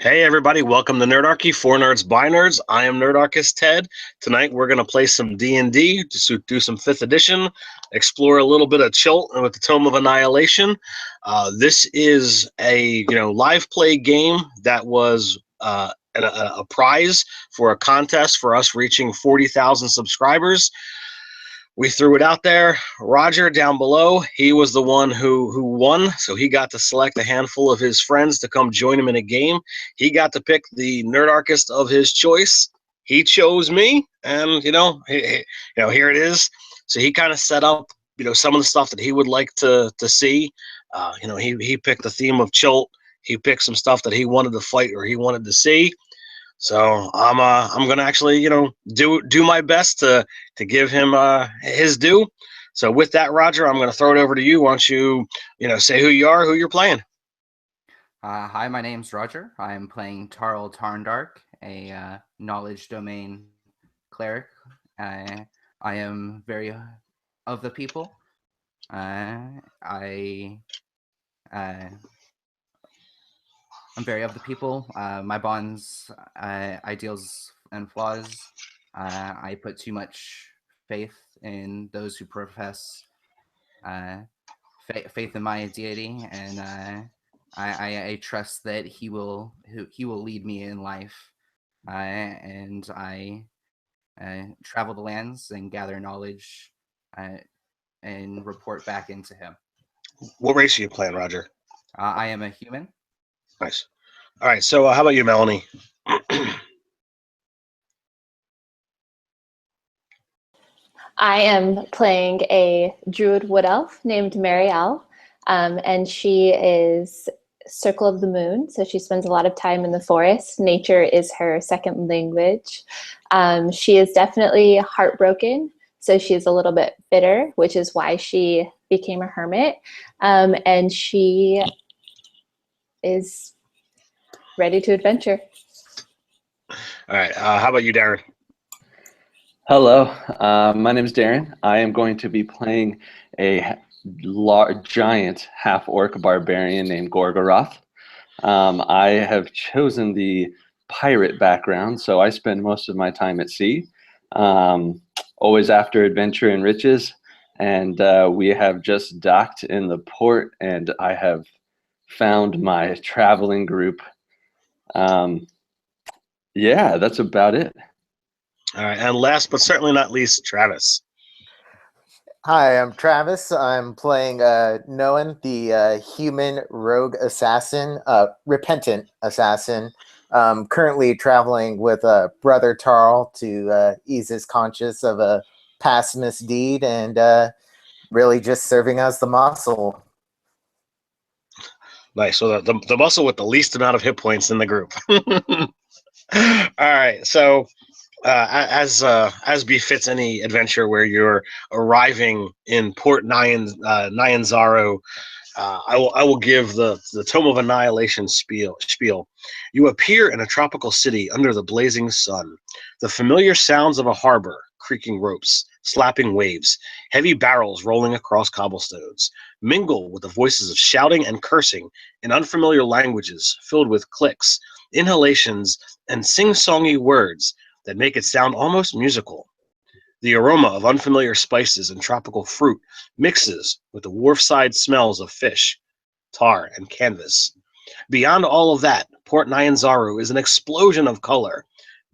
Hey everybody, welcome to Nerdarchy, for nerds by nerds. I am Nerdarchist Ted. Tonight we're going to play some D&D, do some 5th edition, explore a little bit of Chult with the Tome of Annihilation. This is a live play game that was a prize for a contest for us reaching 40,000 subscribers. We threw it out there. Roger down below, he was the one who won, so he got to select a handful of his friends to come join him in a game. He got to pick the nerdarchist of his choice. He chose me, and here it is. So he kind of set up some of the stuff that he would like to see. He picked the theme of Chult. He picked some stuff that he wanted to fight or he wanted to see. So I'm gonna actually do my best to give him his due. So with that, Roger, I'm gonna throw it over to you. Why don't you say who you are, who you're playing? Hi, my name's Roger. I'm playing Tarl Tarndark, a knowledge domain cleric. I am very of the people. I'm very of the people. My bonds, ideals, and flaws. I put too much faith in those who profess faith in my deity, and I trust that he will lead me in life. And I travel the lands and gather knowledge and report back into him. What race are you playing, Roger? I am a human. Nice. All right. So how about you, Melanie? I am playing a druid wood elf named Marielle, and she is Circle of the Moon, so she spends a lot of time in the forest. Nature is her second language. She is definitely heartbroken, so she's a little bit bitter, which is why she became a hermit, and she is ready to adventure. All right. How about you, Darren? Hello, my name is Darren. I am going to be playing a giant half-orc barbarian named Gorgoroth. I have chosen the pirate background, so I spend most of my time at sea, always after adventure and riches, and we have just docked in the port, and I have found my traveling group. Yeah, that's about it. All right. And last but certainly not least, Travis. Hi, I'm Travis. I'm playing Noan, the human rogue assassin, repentant assassin. Currently traveling with Brother Tarl to ease his conscience of a past misdeed and really just serving as the muscle. Nice. So the muscle with the least amount of hit points in the group. All right. So as befits any adventure where you're arriving in Port Nyanzaro, I will give the Tome of Annihilation spiel. You appear in a tropical city under the blazing sun. The familiar sounds of a harbor, creaking ropes, slapping waves, heavy barrels rolling across cobblestones, mingle with the voices of shouting and cursing in unfamiliar languages filled with clicks, inhalations, and sing-songy words that make it sound almost musical. The aroma of unfamiliar spices and tropical fruit mixes with the wharfside smells of fish, tar, and canvas. Beyond all of that, Port Nyanzaru is an explosion of color.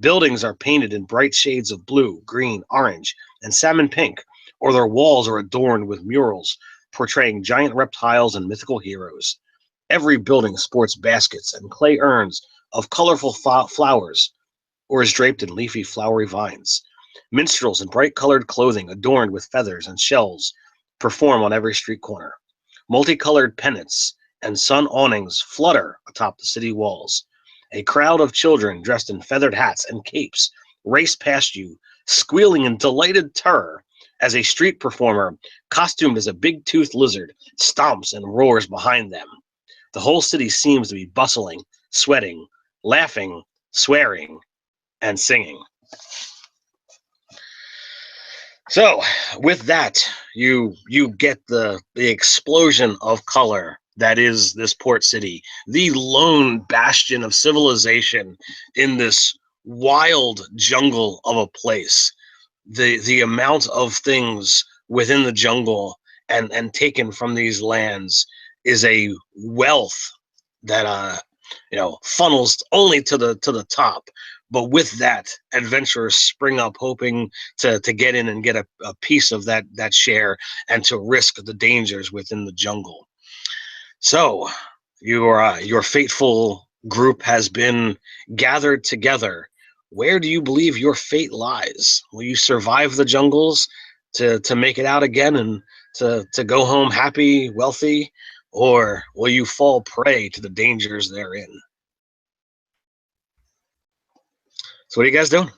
Buildings are painted in bright shades of blue, green, orange, and salmon pink, or their walls are adorned with murals portraying giant reptiles and mythical heroes. Every building sports baskets and clay urns of colorful flowers, or is draped in leafy, flowery vines. Minstrels in bright-colored clothing adorned with feathers and shells perform on every street corner. Multicolored pennants and sun awnings flutter atop the city walls. A crowd of children dressed in feathered hats and capes race past you, squealing in delighted terror as a street performer, costumed as a big-toothed lizard, stomps and roars behind them. The whole city seems to be bustling, sweating, laughing, swearing, and singing. So with that, you get the explosion of color that is this port city, the lone bastion of civilization in this wild jungle of a place. The amount of things within the jungle and taken from these lands is a wealth that funnels only to the top. But with that, adventurers spring up hoping to get in and get a piece of that share and to risk the dangers within the jungle. So your fateful group has been gathered together. Where do you believe your fate lies? Will you survive the jungles to make it out again and to go home happy, wealthy, or will you fall prey to the dangers therein? So what are you guys doing?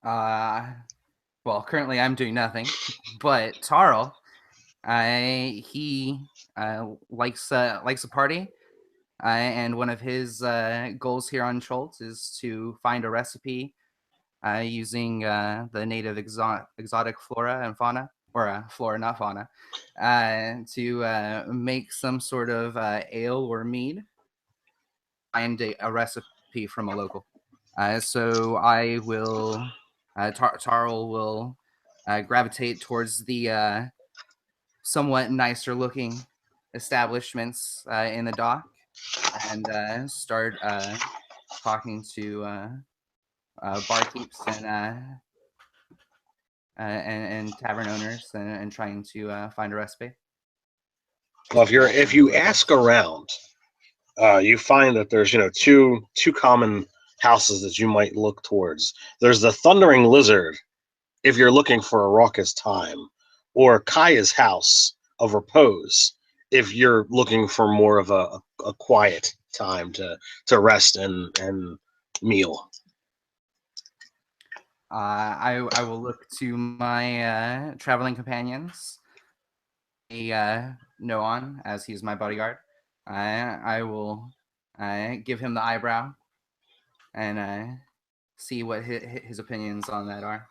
Well, currently I'm doing nothing, but Tarl, he likes a party, and one of his goals here on Chult is to find a recipe using the native exotic flora and fauna, or flora, not fauna, to make some sort of ale or mead. Find a recipe from a local. So I will, Tarl will gravitate towards the somewhat nicer looking establishments in the dock and start talking to barkeeps and tavern owners and trying to find a recipe. Well, if you ask around, you find that there's two common houses that you might look towards. There's the Thundering Lizard, if you're looking for a raucous time, or Kaya's House of Repose, if you're looking for more of a quiet time to rest and meal. I will look to my traveling companions. Noan, as he's my bodyguard. I will give him the eyebrow and see what his opinions on that are.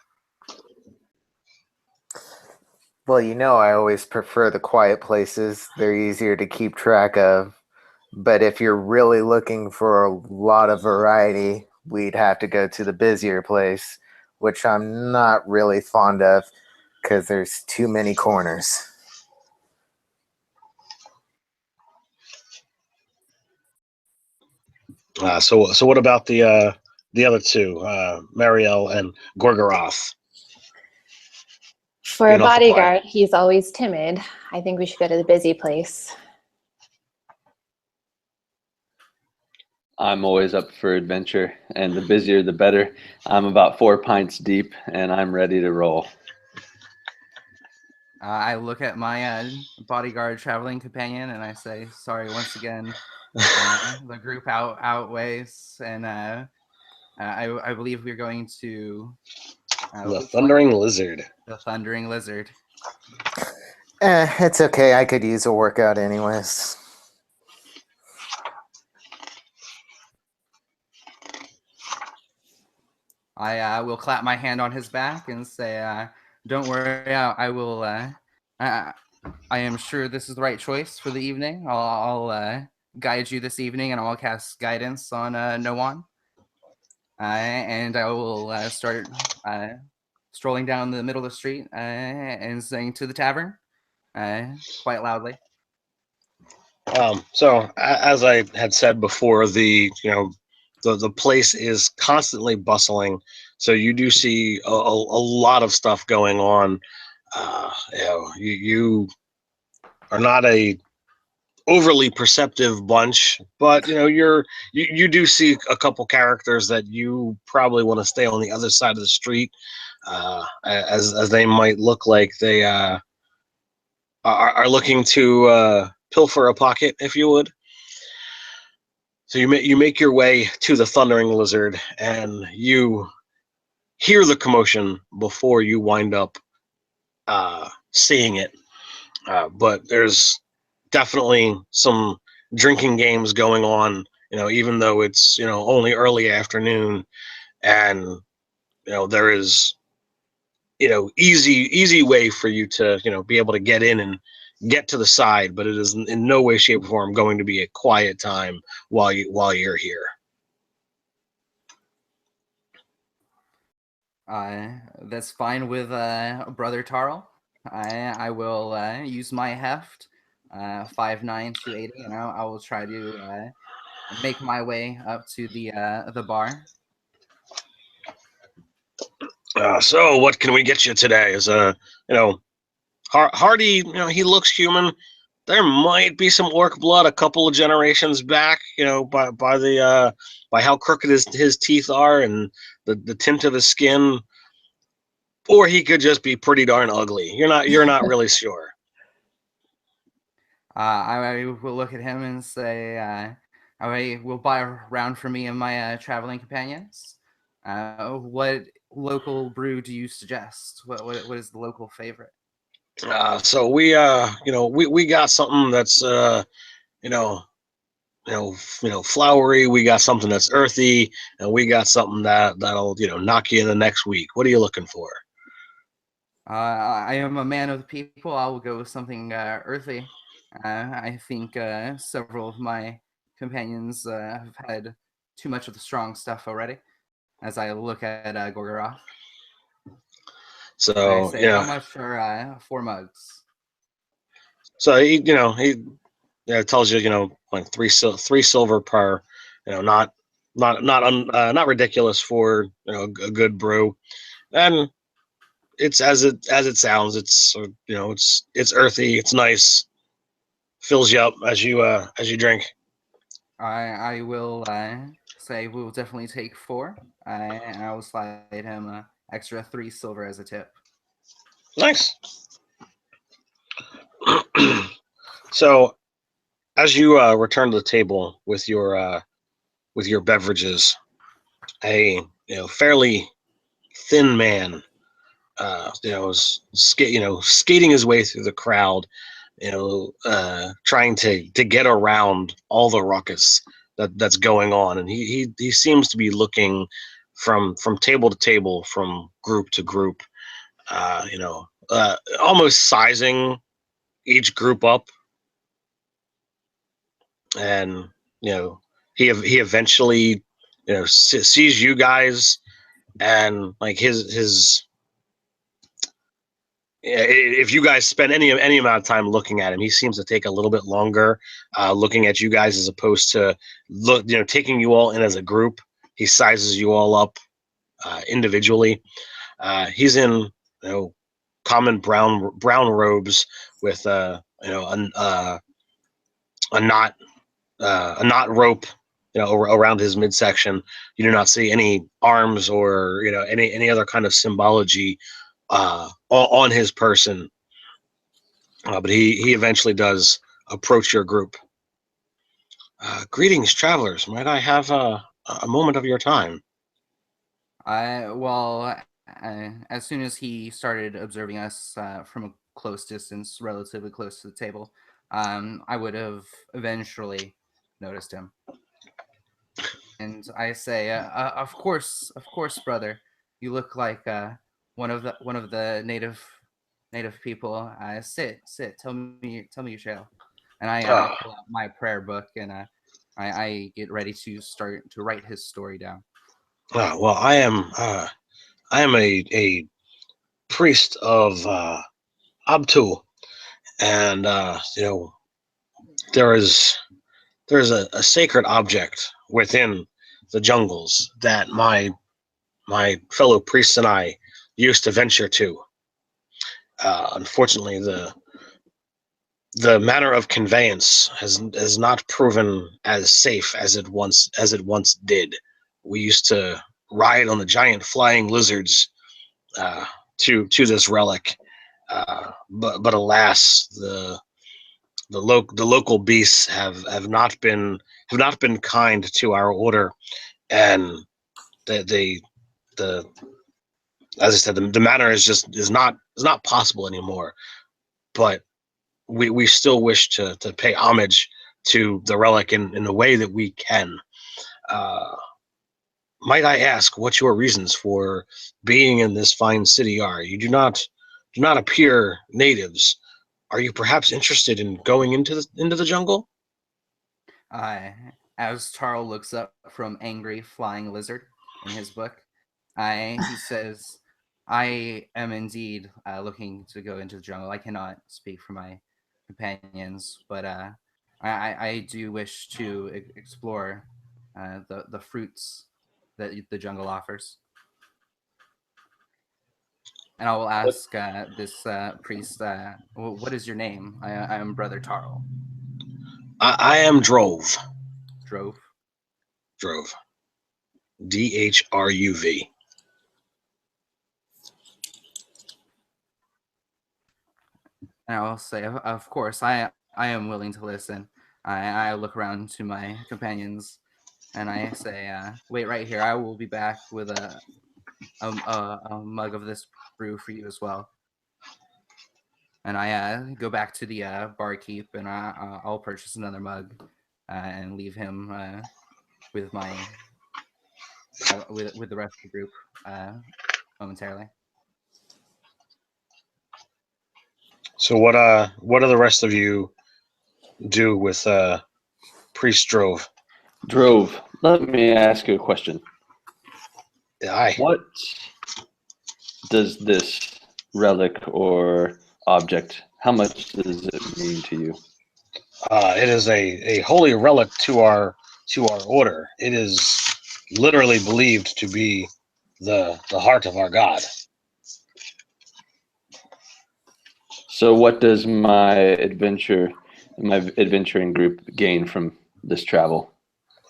Well, I always prefer the quiet places. They're easier to keep track of. But if you're really looking for a lot of variety, we'd have to go to the busier place, which I'm not really fond of because there's too many corners. So what about the other two, Mariel and Gorgoroth? For a bodyguard, he's always timid. I think we should go to the busy place. I'm always up for adventure, and the busier the better. I'm about 4 pints deep, and I'm ready to roll. I look at my bodyguard traveling companion, and I say, "Sorry, once again, the group outweighs, and I believe we're going to the Thundering Lizard." The Thundering Lizard. It's okay. I could use a workout anyways. I will clap my hand on his back and say, "Don't worry, I will. I am sure this is the right choice for the evening. I'll guide you this evening, and I'll cast guidance on Noan. And I will start strolling down the middle of the street and saying to the tavern, quite loudly." So as I had said before, the place is constantly bustling. So you do see a lot of stuff going on. You are not a overly perceptive bunch, but you do see a couple characters that you probably want to stay on the other side of the street, as they might look like they are looking to pilfer a pocket, if you would. So you make your way to the Thundering Lizard, and you hear the commotion before you wind up seeing it. But there's definitely some drinking games going on, even though it's only early afternoon, and there is easy way for you to be able to get in and get to the side, but it is in no way, shape, or form going to be a quiet time while you're here. That's fine with Brother Tarl. I will use my heft, 5'9" 280, and I will try to make my way up to the bar. So what can we get you today? Is Hardy, he looks human. There might be some orc blood a couple of generations back, by how crooked his teeth are and the tint of his skin, or he could just be pretty darn ugly. You're not really sure. I will look at him and say, I will buy a round for me and my traveling companions. What local brew do you suggest? What is the local favorite? So we got something that's flowery. We got something that's earthy, and we got something that'll knock you in the next week. What are you looking for? I am a man of the people. I will go with something earthy. I think several of my companions have had too much of the strong stuff already. As I look at Gorgoroth, I So say, how much are 4 mugs? So he tells you like three silver per, not ridiculous for a good brew, and it's as it sounds. It's it's earthy. It's nice. Fills you up as you drink. I will say we will definitely take 4. And I will slide him extra 3 silver as a tip. Nice. So, as you return to the table with your beverages, a fairly thin man, is skating his way through the crowd, trying to get around all the ruckus that's going on, and he seems to be looking from table to table, from group to group, almost sizing each group up, and he eventually sees you guys, and like his if you guys spend any amount of time looking at him, he seems to take a little bit longer looking at you guys, as opposed to taking you all in as a group. He sizes you all up individually. He's in common brown robes with a knot rope around his midsection. You do not see any arms or any other kind of symbology on his person, but he eventually does approach your group. Greetings, travelers. Might I have a moment of your time? As soon as he started observing us from a close distance, relatively close to the table, I would have eventually noticed him. And I say, of course, brother. You look like one of the native people. Sit. Tell me your tale. And I pull out my prayer book, and I get ready to start to write his story down. Well, I am a priest of Abtu, and there's a sacred object within the jungles that my fellow priests and I used to venture to. Unfortunately, the manner of conveyance has not proven as safe as it once did. We used to ride on the giant flying lizards to this relic, but alas, the local beasts have not been kind to our order, and the as I said, the manner is not possible anymore. But we still wish to pay homage to the relic in the way that we can. Might I ask what your reasons for being in this fine city are? You do not appear natives. are you perhaps interested in going into the jungle? As Tarl looks up from angry flying lizard in his book, he says, "I am indeed looking to go into the jungle. I cannot speak for my companions, but I do wish to explore the fruits that the jungle offers." And I will ask this priest, "What is your name?" I am Brother Tarl. I am Drove. Drove. Drove. Dhruv. And I will say, of course, I am willing to listen. I look around to my companions, and I say, "Wait right here. I will be back with a mug of this brew for you as well." And I go back to the barkeep, and I'll purchase another mug and leave him with my with the rest of the group momentarily. So what do the rest of you do with Priest Drove? Drove, let me ask you a question. Aye. What does this relic or object, how much does it mean to you? It is a holy relic to our order. It is literally believed to be the heart of our god. So what does my adventuring group gain from this travel?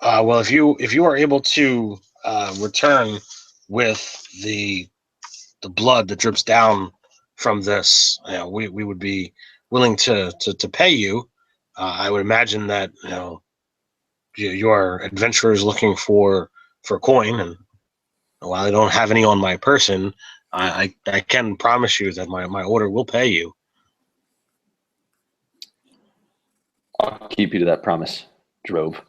Well, if you are able to return with the blood that drips down from this, we would be willing to pay you. I would imagine that your adventurers looking for coin, and while I don't have any on my person, I can promise you that my order will pay you. I'll keep you to that promise, Drove.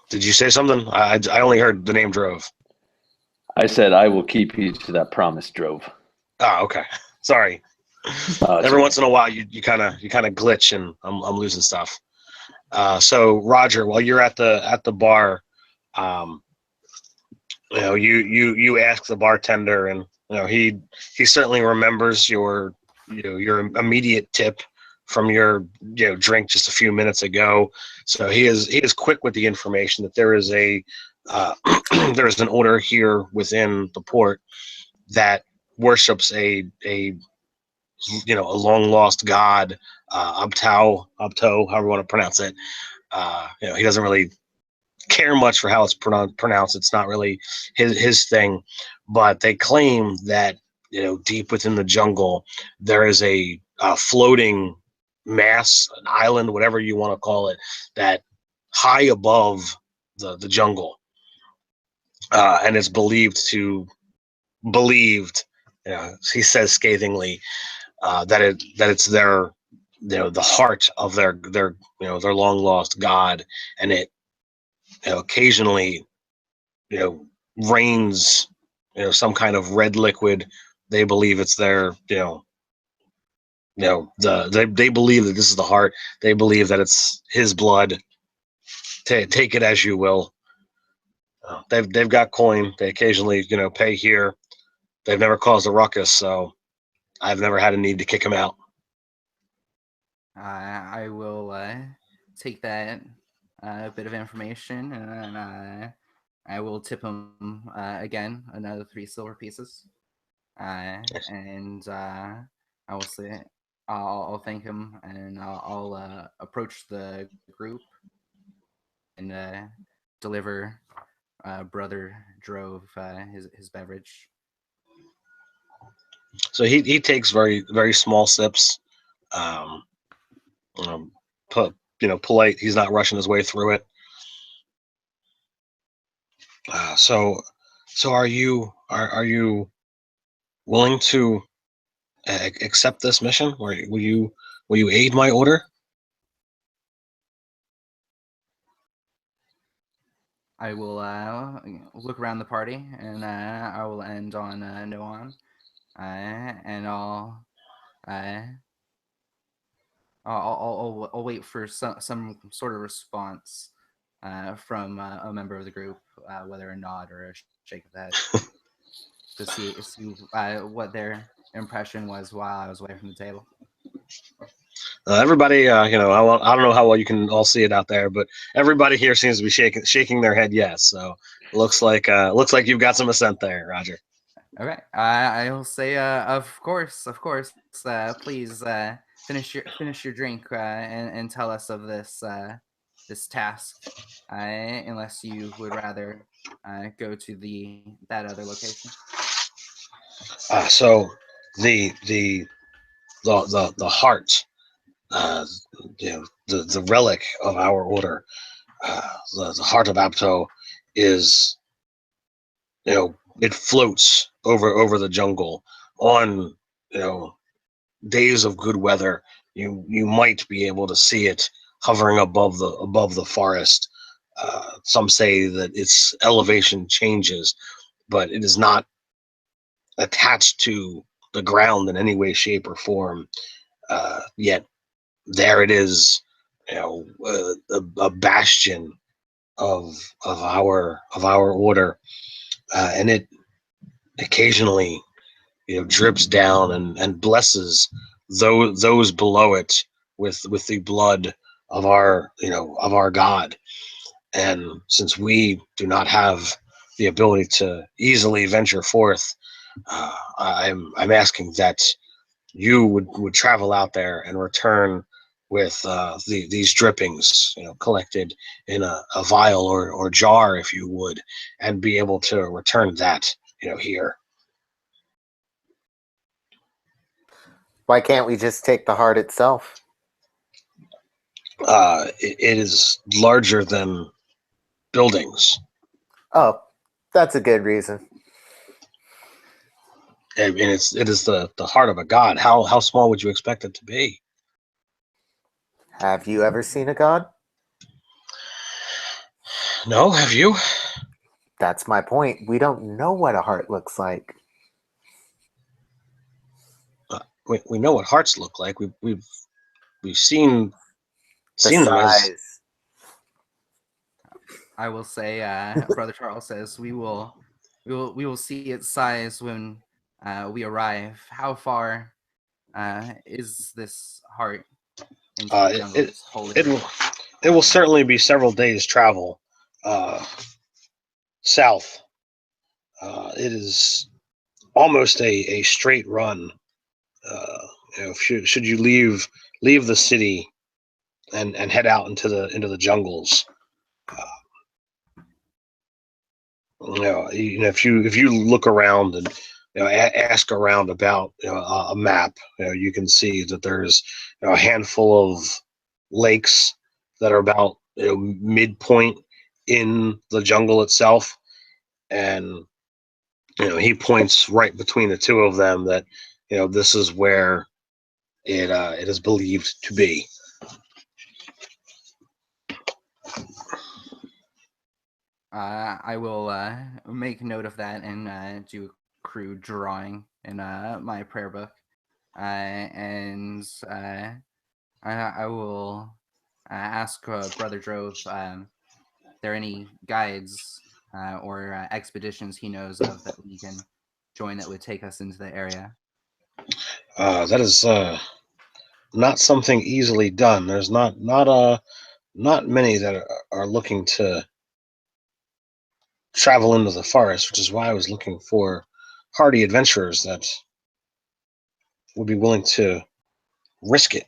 Did you say something? I only heard the name Drove. I said I will keep you to that promise, Drove. Ah, okay. Sorry. Every once in a while, you kind of glitch, and I'm losing stuff. So Roger, while you're at the bar, you ask the bartender, and he certainly remembers your your immediate tip from your drink just a few minutes ago. So he is quick with the information that there is a there is an order here within the port that worships a long lost god, Ubtao, however you want to pronounce it. He doesn't really care much for how it's pronounced. It's not really his thing, but they claim that deep within the jungle there is a floating mass, an island, whatever you want to call it, that high above the jungle, and it's believed, he says scathingly, that it's their the heart of their long lost god, and it occasionally rains some kind of red liquid. They believe it's their they believe that this is the heart. They believe that it's his blood. Take it as you will. They've got coin. They occasionally pay here. They've never caused a ruckus, so I've never had a need to kick him out. I will take that bit of information, and I will tip him again another 3 silver pieces, and I will say I'll thank him, and I'll approach the group and deliver Brother Drove his beverage. So he takes very very small sips. Polite. He's not rushing his way through it. So are you willing to accept this mission? Or will you aid my order? I will look around the party, and I will end on Noan, and uh, I'll wait for some sort of response from a member of the group, whether a nod or a shake of the head, to see what their impression was while I was away from the table. Everybody, I don't know how well you can all see it out there, but everybody here seems to be shaking their head yes. So looks like you've got some assent there, Roger. Okay, I'll say, of course. Please finish your drink and tell us of this this task, unless you would rather go to that other location. So the heart, the relic of our order, the heart of Apto is, it floats over the jungle on, days of good weather. You might be able to see it hovering above the forest. Some say that its elevation changes, but it is not attached to the ground in any way, shape, or form. Yet there it is, a bastion of our order, and it occasionally, drips down and blesses those below it with the blood of our God. And since we do not have the ability to easily venture forth, I'm asking that you would travel out there and return with these drippings, collected in a vial or jar, if you would, and be able to return that, here. Why can't we just take the heart itself? It is larger than buildings. Oh, that's a good reason. I mean, it is the heart of a god. How small would you expect it to be? Have you ever seen a god? No, have you? That's my point. We don't know what a heart looks like. We know what hearts look like. We've seen The them as. size. I will say, Brother Charles says, we will see its size when we arrive. How far is this heart into the jungles? It will certainly be several days' travel south. It is almost a straight run. Should you leave the city and head out into the jungles. If you look around and ask around about a map, you can see that there's a handful of lakes that are about midpoint in the jungle itself, and he points right between the two of them that this is where it is believed to be. I will make note of that and do a crude drawing in my prayer book, and I will ask Brother Drove, there any guides or expeditions he knows of that we can join that would take us into the area. That is not something easily done. There's not many that are looking to travel into the forest, which is why I was looking for hardy adventurers that would be willing to risk it.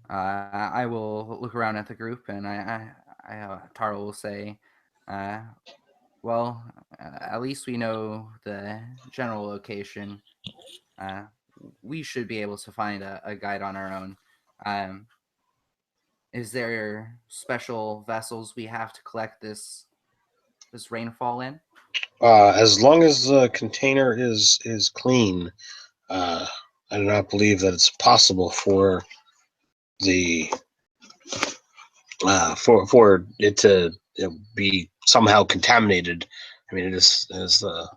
I will look around at the group, and Taro will say, well, at least we know the general location. We should be able to find a guide on our own. Is there special vessels we have to collect this rainfall in? As long as the container is clean, I do not believe that it's possible for the for it to be somehow contaminated. I mean, it is the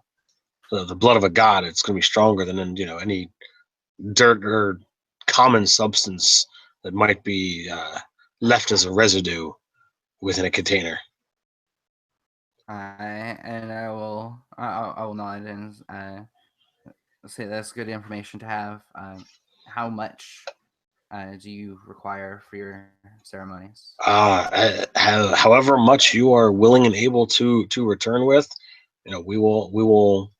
blood of a god. It's going to be stronger than any dirt or common substance that might be left as a residue within a container. And I will nod and say that's good information to have. How much do you require for your ceremonies? However much you are willing and able to return with, we will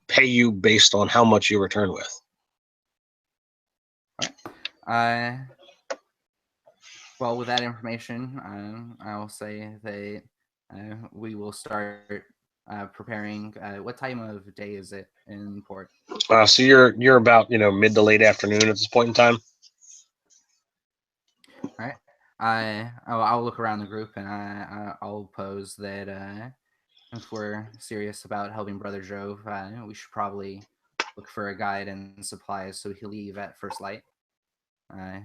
pay you based on how much you return with. Okay. Well, with that information, I will say that we will start preparing. What time of day is it in port? So you're about mid to late afternoon at this point in time. All right. I'll look around the group and I'll pose that if we're serious about helping Brother Jove, we should probably look for a guide and supplies so we can leave at first light. I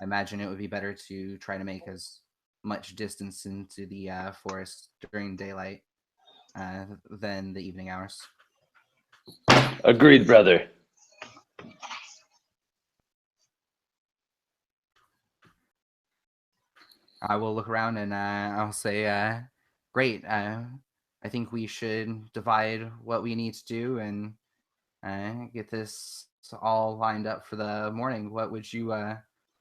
imagine it would be better to try to make as much distance into the forest during daylight than the evening hours. Agreed, brother. I will look around and I'll say, great. I think we should divide what we need to do and get this all lined up for the morning. What would you,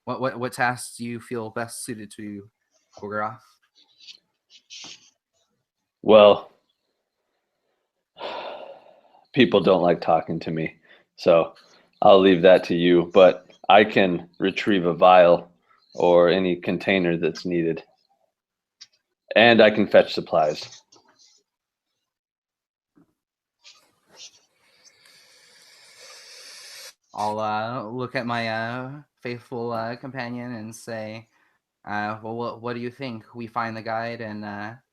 what tasks do you feel best suited to, Gorgoroth? Well, people don't like talking to me, so I'll leave that to you, but I can retrieve a vial or any container that's needed. And I can fetch supplies. I'll look at my faithful companion and say, well, what do you think? We find the guide and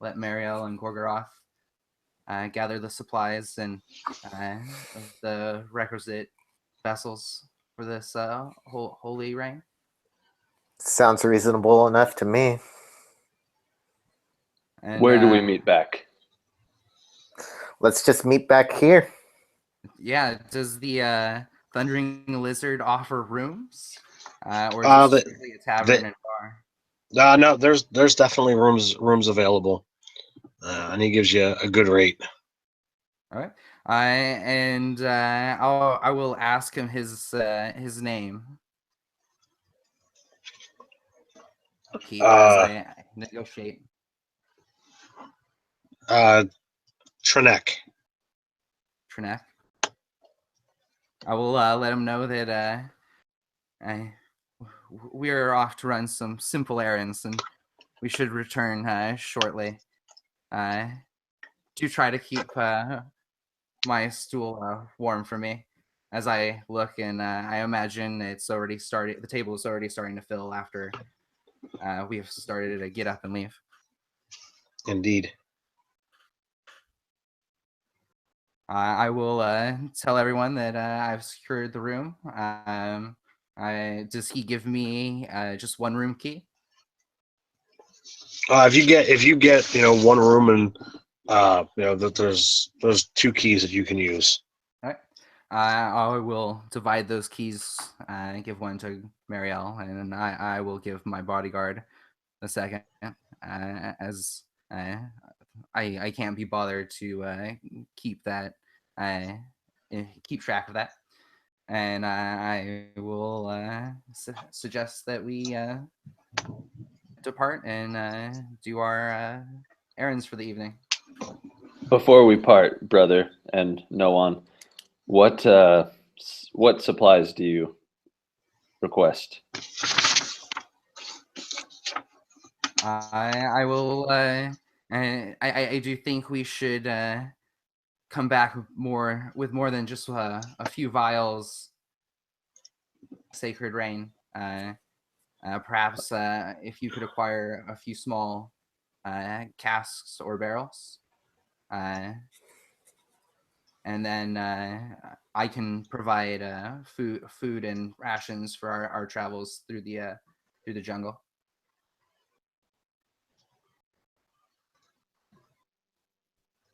let Mariel and Gorgoroth gather the supplies and the requisite vessels for this holy rain? Sounds reasonable enough to me. And, Where do we meet back? Let's just meet back here. Yeah, does the Thundering Lizard offer rooms? Or is it strictly a tavern and bar? No, there's definitely rooms available, and he gives you a good rate. All right. I will ask him his name. Keep as I negotiate. Trenek. Trenek. I will let him know that we are off to run some simple errands and we should return shortly. Do try to keep my stool warm for me as I look, and I imagine it's already started. The table is already starting to fill after we have started to get up and leave. Indeed. I will tell everyone that I've secured the room. Does he give me just one room key? If you get one room and there's two keys that you can use. All right. I will divide those keys. Give one to Marielle, and I will give my bodyguard the second. As I can't be bothered to keep that, keep track of that, and I will suggest that we depart and do our errands for the evening. Before we part, brother, and no one, what supplies do you request? I will. I do think we should come back with more than just a few vials. Sacred rain. Perhaps if you could acquire a few small casks or barrels, and then I can provide food and rations for our travels through the jungle.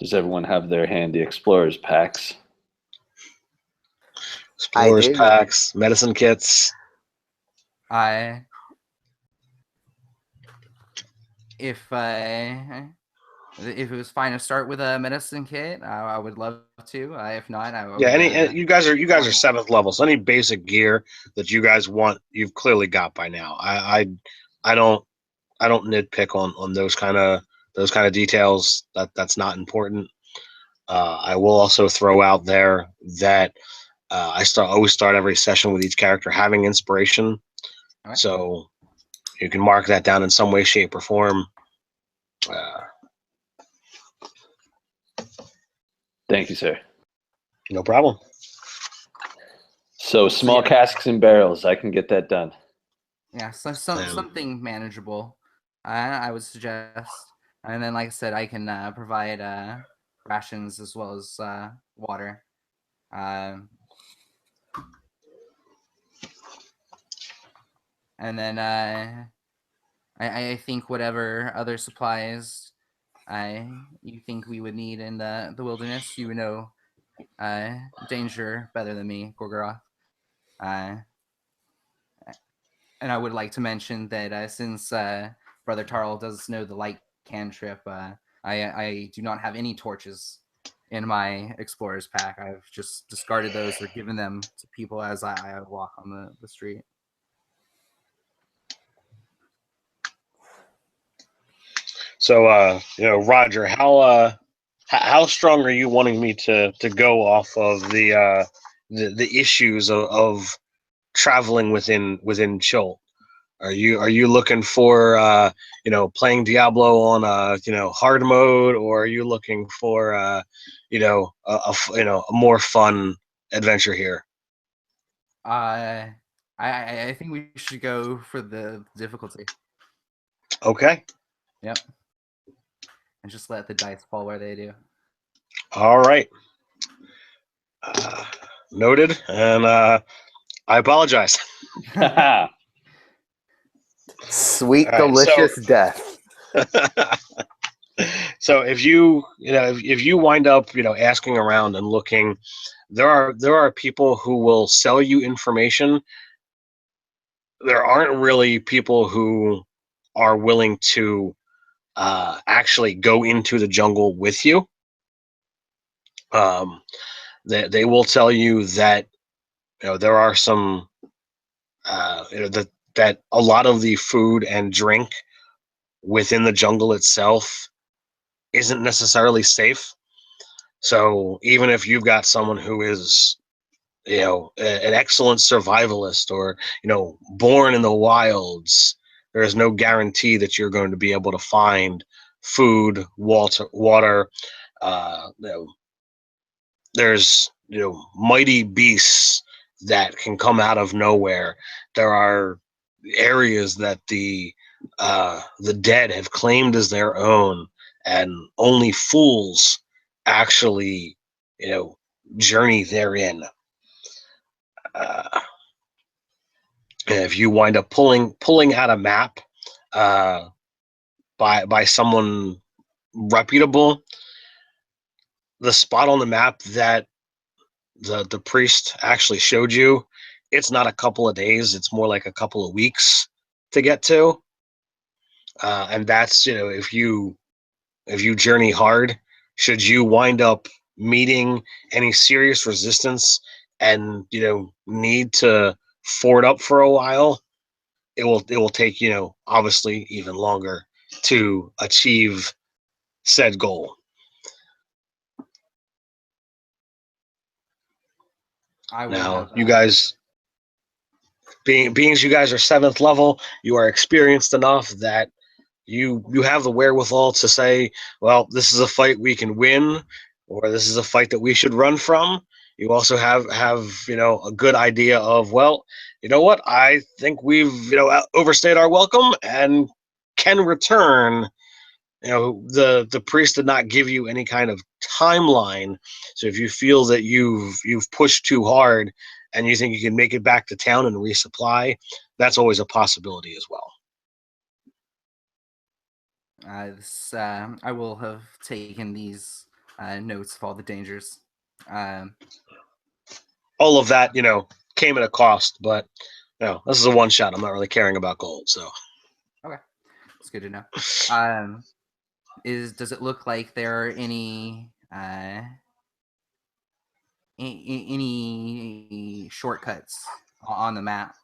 Does everyone have their handy explorers packs? Explorers do. packs, medicine kits. If it was fine to start with a medicine kit, I would love to. If not, I would. Yeah, you guys are 7th level, so any basic gear that you guys want, you've clearly got by now. I don't nitpick on those kind of details. That's not important. I will also throw out there that I always start every session with each character having inspiration, Okay. so you can mark that down in some way, shape, or form. Thank you, sir. No problem. So small casks and barrels, I can get that done. Yeah, something manageable. I would suggest, and then like I said, I can provide rations as well as water. And then I think whatever other supplies you think we would need in the wilderness, you would know danger better than me, Gorgoroth. And I would like to mention that since Brother Tarl does know the light cantrip, I do not have any torches in my explorer's pack. I've just discarded those or given them to people as I walk on the street. So, Roger, how strong are you wanting me to go off of the issues of traveling within Chult? Are you looking for playing Diablo on hard mode, or are you looking for a more fun adventure here? I think we should go for the difficulty. Okay. Yep. And just let the dice fall where they do. All right. Noted. And I apologize. Sweet, All right, delicious death. So if you wind up asking around and looking, there are people who will sell you information. There aren't really people who are willing to actually go into the jungle with you. They will tell you that there are some that a lot of the food and drink within the jungle itself isn't necessarily safe. So even if you've got someone who is an excellent survivalist or born in the wilds, there is no guarantee that you're going to be able to find food, water. There's mighty beasts that can come out of nowhere. There are areas that the dead have claimed as their own, and only fools actually journey therein. If you wind up pulling out a map by someone reputable, the spot on the map that the priest actually showed you, it's not a couple of days, it's more like a couple of weeks to get to. And that's if you journey hard, should you wind up meeting any serious resistance and need to ford up for a while, it will take obviously even longer to achieve said goal. Now, you guys, being as you guys are 7th level, you are experienced enough that you have the wherewithal to say, well, this is a fight we can win, or this is a fight that we should run from. You also have a good idea of, well, you know what, I think we've overstayed our welcome and can return. The priest did not give you any kind of timeline, so if you feel that you've pushed too hard and you think you can make it back to town and resupply, that's always a possibility as well. I will have taken these notes of all the dangers. Um, All of that, came at a cost, but this is a one shot. I'm not really caring about gold, so. Okay, it's good to know. Does it look like there are any shortcuts on the map?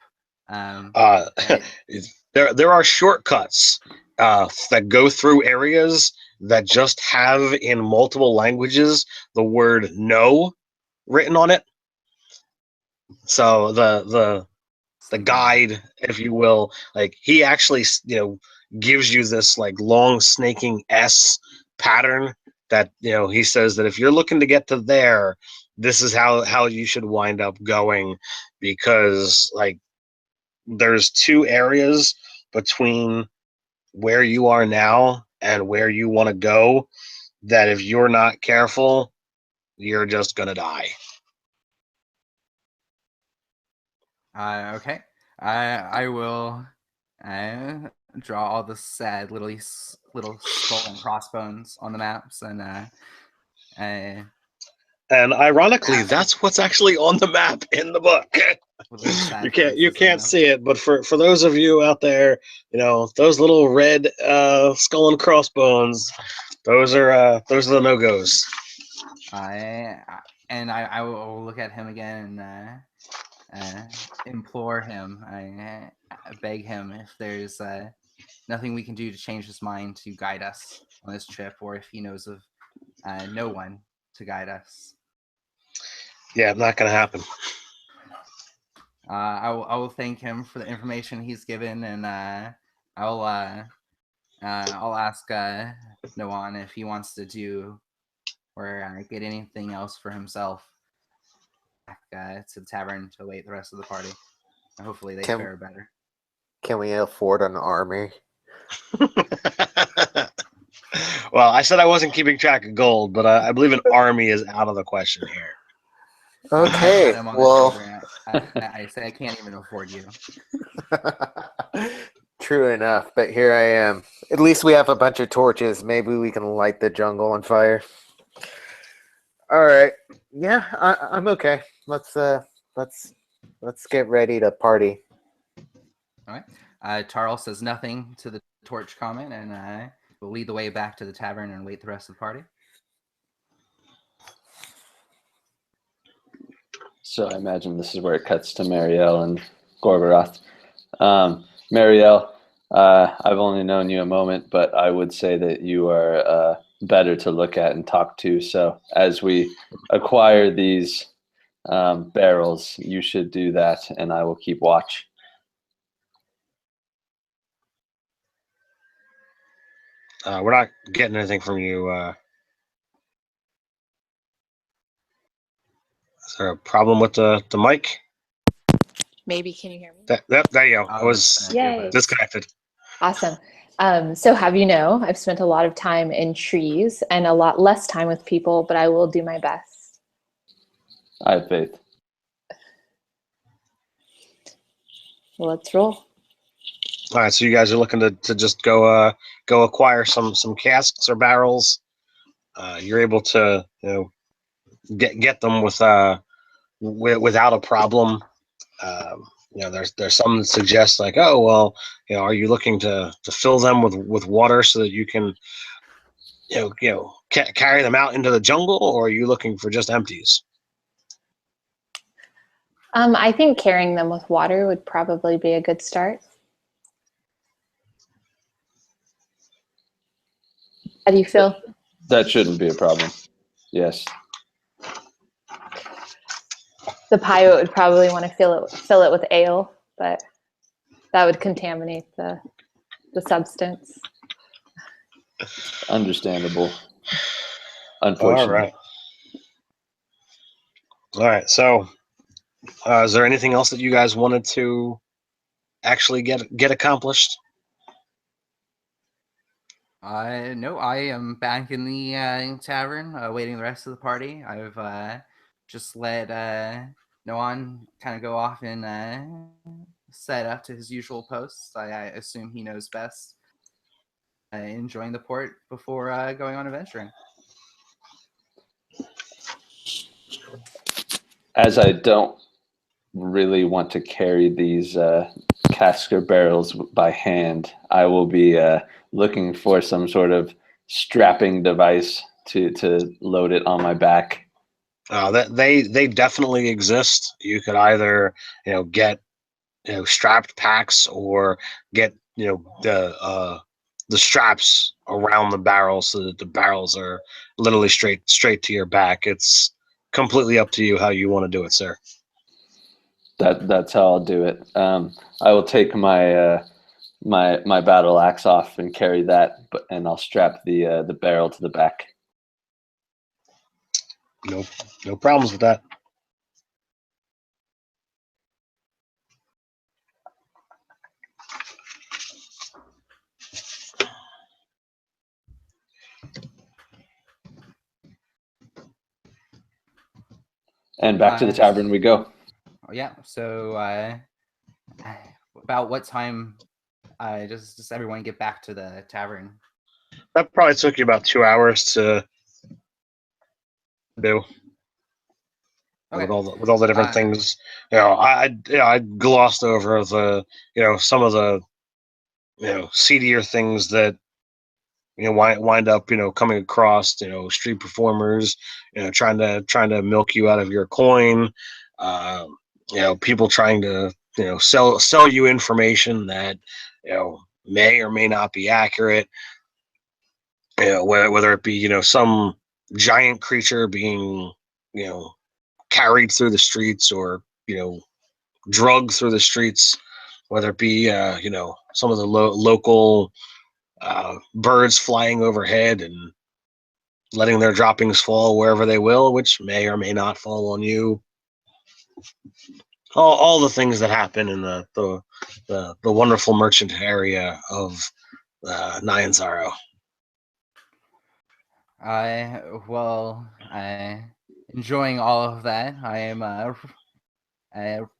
There are shortcuts that go through areas that just have in multiple languages the word "no" written on it. So the guide, if you will, like he actually gives you this like long snaking S pattern that he says that if you're looking to get to there, this is how you should wind up going, because like there's two areas between where you are now and where you want to go that if you're not careful, you're just gonna die. Okay. I will draw all the sad little skull and crossbones on the maps, and ironically, that's what's actually on the map in the book. You can't see it, but for those of you out there, those little red skull and crossbones, those are the no-goes. I will look at him again and implore him. I beg him if there's nothing we can do to change his mind to guide us on this trip, or if he knows of no one to guide us. Yeah, not gonna happen. I will thank him for the information he's given, and I'll ask Noan if he wants to do or get anything else for himself back to the tavern to await the rest of the party. Hopefully they fare better. Can we afford an army? Well, I said I wasn't keeping track of gold, but I believe an army is out of the question here. Okay, well, I say I can't even afford you. True enough, but here I am. At least we have a bunch of torches. Maybe we can light the jungle on fire. All right. Yeah, I'm okay. Let's get ready to party. All right. Tarl says nothing to the torch comment, and we'll lead the way back to the tavern and wait the rest of the party. So I imagine this is where it cuts to Marielle and Gorgoroth. Marielle, I've only known you a moment, but I would say that you are better to look at and talk to. So as we acquire these barrels, you should do that, and I will keep watch. We're not getting anything from you. Is there a problem with the mic? Maybe, can you hear me? There you go. I was disconnected. Awesome. So I've spent a lot of time in trees and a lot less time with people, but I will do my best. I have faith. Well, let's roll. All right, so you guys are looking to just go acquire some casks or barrels. You're able to get them without a problem. There's some that suggest like, oh well, are you looking to fill them with water so that you can carry them out into the jungle, or are you looking for just empties? I think carrying them with water would probably be a good start. How do you feel? That shouldn't be a problem. Yes. The pirate would probably want to fill it with ale, but that would contaminate the substance. Understandable. Unfortunately. All right. So, is there anything else that you guys wanted to actually get accomplished? No, I am back in the tavern, waiting the rest of the party. I've just let Noan kind of go off and set up to his usual posts. I assume he knows best. Enjoying the port before going on adventuring. As I don't really want to carry these casker barrels by hand, I will be looking for some sort of strapping device to load it on my back. That they definitely exist. You could either get strapped packs or get the straps around the barrels so that the barrels are literally straight to your back. It's completely up to you how you want to do it, sir. That's how I'll do it. I will take my my battle axe off and carry that, and I'll strap the barrel to the back. No problems with that. And back to the tavern we go. Yeah. So, about what time does everyone get back to the tavern? That probably took you about 2 hours to do. Okay. With all the different things, I glossed over the some of the seedier things that wind up coming across street performers trying to milk you out of your coin, people trying to sell you information that may or may not be accurate, whether it be some giant creature being carried through the streets or drugged through the streets, whether it be some of the local birds flying overhead and letting their droppings fall wherever they will, which may or may not fall on you. All the things that happen in the wonderful merchant area of Nyanzaro. Enjoying all of that. I am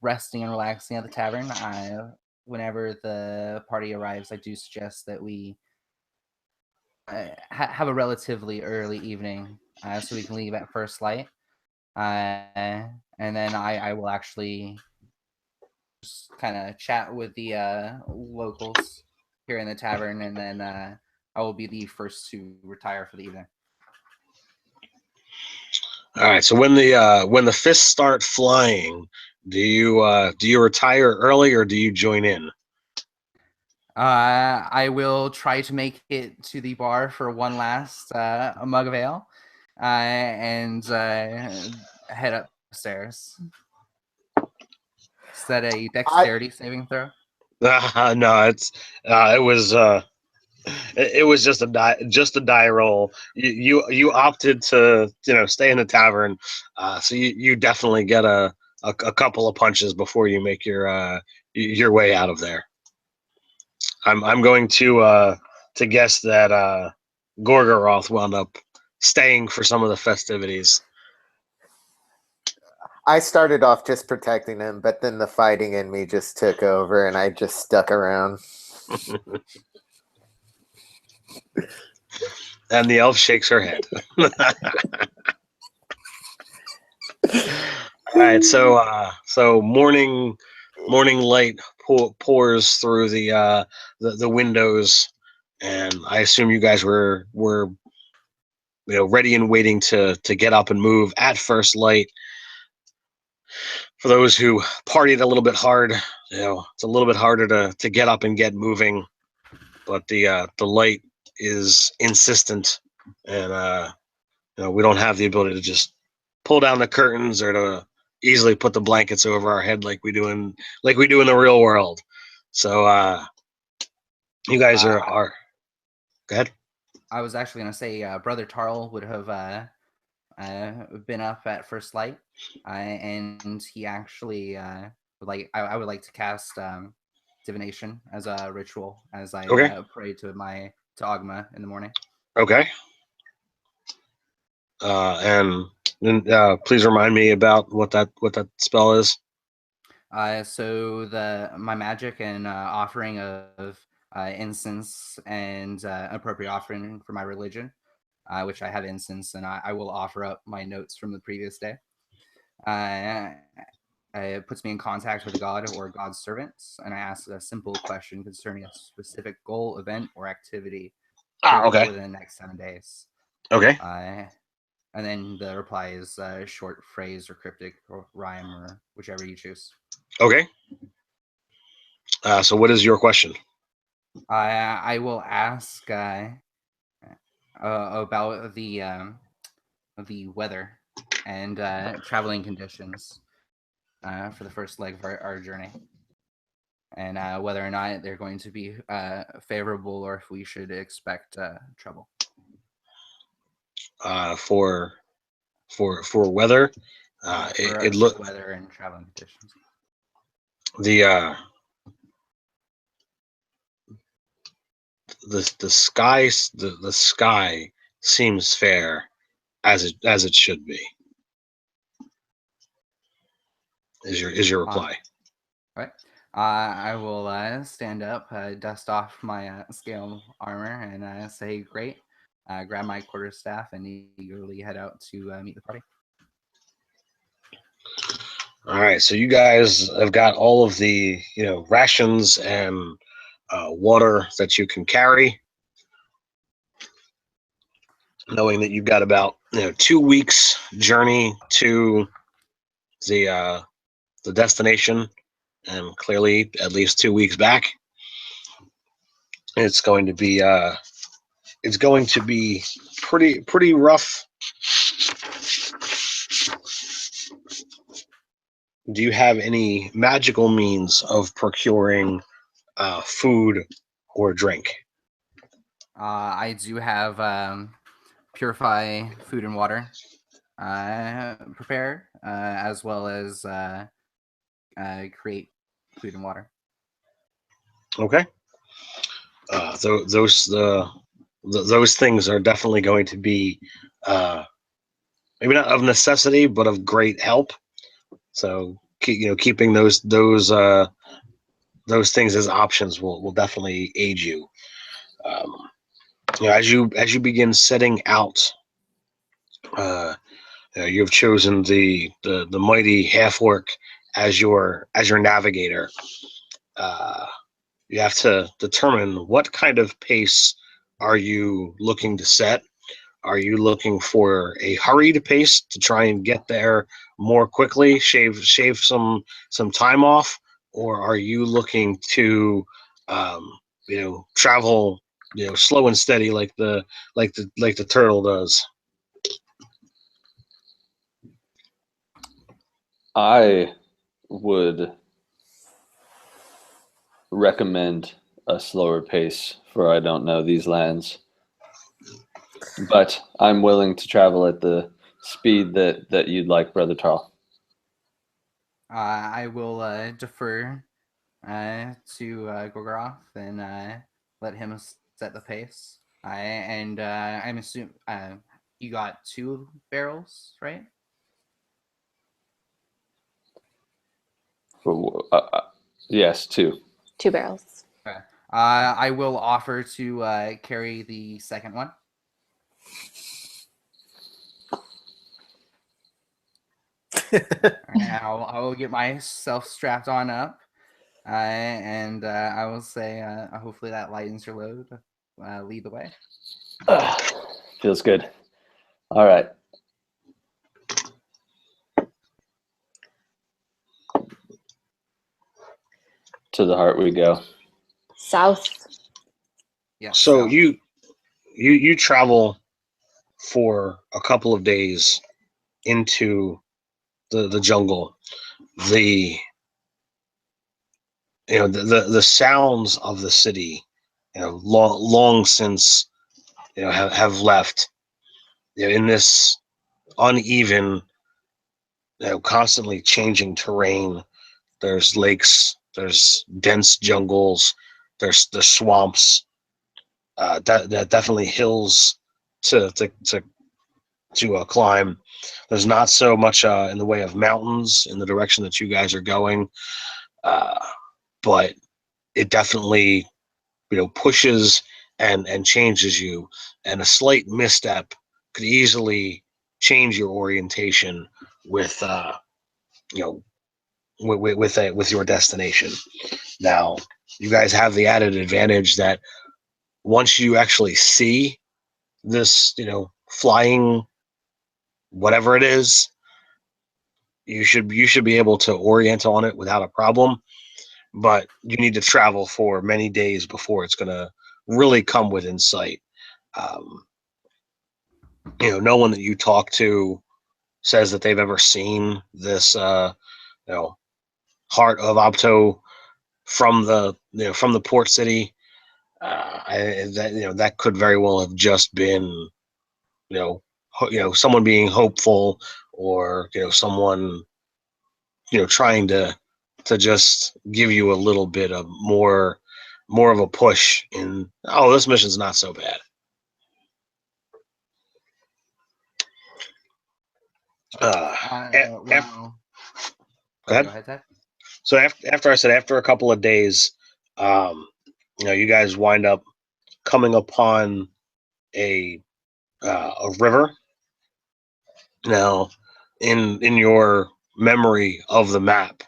resting and relaxing at the tavern. Whenever the party arrives, I do suggest that we have a relatively early evening, so we can leave at first light. And then I will actually just kind of chat with the locals here in the tavern, and then I will be the first to retire for the evening. All right. So when the fists start flying, do you retire early or do you join in? I will try to make it to the bar for one last a mug of ale, and head upstairs. Is that a dexterity saving throw? No, it was just a die roll. You opted to stay in the tavern, so you definitely get a couple of punches before you make your way out of there. I'm going to guess that Gorgoroth wound up staying for some of the festivities. I started off just protecting him, but then the fighting in me just took over, and I just stuck around. And the elf shakes her head. All right, so morning light pours through the windows, and I assume you guys were ready and waiting to get up and move at first light. For those who partied a little bit hard, it's a little bit harder to get up and get moving, but the light is insistent, and we don't have the ability to just pull down the curtains or to easily put the blankets over our head like we do in the real world. So you guys are go ahead. I was actually going to say Brother Tarl would have been up at first light, and he actually I would like to cast divination as a ritual as I pray to Agma in the morning. Okay. And please remind me about what that spell is. So my magic and offering of incense and appropriate offering for my religion, which I have incense, and I will offer up my notes from the previous day. It puts me in contact with a god or god's servants, and I ask a simple question concerning a specific goal, event, or activity Okay. within the next 7 days. Okay. And then the reply is a short phrase or cryptic or rhyme or whichever you choose. Okay. So what is your question? I will ask about the weather and traveling conditions for the first leg of our journey, and whether or not they're going to be favorable or if we should expect trouble. For weather, it look weather and traveling conditions. The sky seems fair as it should be. Is your reply? All right. I will stand up, dust off my scale armor, and say, "Great!" Grab my quarterstaff and eagerly head out to meet the party. All right. So you guys have got all of the rations and water that you can carry, knowing that you've got about 2 weeks journey to the destination, and clearly at least 2 weeks back. It's going to be pretty rough. Do you have any magical means of procuring food or drink? I do have purify food and water prepared, as well as create food and water. Okay. Those things are definitely going to be maybe not of necessity, but of great help. So keeping those things as options will definitely aid you. As you begin setting out, you have chosen the mighty half orc as your navigator. You have to determine what kind of pace are you looking to set. Are you looking for a hurried pace to try and get there more quickly, shave some time off, or are you looking to travel slow and steady like the turtle does? I would recommend a slower pace, for I don't know these lands. But I'm willing to travel at the speed that you'd like, Brother Tarl. I will defer to Gorgoroth and let him set the pace. I'm assuming you got 2 barrels, right? Yes, 2. 2 barrels. Okay. I will offer to carry the second one. I will get myself strapped on up, and I will say, hopefully that lightens your load. Lead the way. Feels good. All right. To the heart we go. South. Yeah. So you travel for a couple of days into the jungle. The sounds of the city, long since have left. In this uneven, constantly changing terrain. There's lakes, there's dense jungles, there's the swamps. That definitely hills to climb. There's not so much in the way of mountains in the direction that you guys are going, but it definitely pushes and changes you. And a slight misstep could easily change your orientation with you know, with your destination. Now, you guys have the added advantage that once you actually see this, flying whatever it is, you should be able to orient on it without a problem. But you need to travel for many days before it's going to really come within sight. Um, no one that you talk to says that they've ever seen this, heart of Opto from the port city. That could very well have just been, someone being hopeful, or someone trying to just give you a little bit of more of a push in, oh, this mission's not so bad. Wow. Go Go ahead. ahead, Ted. So after a couple of days, you guys wind up coming upon a river. Now, in your memory of the map,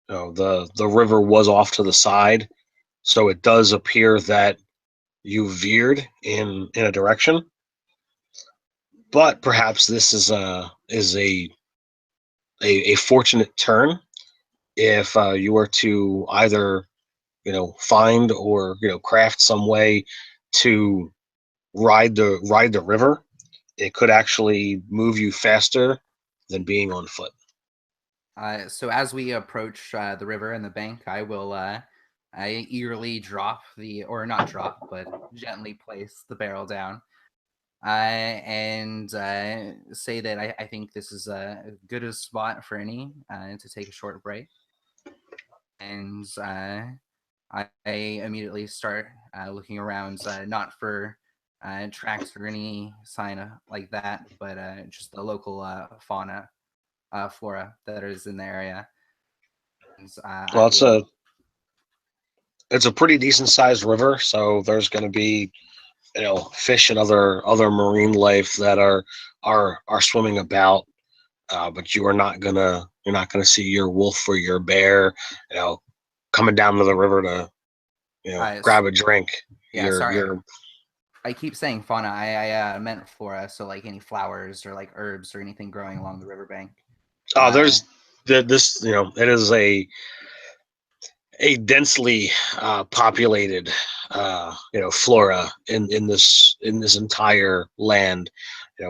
the river was off to the side, so it does appear that you veered in a direction. But perhaps this is a fortunate turn if you were to either find or craft some way to ride the river. It could actually move you faster than being on foot. So as we approach the river and the bank, I will I eagerly drop or not drop, but gently place the barrel down, and say that I think this is a good a spot for any to take a short break. And I immediately start looking around, not for tracks or any sign like that, but just the local fauna, flora that is in the area. And, Well, it's a pretty decent sized river, so there's going to be fish and other marine life that are swimming about. But you're not gonna see your wolf or your bear, coming down to the river to grab a drink. Yeah, sorry. I keep saying fauna. I meant flora, so like any flowers or like herbs or anything growing along the riverbank. Oh, there's this. It is a densely populated flora in this entire land.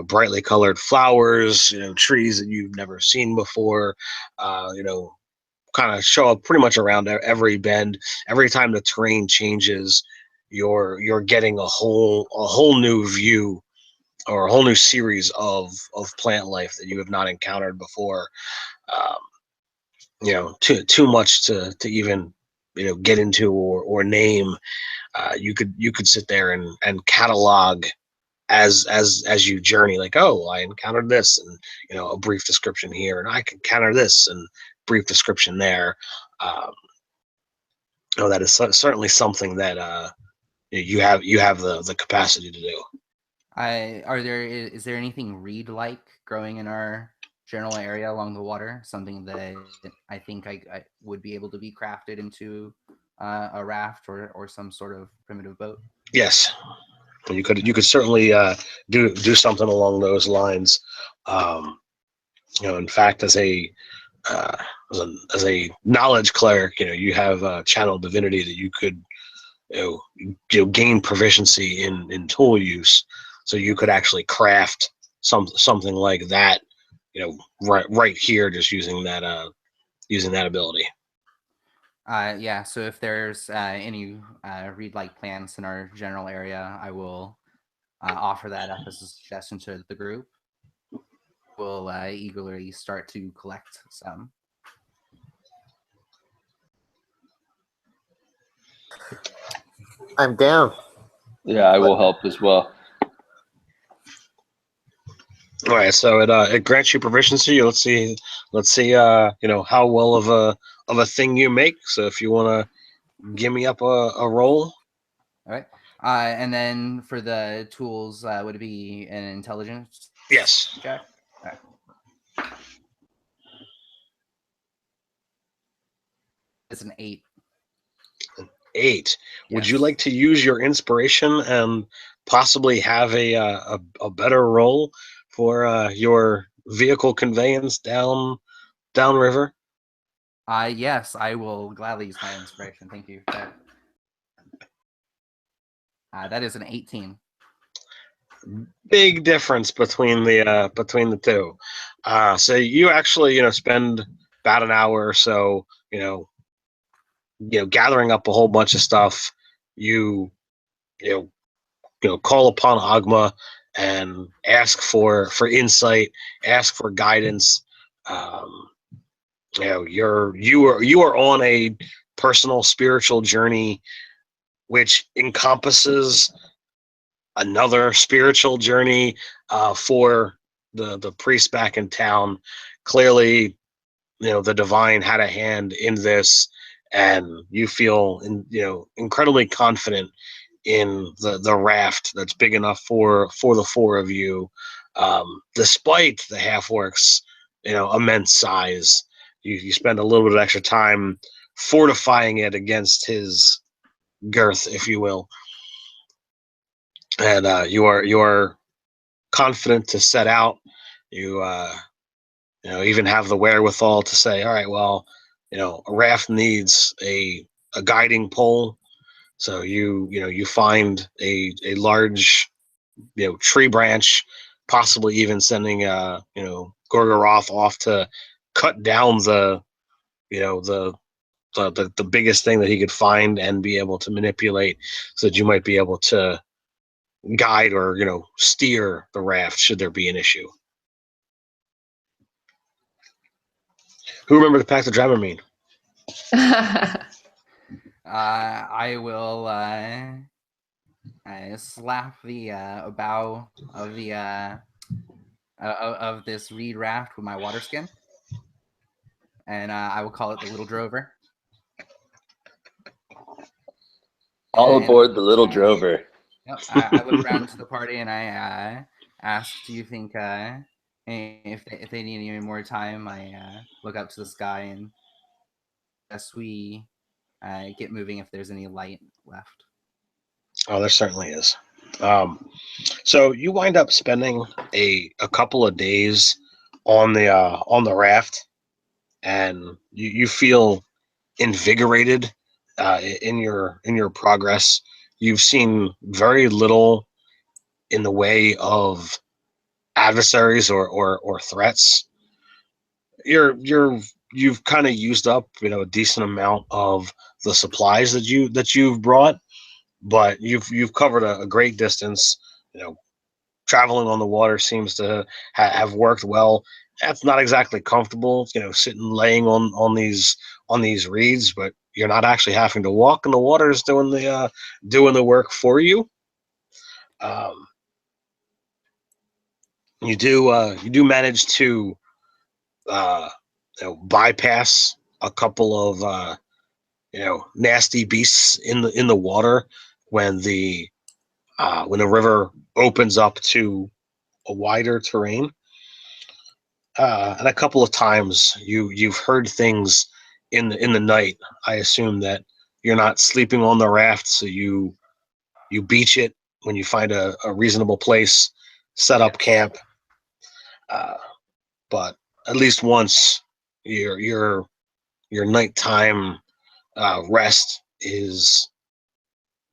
Brightly colored flowers, trees that you've never seen before. Kind of show up pretty much around every bend. Every time the terrain changes, you're getting a whole new view, or a whole new series of plant life that you have not encountered before. Too much to even get into or name. You could sit there and catalog as you journey, like, oh, I encountered this, and a brief description here, and I can encounter this, and brief description there. That is certainly something that you have the capacity to do. Is there anything reed-like growing in our general area along the water? Something that I think I would be able to be crafted into a raft or some sort of primitive boat. Yes, you could certainly do something along those lines. In fact, as a knowledge cleric, you have channel divinity that you could gain proficiency in tool use, so you could actually craft something like that, right here, just using that ability. Yeah, so if there's any reed-like plants in our general area, I will offer that up as a suggestion to the group. We'll eagerly start to collect some. I'm down. Yeah, I will help as well. All right, so it grants you proficiency. Let's see, how well of a thing you make. So if you want to give me up a roll. All right, and then for the tools, would it be an intelligence? Yes. Check. All right. It's an 8. 8. Would you Yes. like to use your inspiration and possibly have a better role for your vehicle conveyance downriver? Yes, I will gladly use my inspiration. Thank you. That is an 18. Big difference between the two. So you actually spend about an hour or so gathering up a whole bunch of stuff. You know call upon Agma and ask for insight, ask for guidance. Um, you are on a personal spiritual journey which encompasses another spiritual journey for the priest back in town. Clearly, the divine had a hand in this, and you feel incredibly confident in the raft that's big enough for the four of you, despite the half orcs immense size. You spend a little bit of extra time fortifying it against his girth, if you will, and you are confident to set out. You even have the wherewithal to say, all right, well, a raft needs a guiding pole. So you find a large tree branch, possibly even sending Gorgoroth off to cut down the biggest thing that he could find and be able to manipulate, so that you might be able to guide or steer the raft should there be an issue. Who remembered to pack the Dramamine? I will slap the bow of the of this reed raft with my water skin, and I will call it the Little Drover. All And aboard the Little Drover. I look around to the party and I ask, "Do you think if they need any more time?" I look up to the sky and as we get moving, if there's any light left. Oh, there certainly is. So you wind up spending a couple of days on the raft, and you feel invigorated in your progress. You've seen very little in the way of adversaries or threats. You've kind of used up a decent amount of the supplies that you've brought, but you've covered a great distance. Traveling on the water seems to have worked well. That's not exactly comfortable, sitting laying on these reeds, but you're not actually having to walk, and the water is doing the work for you. Um, you do manage to uh, bypass a couple of nasty beasts in the water when the river opens up to a wider terrain. And a couple of times you've heard things in the night. I assume that you're not sleeping on the raft, so you beach it when you find a reasonable place, set up camp. But at least once your nighttime rest is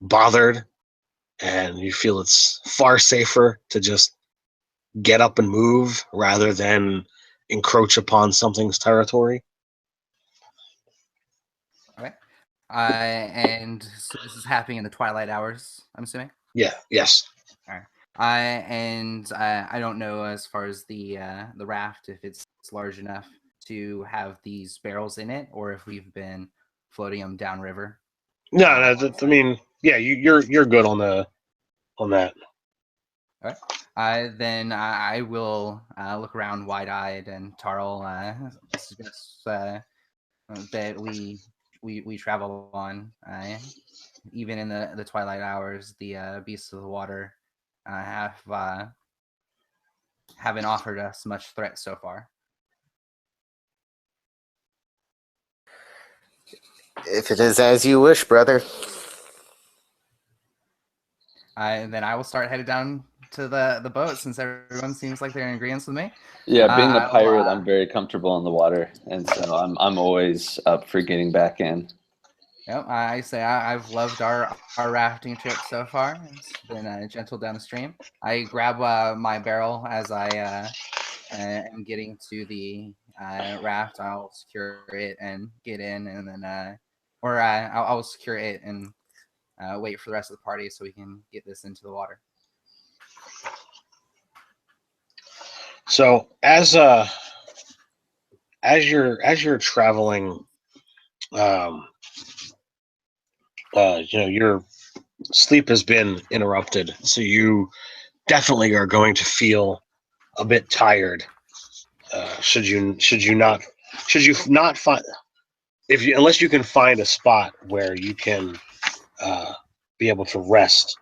bothered, and you feel it's far safer to just get up and move rather than encroach upon something's territory. Okay. And so this is happening in the twilight hours, I'm assuming. Yeah. Yes. All right. I don't know as far as the raft, if it's large enough to have these barrels in it, or if we've been floating them downriver. No. I mean, yeah. You're good on that. All right. Then I will look around wide-eyed, and Tarl suggests that we travel on. Even in the twilight hours, the beasts of the water haven't offered us much threat so far. If it is as you wish, brother. Then I will start headed down to the boat since everyone seems like they're in agreement with me. Yeah, being a I'll, pirate, I'm very comfortable in the water, and so I'm always up for getting back in. Yep, I say I've loved our rafting trip so far. It's been gentle down the stream. I grab my barrel as I am getting to the raft. I'll secure it and get in, and then I'll secure it and wait for the rest of the party so we can get this into the water. So as you're traveling, your sleep has been interrupted, so you definitely are going to feel a bit tired. Should you not find unless you can find a spot where you can be able to rest,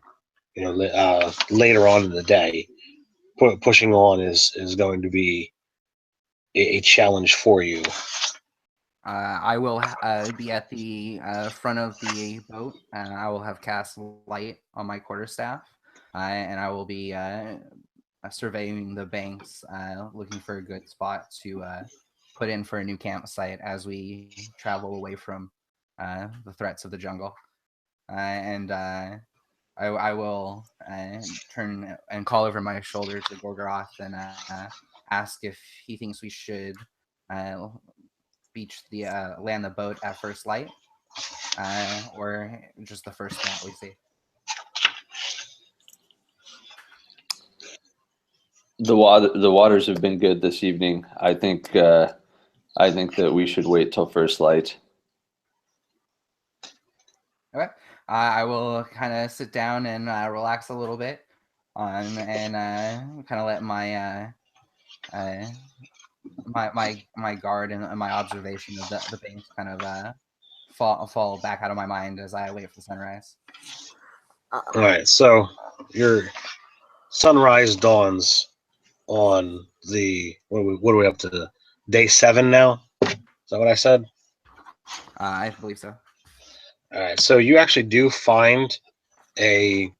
later on in the day. Pushing on is going to be a challenge for you. I will be at the front of the boat. I will have cast light on my quarterstaff, and I will be surveying the banks, looking for a good spot to put in for a new campsite as we travel away from the threats of the jungle. And I will turn and call over my shoulder to Gorgoroth and ask if he thinks we should land the boat at first light, or just the first thing that we see. The waters have been good this evening. I think that we should wait till first light. Okay. I will kind of sit down and relax a little bit, and kind of let my my guard and my observation of the banks kind of fall back out of my mind as I wait for the sunrise. All right, so your sunrise dawns on the what are we up to? Day 7 now? Is that what I said? I believe so. All right, so you actually do find a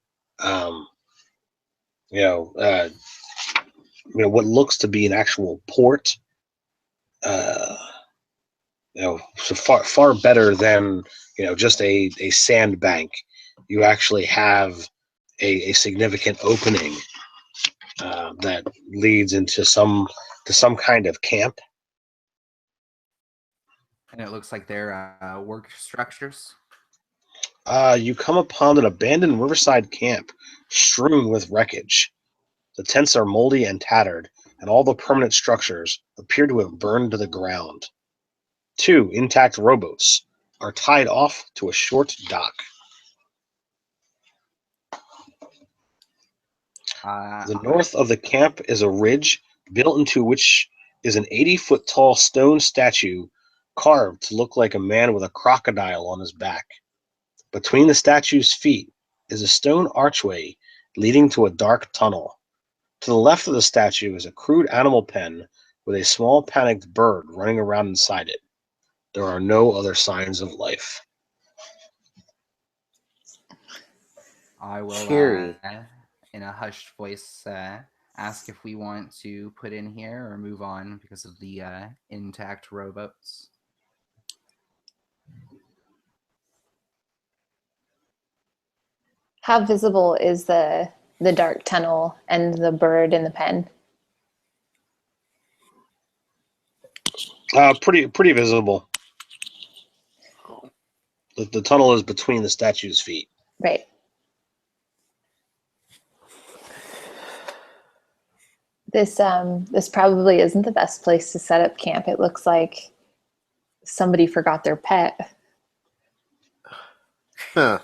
what looks to be an actual port. So far better than just a sandbank. You actually have a significant opening that leads into some kind of camp. And it looks like they're work structures. You come upon an abandoned riverside camp strewn with wreckage. The tents are moldy and tattered, and all the permanent structures appear to have burned to the ground. 2 intact rowboats are tied off to a short dock. The north of the camp is a ridge built into which is an 80-foot tall stone statue carved to look like a man with a crocodile on his back. Between the statue's feet is a stone archway leading to a dark tunnel. To the left of the statue is a crude animal pen with a small panicked bird running around inside it. There are no other signs of life. I will, in a hushed voice, ask if we want to put in here or move on because of the intact rowboats. How visible is the dark tunnel and the bird in the pen? Pretty visible. The tunnel is between the statue's feet. Right. This probably isn't the best place to set up camp. It looks like somebody forgot their pet. Huh.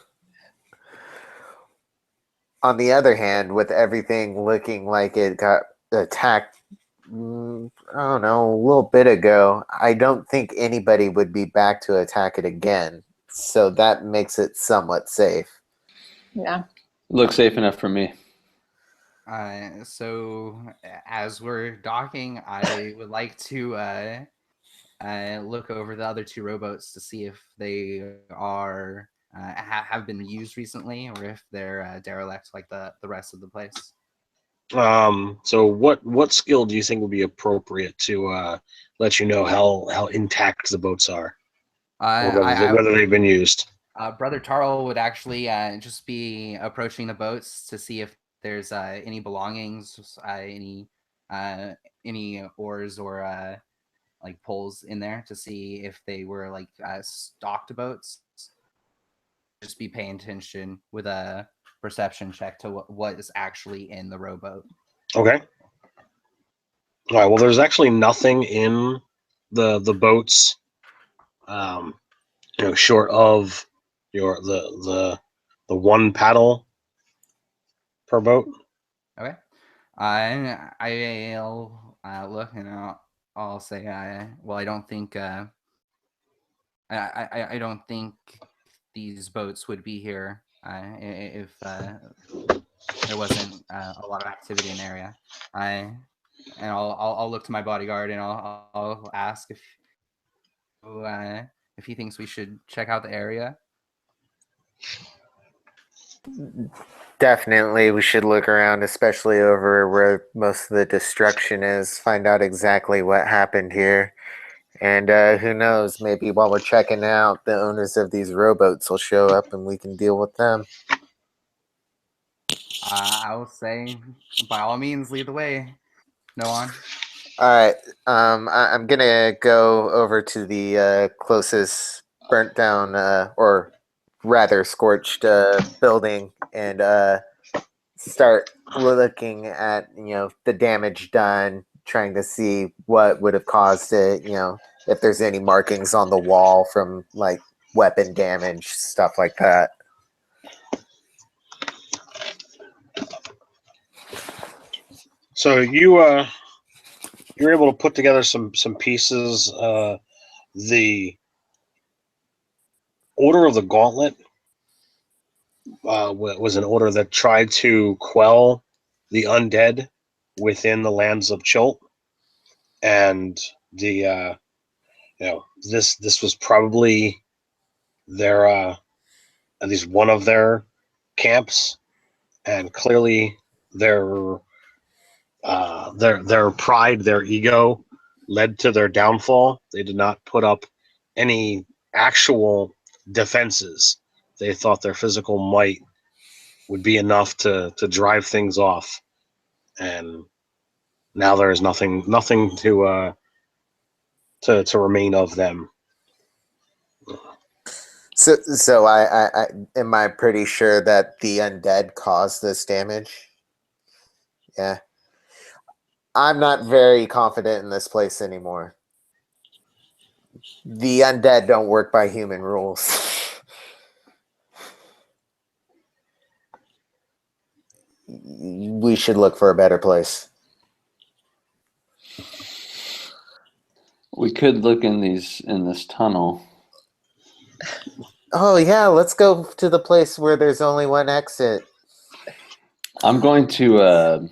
On the other hand, with everything looking like it got attacked, I don't know, a little bit ago, I don't think anybody would be back to attack it again. So that makes it somewhat safe. Yeah. Looks safe enough for me. So as we're docking, I would like to look over the other two rowboats to see if they are have been used recently, or if they're derelict like the rest of the place. So what skill do you think would be appropriate to let you know how intact the boats are, or whether they've been used? Brother Tarl would actually just be approaching the boats to see if there's any belongings, any oars or like poles in there, to see if they were like stocked boats. Just be paying attention with a perception check to what is actually in the rowboat. Okay. All right. Well, there's actually nothing in the boats, short of the one paddle per boat. Okay. I'll look and I'll say, well, I don't think I don't think these boats would be here if there wasn't a lot of activity in the area. I'll look to my bodyguard and I'll ask if he thinks we should check out the area. Definitely, we should look around, especially over where most of the destruction is, find out exactly what happened here. And who knows, maybe while we're checking out, the owners of these rowboats will show up and we can deal with them. I will say, by all means, lead the way. No on. All right, I'm going to go over to the closest burnt down, or rather scorched building and start looking at the damage done, trying to see what would have caused it, if there's any markings on the wall from like weapon damage, stuff like that. So you're able to put together some pieces. The Order of the Gauntlet was an order that tried to quell the undead within the lands of Chult, and the this was probably their at least one of their camps, and clearly their pride, their ego, led to their downfall. They did not put up any actual defenses. They thought their physical might would be enough to drive things off, and now there is nothing to remain of them. So I am I pretty sure that the undead caused this damage? Yeah. I'm not very confident in this place anymore. The undead don't work by human rules. We should look for a better place. We could look in this tunnel. Oh yeah, let's go to the place where there's only one exit. I'm going to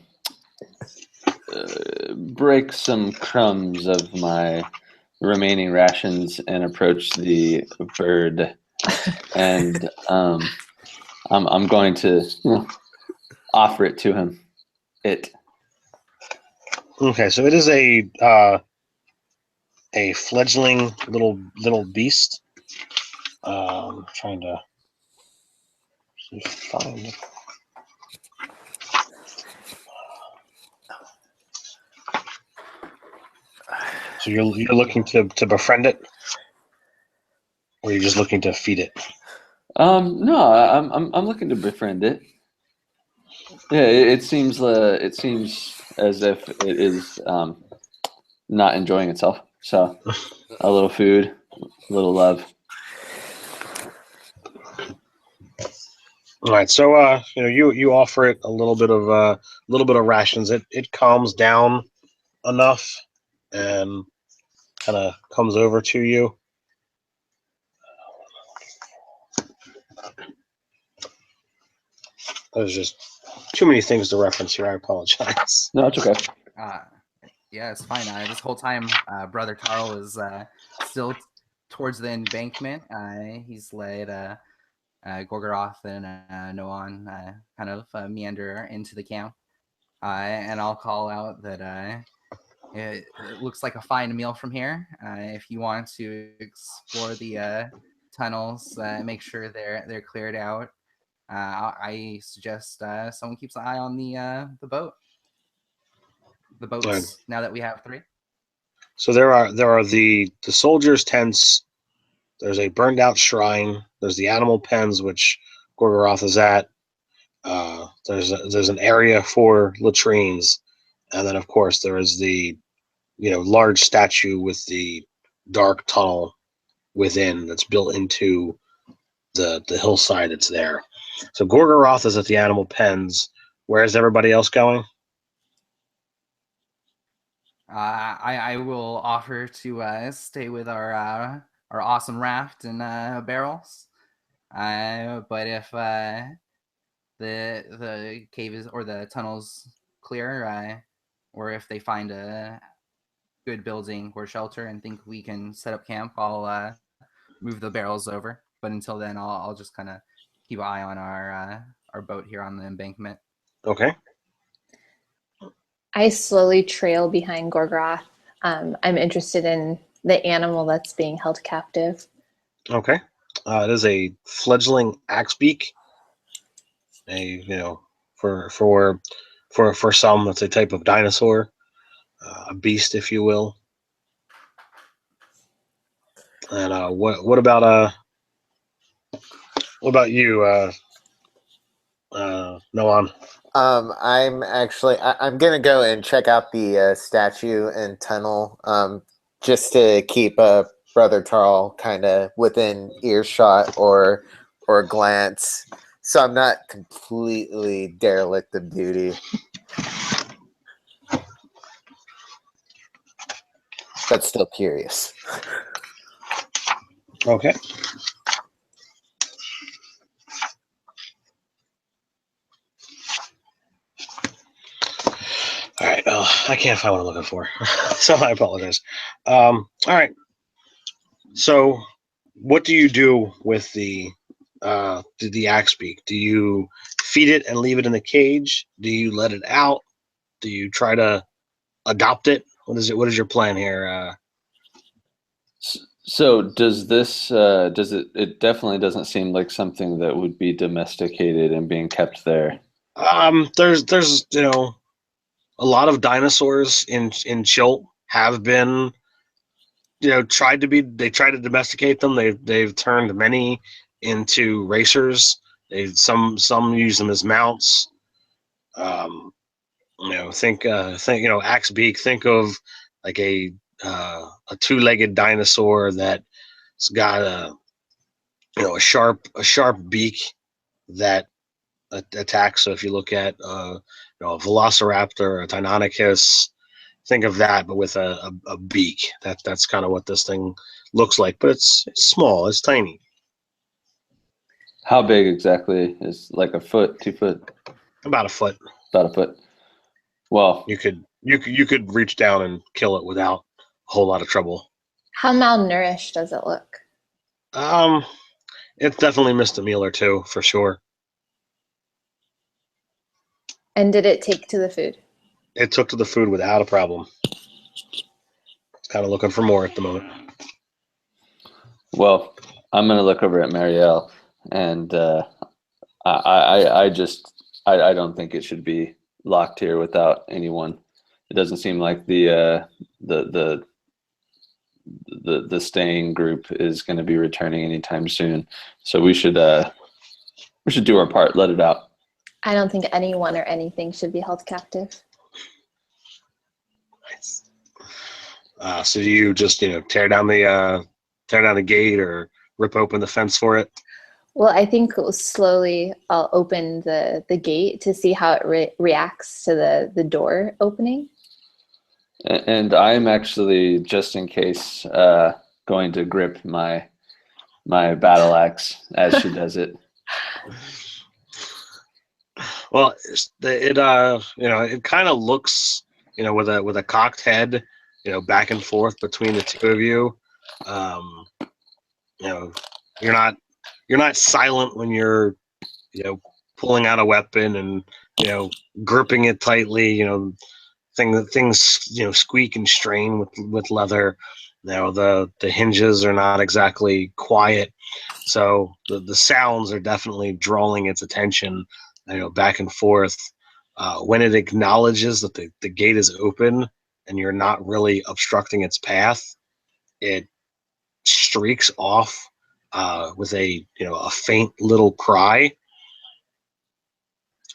break some crumbs of my remaining rations and approach the bird, and I'm going to offer it to him. Okay, so it is a fledgling little beast. Trying to find it. So you're looking to befriend it, or you're just looking to feed it? No, I'm looking to befriend it. Yeah, it seems as if it is not enjoying itself. So a little food, a little love. All right, so you offer it a little bit of rations. It calms down enough and kind of comes over to you. There's just too many things to reference here. I apologize. No, it's okay. Yeah, it's fine. This whole time, Brother Tarl is still towards the embankment. He's led Gorgoroth and Noan kind of meander into the camp. And I'll call out that it looks like a fine meal from here. If you want to explore the tunnels, make sure they're cleared out. I suggest someone keeps an eye on the boat. The boats. Now that we have 3. So there are the soldiers' tents. There's a burned out shrine. There's the animal pens, which Gorgoroth is at. There's an area for latrines, and then of course there is the large statue with the dark tunnel within that's built into the hillside that's there. So Gorgoroth is at the animal pens. Where is everybody else going? I will offer to stay with our awesome raft and barrels. But if the cave is or the tunnel's clear, or if they find a good building or shelter and think we can set up camp, I'll move the barrels over. But until then, I'll just kind of keep an eye on our boat here on the embankment. Okay. I slowly trail behind Gorgoroth. I'm interested in the animal that's being held captive. Okay. It is a fledgling axebeak. For some, that's a type of dinosaur, a beast, if you will. And what about you, Noan? I'm gonna go and check out the statue and tunnel, just to keep Brother Tarl kind of within earshot or glance, so I'm not completely derelict of duty, but still curious. Okay. All right. I can't find what I'm looking for, so I apologize. All right. So, what do you do with the axebeak? Do you feed it and leave it in the cage? Do you let it out? Do you try to adopt it? What is it? What is your plan here? So does this? Does it? It definitely doesn't seem like something that would be domesticated and being kept there. There's a lot of dinosaurs in Chult have been tried to domesticate them. They've turned many into racers. Some use them as mounts. Think axebeak. Think of like a 2-legged dinosaur that's got a sharp beak that attacks. So if you look at a velociraptor, a Deinonychus, think of that, but with a beak. That's kind of what this thing looks like, but it's small, it's tiny. How big exactly? Is like a foot, 2 foot? About a foot. About a foot. Well, you could reach down and kill it without a whole lot of trouble. How malnourished does it look? It's definitely missed a meal or two for sure. And did it take to the food? It took to the food without a problem. It's kind of looking for more at the moment. Well, I'm gonna look over at Marielle, and I don't think it should be locked here without anyone. It doesn't seem like the staying group is going to be returning anytime soon. So we should do our part. Let it out. I don't think anyone or anything should be held captive. Nice. So do you just tear down the gate or rip open the fence for it? Well, I think slowly I'll open the gate to see how it reacts to the door opening. And I'm actually, just in case, going to grip my battle axe as she does it. Well, it kind of looks with a cocked head, back and forth between the two of you. You know, you're not silent when you're pulling out a weapon and gripping it tightly. Things squeak and strain with leather. The hinges are not exactly quiet, so the sounds are definitely drawing its attention. Back and forth. When it acknowledges that the gate is open and you're not really obstructing its path, it streaks off with a faint little cry,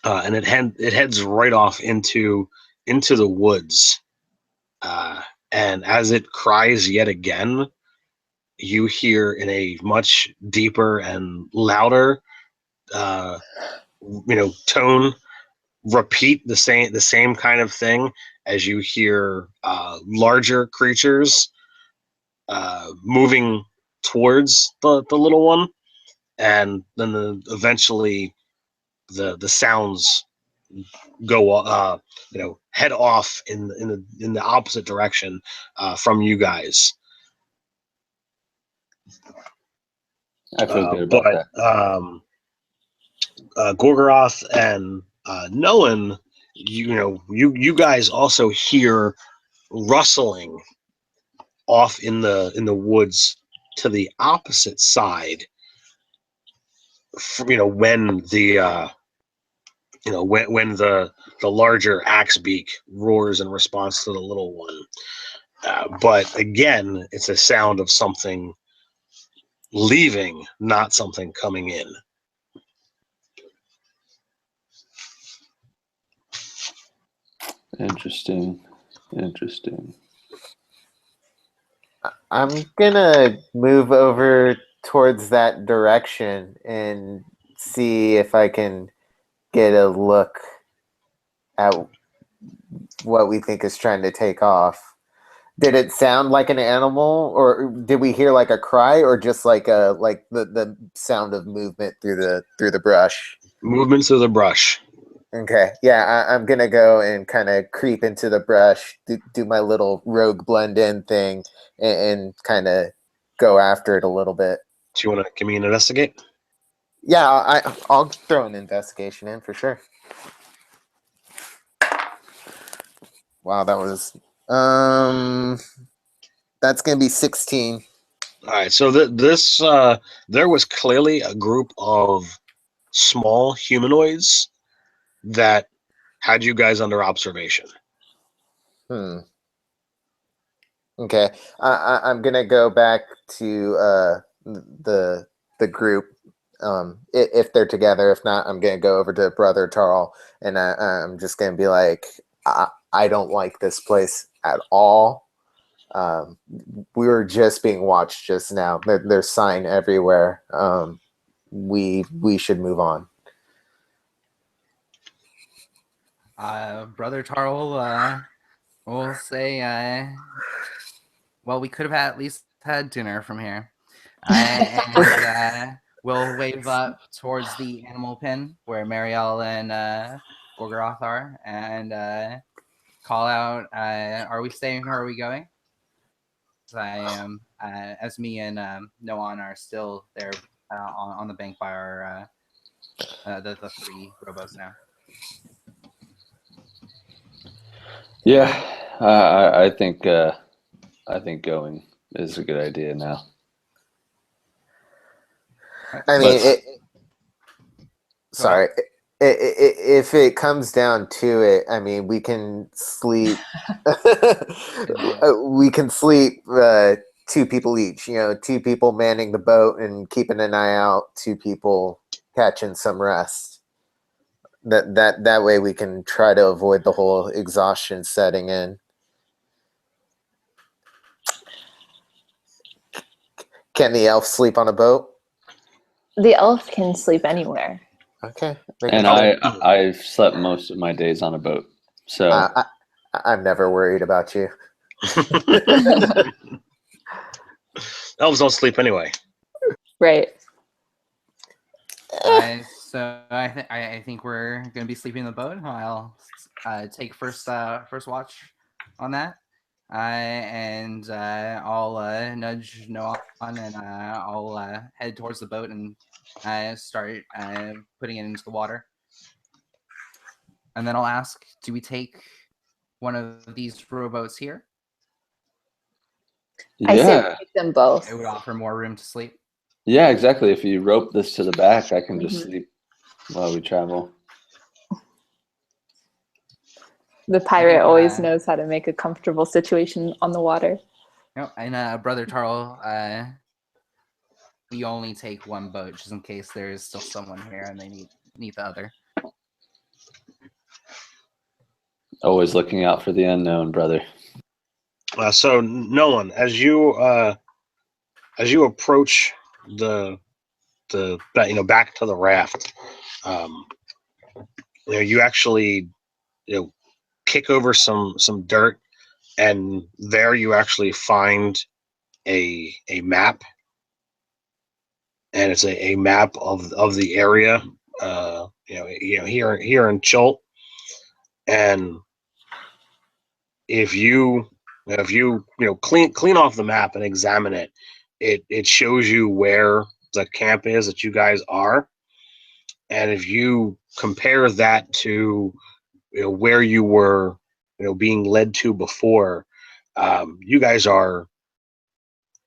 and it heads right off into the woods. And as it cries yet again, you hear in a much deeper and louder tone repeat the same kind of thing as you hear larger creatures moving towards the little one, and then eventually the sounds go head off in the opposite direction from you guys. I feel good about that. Gorgoroth and Nolan, you guys also hear rustling off in the woods to the opposite side. When the when the larger axe beak roars in response to the little one. But again, it's a sound of something leaving, not something coming in. Interesting. I'm gonna move over towards that direction and see if I can get a look at what we think is trying to take off. Did it sound like an animal, or did we hear like a cry, or just like the sound of movement through the brush? Movement through the brush. Okay, yeah, I'm gonna go and kind of creep into the brush, do my little rogue blend in thing, and kind of go after it a little bit. Do you want to give me an investigate? Yeah, I'll throw an investigation in for sure. Wow, that was that's gonna be 16. All right, so this there was clearly a group of small humanoids that had you guys under observation. Okay, I'm gonna go back to the group. If they're together, if not, I'm gonna go over to Brother Tarl, and I'm just gonna be like, I don't like this place at all. We were just being watched just now. There's sign everywhere. We should move on. Brother Tarl will say, well, we could have at least had dinner from here. And we'll wave up towards the animal pen where Marielle and Gorgoroth are, and call out, are we staying or are we going? So I am, as me and Noan are still there on the bank by our the three robos now. Yeah, I think going is a good idea now. I mean, sorry. If it comes down to it, I mean, we can sleep. We can sleep 2 people each. 2 people manning the boat and keeping an eye out. 2 people catching some rest. That way we can try to avoid the whole exhaustion setting in. Can the elf sleep on a boat? The elf can sleep anywhere. Okay. And I've slept most of my days on a boat, so I'm never worried about you. Elves don't sleep anyway. Right. So I think we're gonna be sleeping in the boat. I'll take first watch on that. And I'll nudge Noah on, and I'll head towards the boat and start putting it into the water. And then I'll ask, do we take one of these rowboats here? I say we Yeah. take them both. It would offer more room to sleep. Yeah, exactly. If you rope this to the back, I can just Mhm. sleep while we travel. The pirate always Yeah. knows how to make a comfortable situation on the water. And Brother Tarl, we only take one boat just in case there is still someone here and they need the other. Always looking out for the unknown, brother. So no one, as you approach the back to the raft, you actually kick over some dirt, and there you actually find a map, and it's a map of the area, here in Chult. And if you clean off the map and examine it, it shows you where the camp is that you guys are. And if you compare that to where you were being led to before, you guys are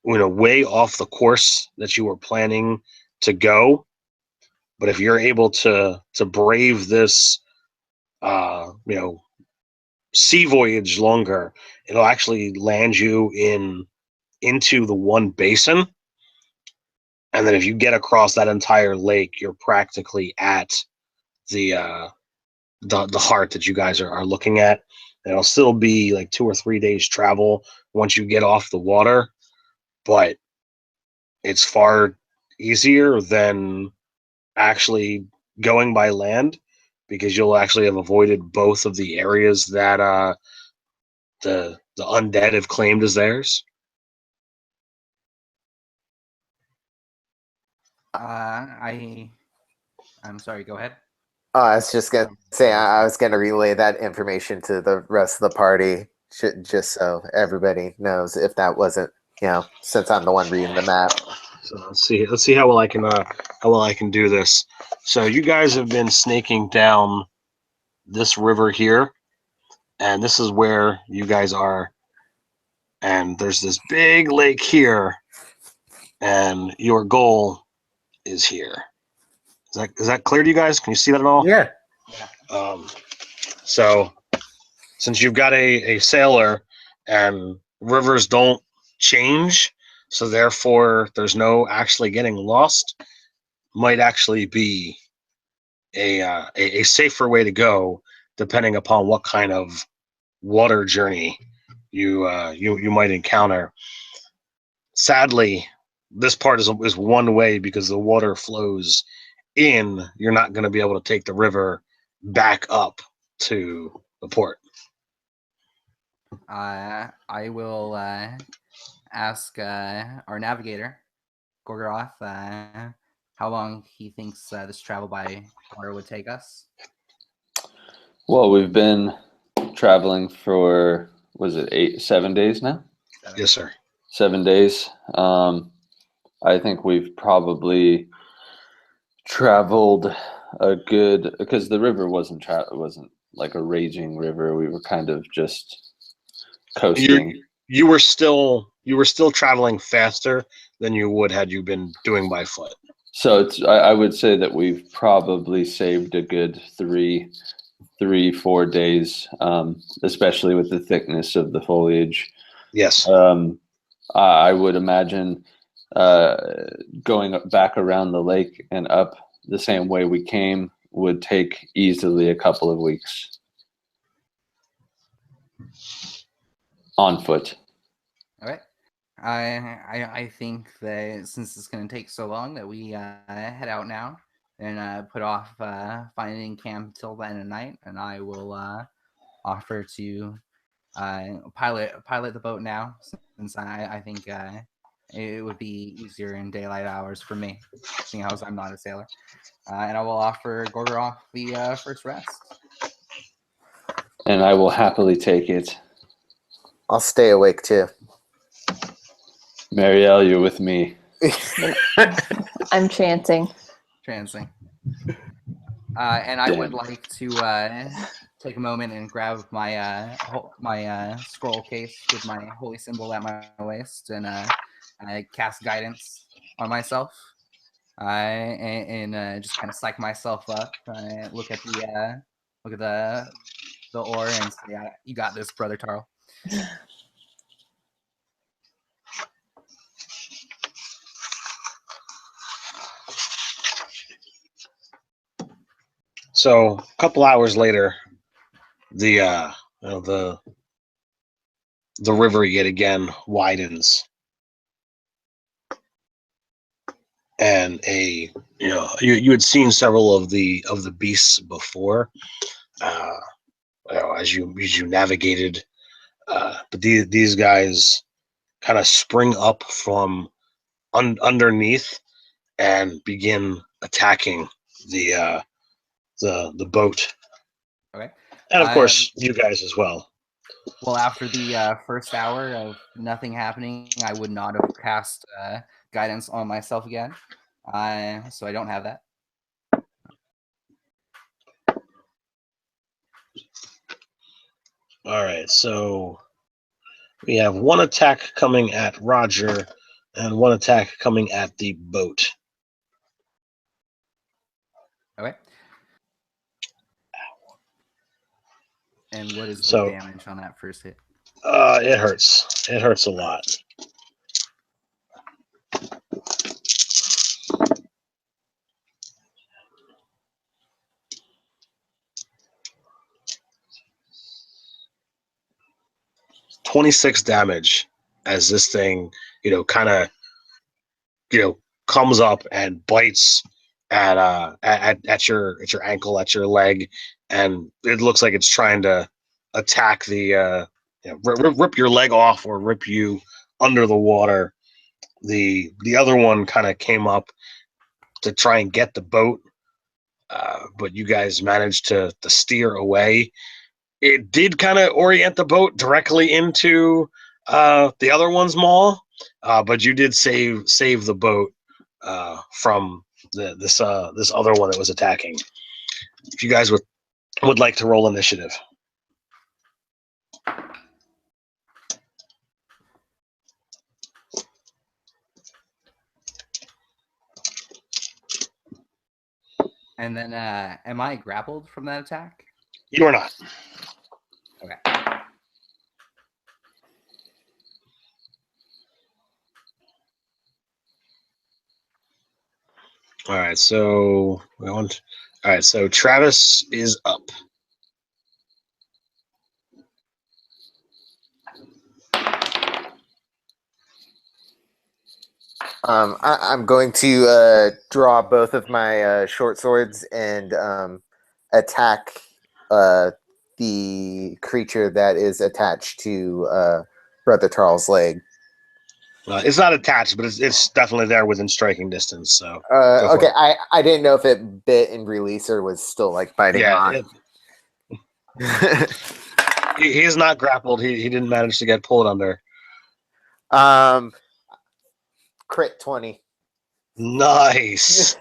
way off the course that you were planning to go. But if you're able to brave this sea voyage longer, it'll actually land you into the one basin. And then if you get across that entire lake, you're practically at the heart that you guys are looking at. And it'll still be like 2 or 3 days travel once you get off the water, but it's far easier than actually going by land, because you'll actually have avoided both of the areas that the undead have claimed as theirs. I'm sorry, go ahead. I was just gonna say I was gonna relay that information to the rest of the party, just so everybody knows, if that wasn't, since I'm the one reading the map. So let's see how well I can do this. So you guys have been snaking down this river here, and this is where you guys are. And there's this big lake here, and your goal is here. Is that clear to you guys? Can you see that at all? Yeah. So since you've got a sailor, and rivers don't change, so therefore there's no actually getting lost, might actually be a safer way to go, depending upon what kind of water journey you might encounter. Sadly, this part is one way, because the water flows in. You're not going to be able to take the river back up to the port. I will ask our navigator, Gorgoroth, how long he thinks this travel by water would take us. Well, we've been traveling for, was it 7 days now? 7. Yes, sir. 7 days. I think we've probably traveled a good, because the river wasn't like a raging river. We were kind of just coasting. You were still traveling faster than you would had you been doing by foot. So I would say that we've probably saved a good 3-4 days, especially with the thickness of the foliage. Yes. I would imagine going back around the lake and up the same way we came would take easily a couple of weeks on foot. All right. I think that since it's going to take so long, that we head out now and put off finding camp till the end of night, and I will offer to pilot the boat now, since I think it would be easier in daylight hours for me, seeing as I'm not a sailor. And I will offer Gorgoroth the first rest. And I will happily take it. I'll stay awake too. Marielle, you're with me. I'm chanting. Trancing. And I would like to take a moment and grab my my scroll case with my holy symbol at my waist and I cast guidance on myself. And just kind of psych myself up. Look at the ore and say, "You got this, brother Tarl." So a couple hours later, the the river yet again widens, and you had seen several of the beasts before, as you navigated, but these guys kind of spring up from underneath and begin attacking the boat, Okay. and of course you guys as well. Well, after the first hour of nothing happening, I would not have cast guidance on myself again. So I don't have that. All right, so we have one attack coming at Roger and one attack coming at the boat. Okay. And what is the So, damage on that first hit? It hurts. It hurts a lot. $26 damage as this thing, kind of, comes up and bites at your ankle, at your leg, and it looks like it's trying to attack rip your leg off or rip you under the water. The other one kind of came up to try and get the boat, but you guys managed to steer away. It did kind of orient the boat directly into the other one's maw, but you did save the boat from this other one that was attacking. If you guys would like to roll initiative. And then, am I grappled from that attack? You are not. Okay. All right, so so Travis is up. I'm going to draw both of my short swords and attack the creature that is attached to Brother Charles' leg. It's not attached, but it's definitely there within striking distance. So okay, I didn't know if it bit and release or was still like biting on. He is not grappled. He didn't manage to get pulled under. Crit 20. Nice.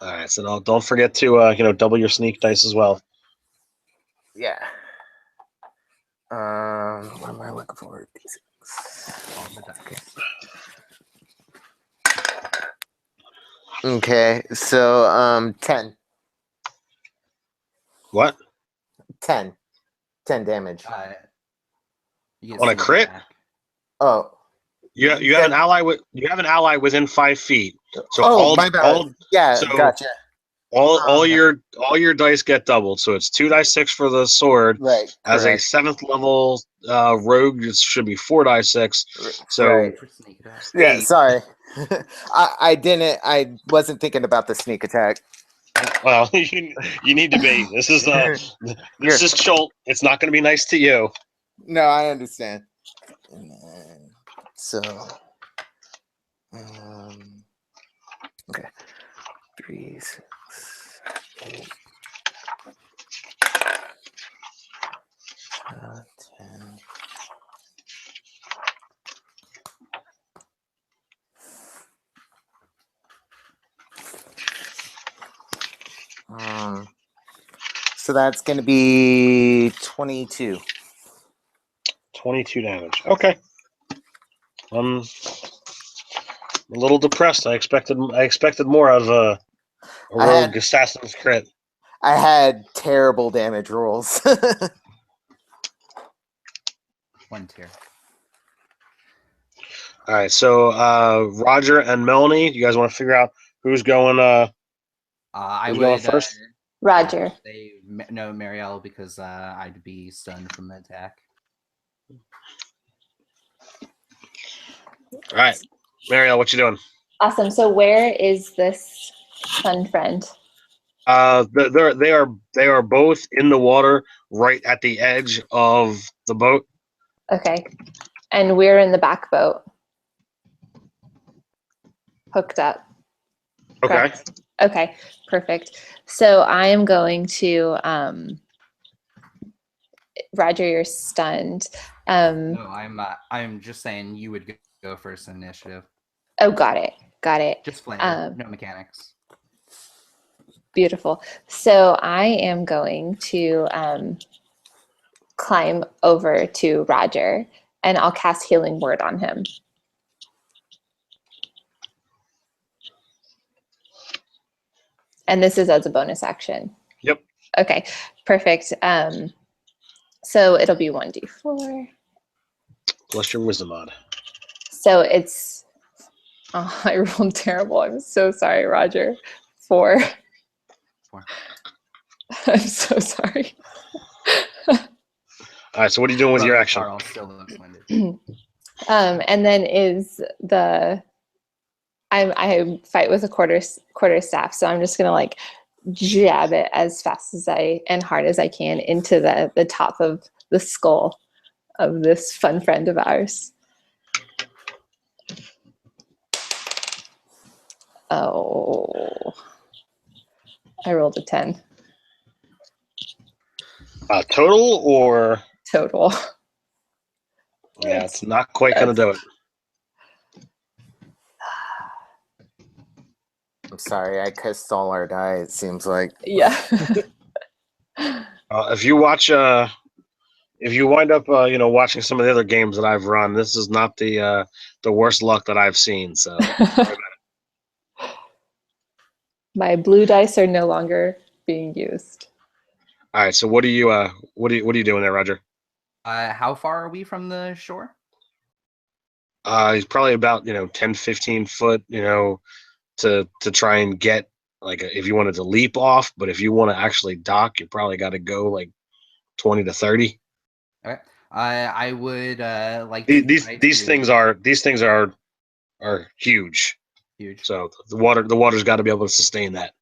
All right, so don't forget to double your sneak dice as well. Yeah. What am I looking for? Okay, so 10. What? 10 damage. On a crit? Oh. You have an ally within 5 feet. So my bad. Gotcha. All your dice get doubled. So it's 2d6 for the sword. Right. As a 7th level rogue, it should be 4d6. So right. Yeah, sorry. I wasn't thinking about the sneak attack. Well, you need to be. This is Chult. It's not going to be nice to you. No, I understand. So, okay, 3, 6, 8. So that's going to be 22. 22 damage. Okay. I'm a little depressed. I expected more out of a rogue assassin's crit. I had terrible damage rolls. One tier. All right, so Roger and Melanie, you guys want to figure out who's going? I who's would going first? Roger. say no, Marielle, because I'd be stunned from the attack. All right, Marielle, what you doing? Awesome. So where is this fun friend? They are both in the water, right at the edge of the boat. Okay. And we're in the back boat. Hooked up. Okay. Correct? Okay, perfect. So I am going to Roger, you're stunned. No, I'm just saying you would go first in initiative. Oh, got it. Got it. Just flavor, no mechanics. Beautiful. So I am going to climb over to Roger and I'll cast Healing Word on him. And this is as a bonus action. Yep. Okay, perfect. So it'll be 1d4. Plus your wisdom mod. So it's, oh, I rolled terrible. I'm so sorry, Roger. 4. 4. I'm so sorry. All right, so what are you doing with your action? Carl still looks winded. And then is the I fight with a quarter staff, so I'm just gonna like jab it as fast as and hard as I can into the top of the skull of this fun friend of ours. Oh, I rolled a 10. Total or Total. yeah, it's not quite gonna do it. I'm sorry, I kissed all our die, it seems like. Yeah. If you watch, if you wind up, watching some of the other games that I've run, this is not the worst luck that I've seen. So My blue dice are no longer being used. all right. So what are you doing there, Roger? How far are we from the shore? He's probably about 10, 15 foot. To try and get if you wanted to leap off, but if you want to actually dock, you probably got to go like 20 to 30. Okay. I would like these things are huge. Huge. So the water's got to be able to sustain that.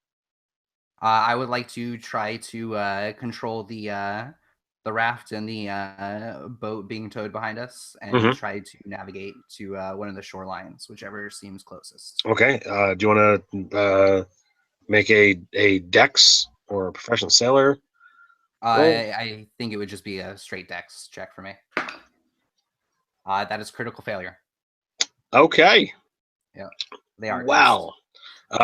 I would like to try to control the raft and the boat being towed behind us, and try to navigate to one of the shorelines, whichever seems closest. Okay. Do you want to make a dex or a professional sailor? I think it would just be a straight dex check for me. That is critical failure. Okay. Yeah, they are. Wow.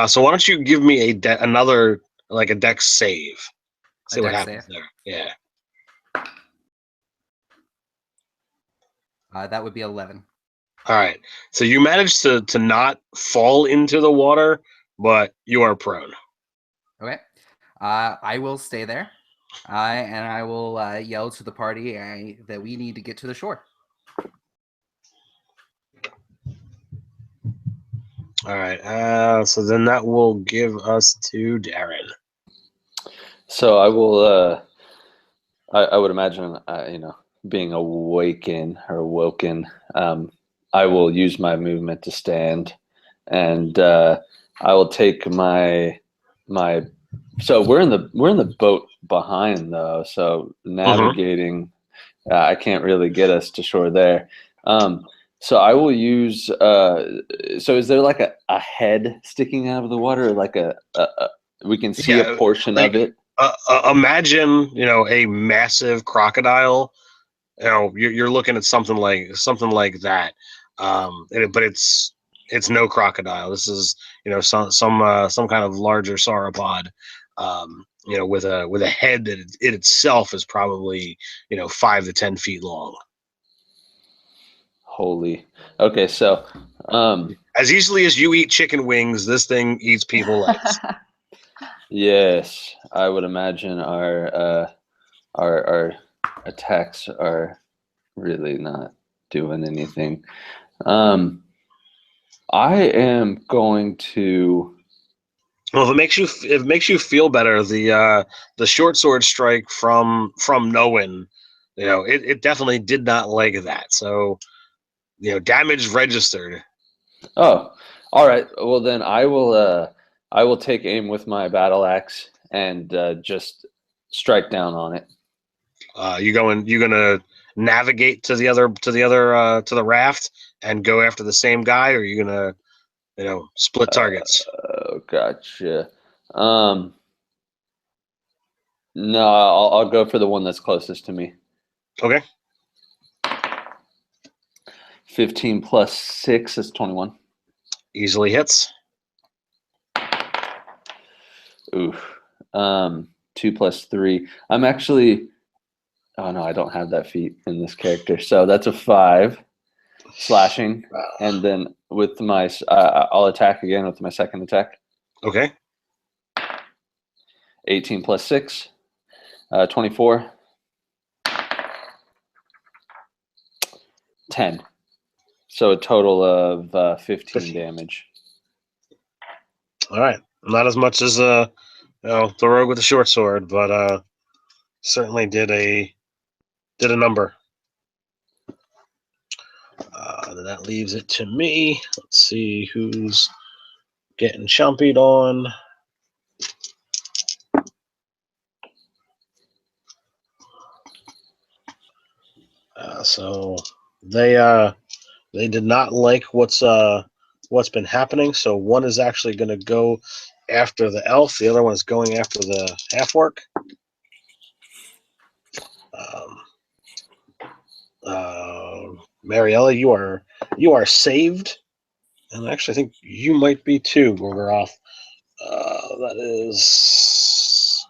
So why don't you give me another like a dex save? See what happens there. Yeah. That would be 11. All right. So you managed to not fall into the water, but you are prone. Okay. I will stay there, and I will yell to the party that we need to get to the shore. All right. So then that will give us to Darren. So I will. I would imagine, being woken, I will use my movement to stand, and I will take my. So we're in the boat behind though. So navigating, I can't really get us to shore there. So I will use. So is there like a head sticking out of the water, or like we can see a portion of it? Imagine, a massive crocodile. You're looking at something like that. But it's no crocodile. This is, some kind of larger sauropod. with a head that it itself is probably 5 to 10 feet long. Holy. Okay, so As easily as you eat chicken wings, this thing eats people legs. yes, I would imagine our attacks are really not doing anything. I am going to. Well, if it makes you feel better, the short sword strike from Noen, it definitely did not like that. So, damage registered. Oh, all right. Well, then I will take aim with my battle axe and just strike down on it. You gonna navigate to the raft and go after the same guy, or are you gonna split targets? Oh, gotcha. No, I'll go for the one that's closest to me. Okay. 15 plus 6 is 21. Easily hits. Oof. 2 plus 3. I'm actually. Oh no, I don't have that feat in this character, so that's a 5 slashing, and then with my I'll attack again with my second attack. Okay. 18 plus 6, 24. 10. So a total of 15 damage. All right. Not as much as the rogue with the short sword, but certainly did a number. Then that leaves it to me. Let's see who's getting chompied on. So they did not like what's been happening. So one is actually going to go after the elf. The other one is going after the half-orc. Mariella, you are saved, and actually I think you might be too, Gorgoroth. That is,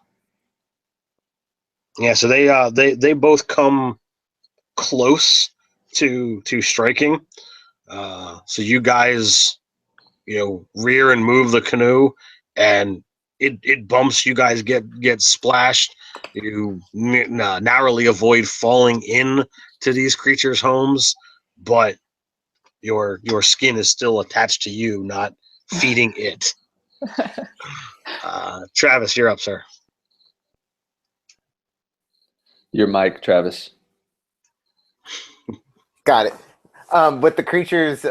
yeah. So they both come close to striking. So you guys, rear and move the canoe, and it bumps. You guys get splashed. You narrowly avoid falling in to these creatures' homes, but your skin is still attached to you, not feeding it. Travis, you're up, sir. Your mic, Travis. Got it. With the creatures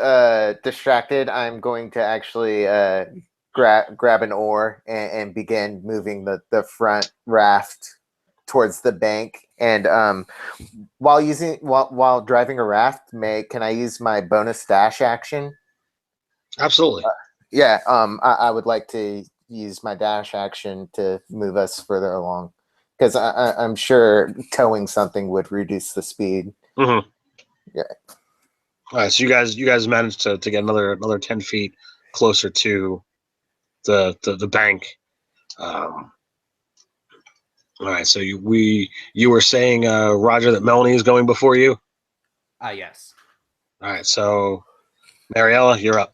distracted, I'm going to actually grab an oar and begin moving the front raft towards the bank. And while driving a raft, can I use my bonus dash action? Absolutely. Yeah. I would like to use my dash action to move us further along, because I'm sure towing something would reduce the speed. Mm-hmm. Yeah. All right, so you guys managed to get another 10 feet closer to the bank. All right, so you were saying, Roger, that Melanie is going before you? Yes. All right, so Mariella, you're up.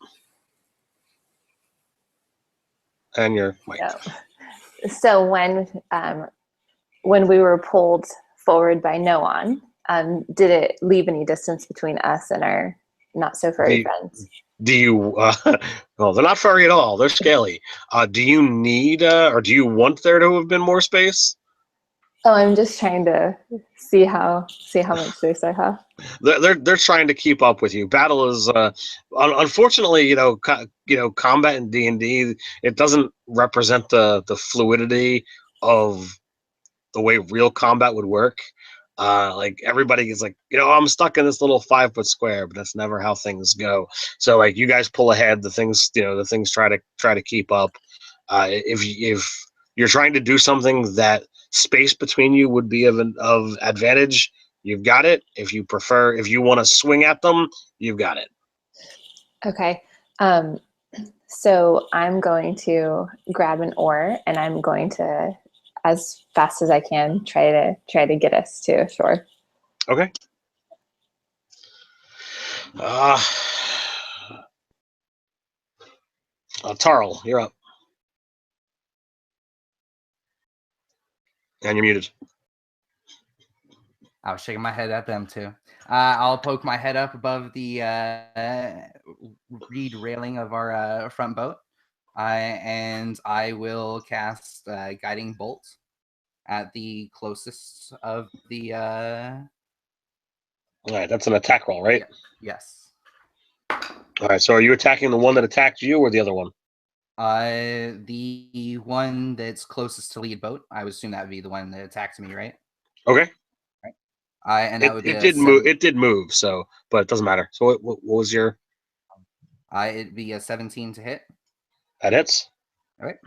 And you're Mike. Yeah. So when we were pulled forward by Noan, did it leave any distance between us and our not so furry friends? Do you? Well, they're not furry at all. They're scaly. Do you need, or do you want there to have been more space? Oh, I'm just trying to see how much space I have. They're trying to keep up with you. Battle is, unfortunately, combat in D&D, it doesn't represent the fluidity of the way real combat would work. Like everybody is like, I'm stuck in this little 5-foot square, but that's never how things go. So like you guys pull ahead, the things try to keep up. If you're trying to do something that space between you would be of advantage, you've got it. If you want to swing at them, you've got it. Okay. So I'm going to grab an oar and I'm going to as fast as I can, try to get us to shore. Okay. Tarl, you're up. And you're muted. I was shaking my head at them too. I'll poke my head up above the reed railing of our front boat, and I will cast Guiding Bolt at the closest of the. All right, that's an attack roll, right? Yes. All right, so are you attacking the one that attacked you or the other one? The one that's closest to lead boat. I would assume that would be the one that attacked me, right? Okay. And that would be it did move. It did move. So, but it doesn't matter. So, what was your? It'd be a 17 to hit. That hits. All right.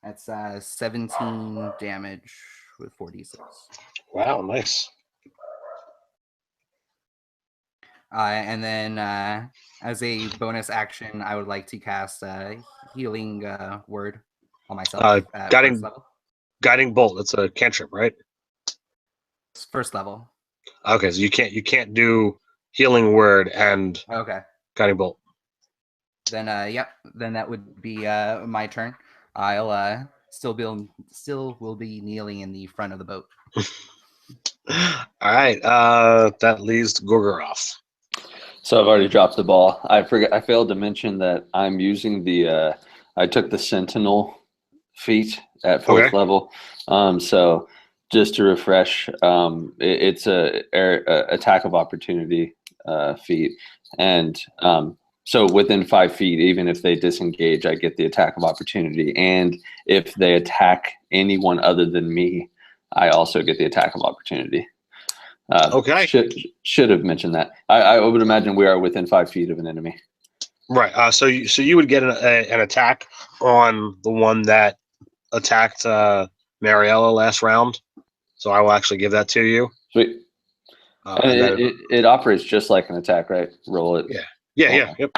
That's 17 damage with 4d6. Wow, nice. And then as a bonus action, I would like to cast Healing Word on myself at first level. Guiding Bolt. That's a cantrip, right? First level. Okay, so you can't do Healing Word and Guiding Bolt. Then yep. Then that would be my turn. I'll still will be kneeling in the front of the boat. All right. That leaves Gorgoroth. So I've already dropped the ball. I failed to mention that I'm using the. I took the Sentinel feat at 4th level. So just to refresh, it's a attack of opportunity feat, and so within 5 feet, even if they disengage, I get the attack of opportunity, and if they attack anyone other than me, I also get the attack of opportunity. Okay. Should have mentioned that. I would imagine we are within 5 feet of an enemy. Right. So you would get an attack on the one that attacked Mariella last round. So I will actually give that to you. Sweet. It operates just like an attack, right? Roll it. Yeah. Yeah. Yep.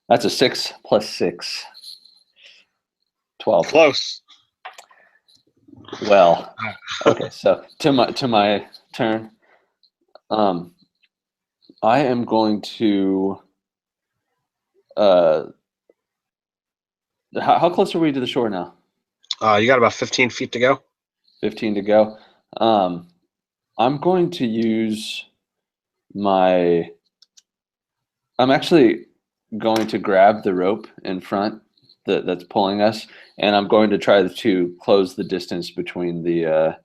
That's a 6 plus 6. 12. Close. Well, okay. So to my turn, I am going to. How close are we to the shore now? You got about 15 feet to go. 15 to go. I'm going to use my. I'm actually going to grab the rope in front that's pulling us, and I'm going to try to close the distance between the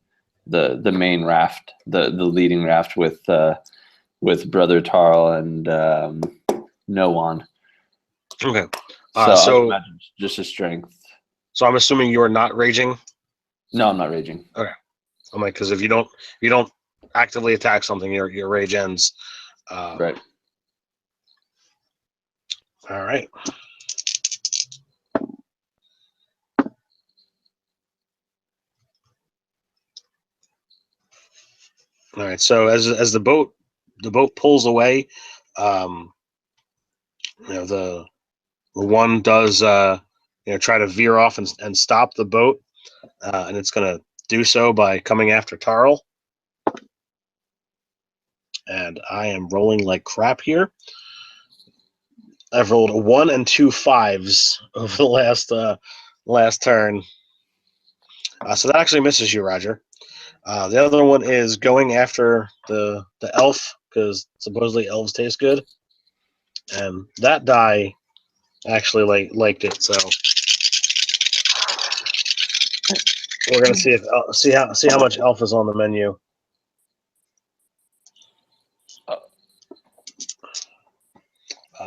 main raft, the leading raft with Brother Tarl and Noan. Okay. So I imagine just a strength. So I'm assuming you are not raging. No, I'm not raging. Okay. I'm like, because if you don't actively attack something, your rage ends. Right. All right. All right. So as the boat pulls away, the one does try to veer off and stop the boat, and it's going to do so by coming after Tarl. And I am rolling like crap here. I've rolled a 1 and 2 5s over the last turn. So that actually misses you, Roger. The other one is going after the elf, because supposedly elves taste good. And that die actually liked it, so we're gonna see how much elf is on the menu.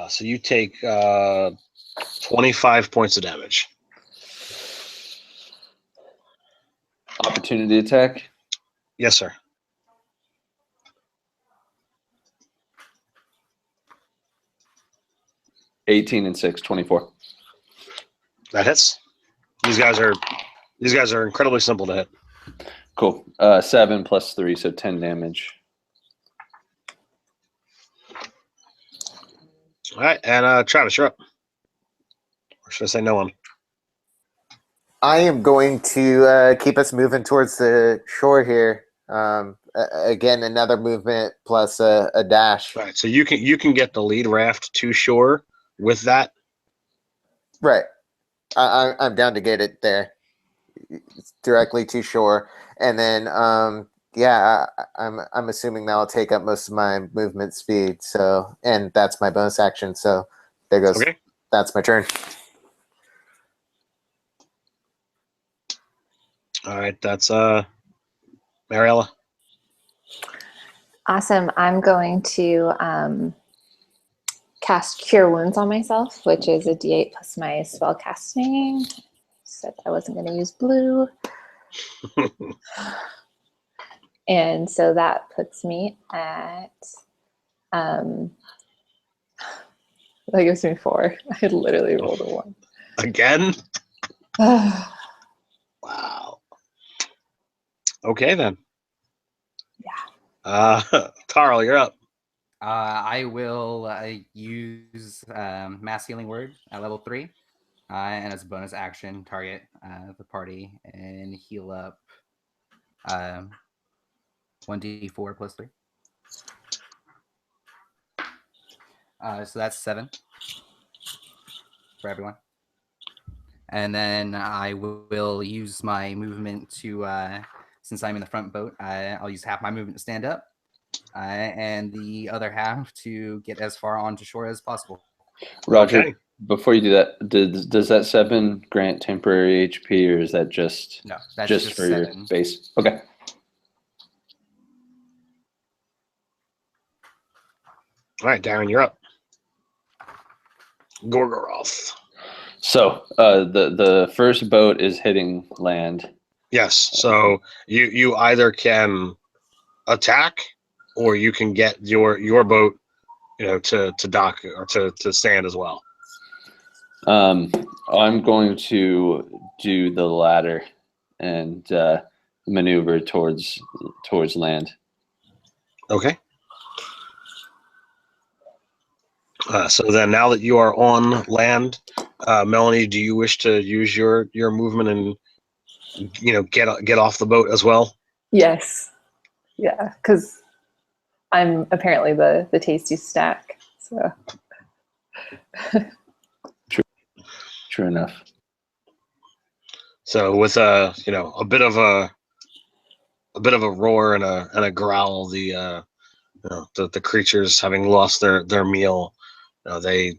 So you take 25 points of damage. Opportunity attack? Yes, sir. $18 and 6, 24. That hits. These guys are incredibly simple to hit. Cool. 7 plus 3, so 10 damage. All right, and Travis, you're up. Or should I say no one? I am going to keep us moving towards the shore here. Again, another movement plus a dash. All right, so you can get the lead raft to shore with that. Right. I'm down to get it there. It's directly to shore. And then, I'm assuming that'll take up most of my movement speed. So, and that's my bonus action. So there goes. Okay. That's my turn. All right, that's Mariella. Awesome. I'm going to cast Cure Wounds on myself, which is a D8 plus my spell casting. Said I wasn't going to use blue. And so that puts me at, that gives me 4. I literally rolled a 1. Again? Wow. Okay, then. Yeah. Carl, you're up. I will use Mass Healing Word at level 3. And as a bonus action, target the party and heal up 1d4 plus 3. So that's 7 for everyone. And then I will use my movement to, since I'm in the front boat, I'll use half my movement to stand up and the other half to get as far onto shore as possible. Roger, Okay. before you do that, does that 7 grant temporary HP, or is that just No, that's just for 7. your base? Okay. All right, Darren, you're up. Gorgoroth. So the first boat is hitting land. Yes. So you either can attack, or you can get your boat, to dock or to stand as well. I'm going to do the latter and maneuver towards land. Okay. So then, now that you are on land, Melanie, do you wish to use your movement and get off the boat as well? Yes. Yeah, because I'm apparently the tasty snack. So True enough. So with a bit of a roar and a growl, the creatures, having lost their meal, they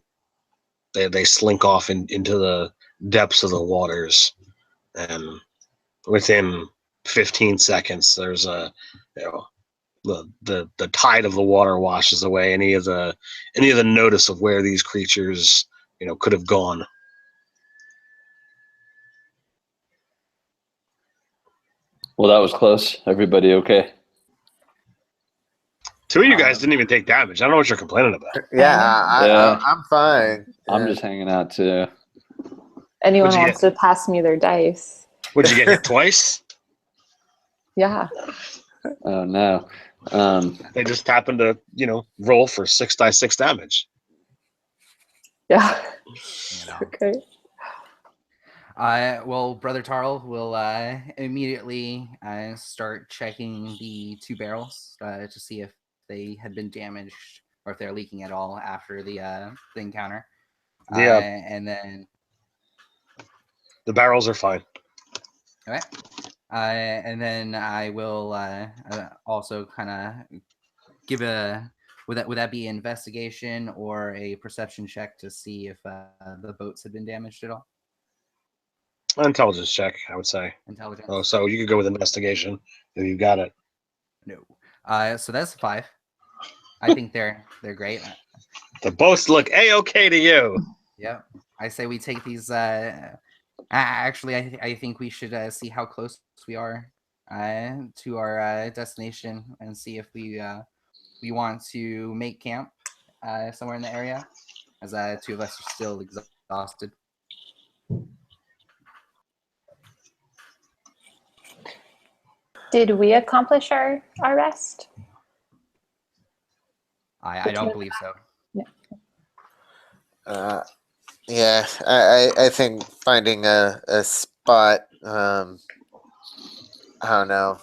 slink off into the depths of the waters, and within 15 seconds, there's the tide of the water washes away any of the notice of where these creatures could have gone. Well, that was close. Everybody okay? 2 of you guys didn't even take damage. I don't know what you're complaining about. Yeah, I'm fine. I'm just hanging out too. anyone What'd you wants to pass me their dice? Would you get hit twice? Yeah. Oh no. They just happened to roll for 6d6 damage. Yeah. You know. Okay. Well, Brother Tarl will immediately start checking the 2 barrels to see if they had been damaged or if they're leaking at all after the encounter. Yeah. And then The barrels are fine. okay. And then I will also kind of give a would that be an investigation or a perception check to see if the boats had been damaged at all? Intelligence check, I would say. Intelligence. Oh, so you could go with investigation if you got it. No. So that's 5. I think they're great. The boats look a-okay to you. Yeah. I say we take these. Actually, I think we should see how close we are to our destination and see if we want to make camp somewhere in the area, as 2 of us are still exhausted. Did we accomplish our rest? I don't believe so. No. Yeah, I think finding a spot. I don't know.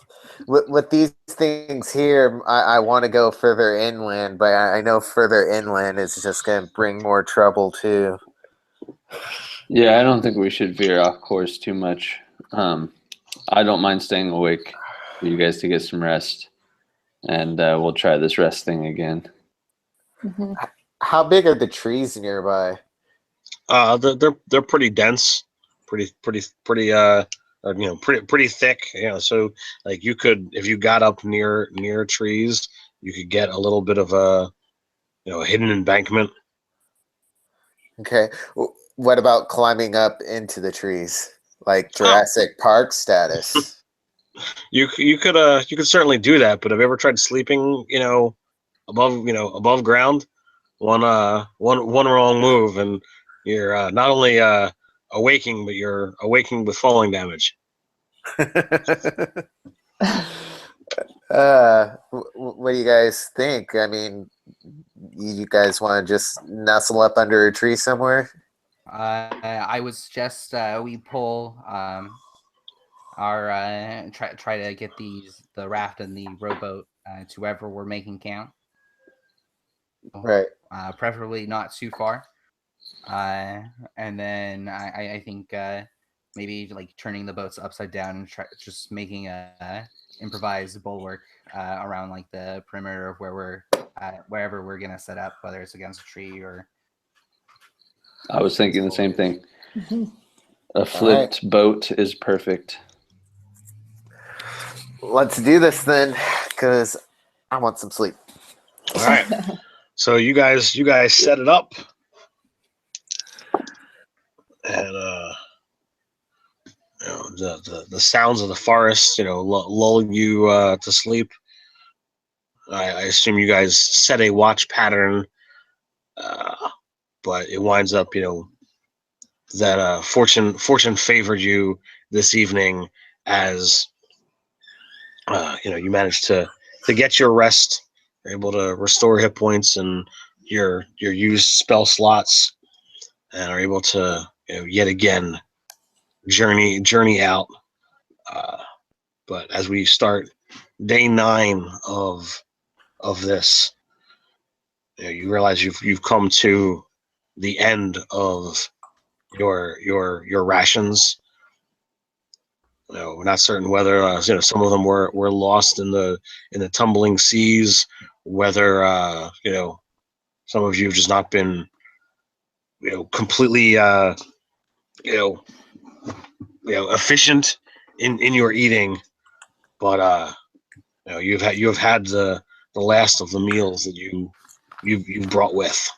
With these things here, I want to go further inland, but I know further inland is just going to bring more trouble too. Yeah, I don't think we should veer off course too much. I don't mind staying awake for you guys to get some rest, and we'll try this rest thing again. Mhm. How big are the trees nearby? They're pretty dense, pretty thick. So like you could, if you got up near trees, you could get a little bit of a a hidden embankment. Okay. What about climbing up into the trees, like Oh, Jurassic Park status? you could certainly do that. But have you ever tried sleeping above ground? One wrong move and you're not only awaking, but you're awaking with falling damage. What do you guys think? I mean, you guys want to just nestle up under a tree somewhere? I would suggest we pull our try to get the raft and the rowboat to wherever we're making camp. Right. Preferably not too far. And then I think maybe like turning the boats upside down and just making a improvised bulwark around like the perimeter of wherever we're gonna set up, whether it's against a tree or. I was thinking the same thing. Mhm. A flipped boat is perfect. Let's do this then, because I want some sleep. All right. So you guys set it up, and the sounds of the forest lull you to sleep. I assume you guys set a watch pattern, but it winds up that fortune favored you this evening as you managed to get your rest. You're able to restore hit points and your used spell slots, and are able to yet again journey out. But as we start day 9 of this, you realize you've come to the end of your rations. We're not certain whether some of them were lost in the tumbling seas, whether some of you have just not been completely efficient in your eating, but you have had the last of the meals that you've brought with.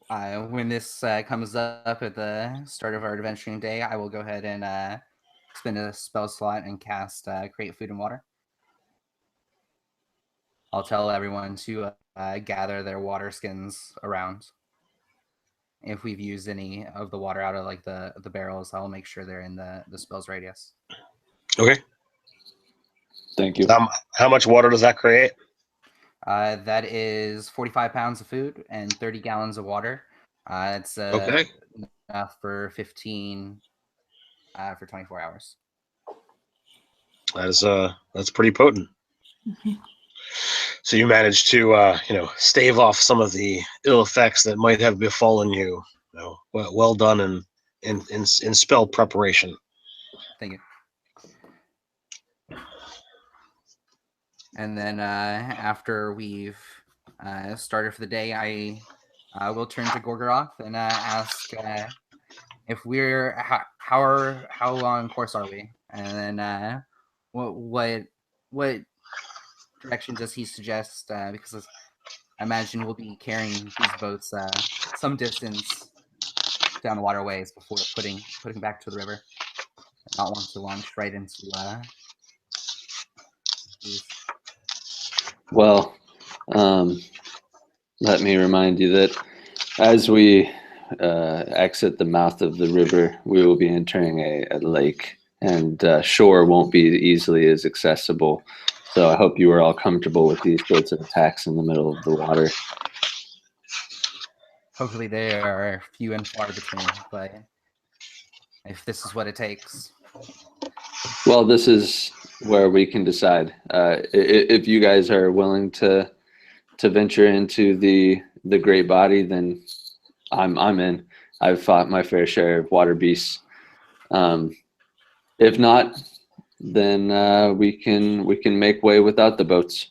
When this comes up at the start of our adventuring day, I will go ahead and spend a spell slot and cast Create Food and Water. I'll tell everyone to gather their water skins around. If we've used any of the water out of like the barrels, I'll make sure they're in the spell's radius. Okay. Thank you. How much water does that create? That is 45 pounds of food and 30 gallons of water. It's Okay. enough for 15 for 24 hours. That's pretty potent. So you managed to stave off some of the ill effects that might have befallen you. Well done in spell preparation. Thank you. And then after we've started for the day, I will turn to Gorgoroth and ask if we're how long course are we, and then what direction does he suggest? Because I imagine we'll be carrying these boats some distance down the waterways before putting back to the river. I not want to launch right into these. Well, let me remind you that as we exit the mouth of the river, we will be entering a lake, and shore won't be easily as accessible. So I hope you are all comfortable with these sorts of attacks in the middle of the water. hopefully they are few and far between, but if this is what it takes. Well, this is where we can decide. If you guys are willing to venture into the great body, then I'm in. I've fought my fair share of water beasts. If not, then we can make way without the boats.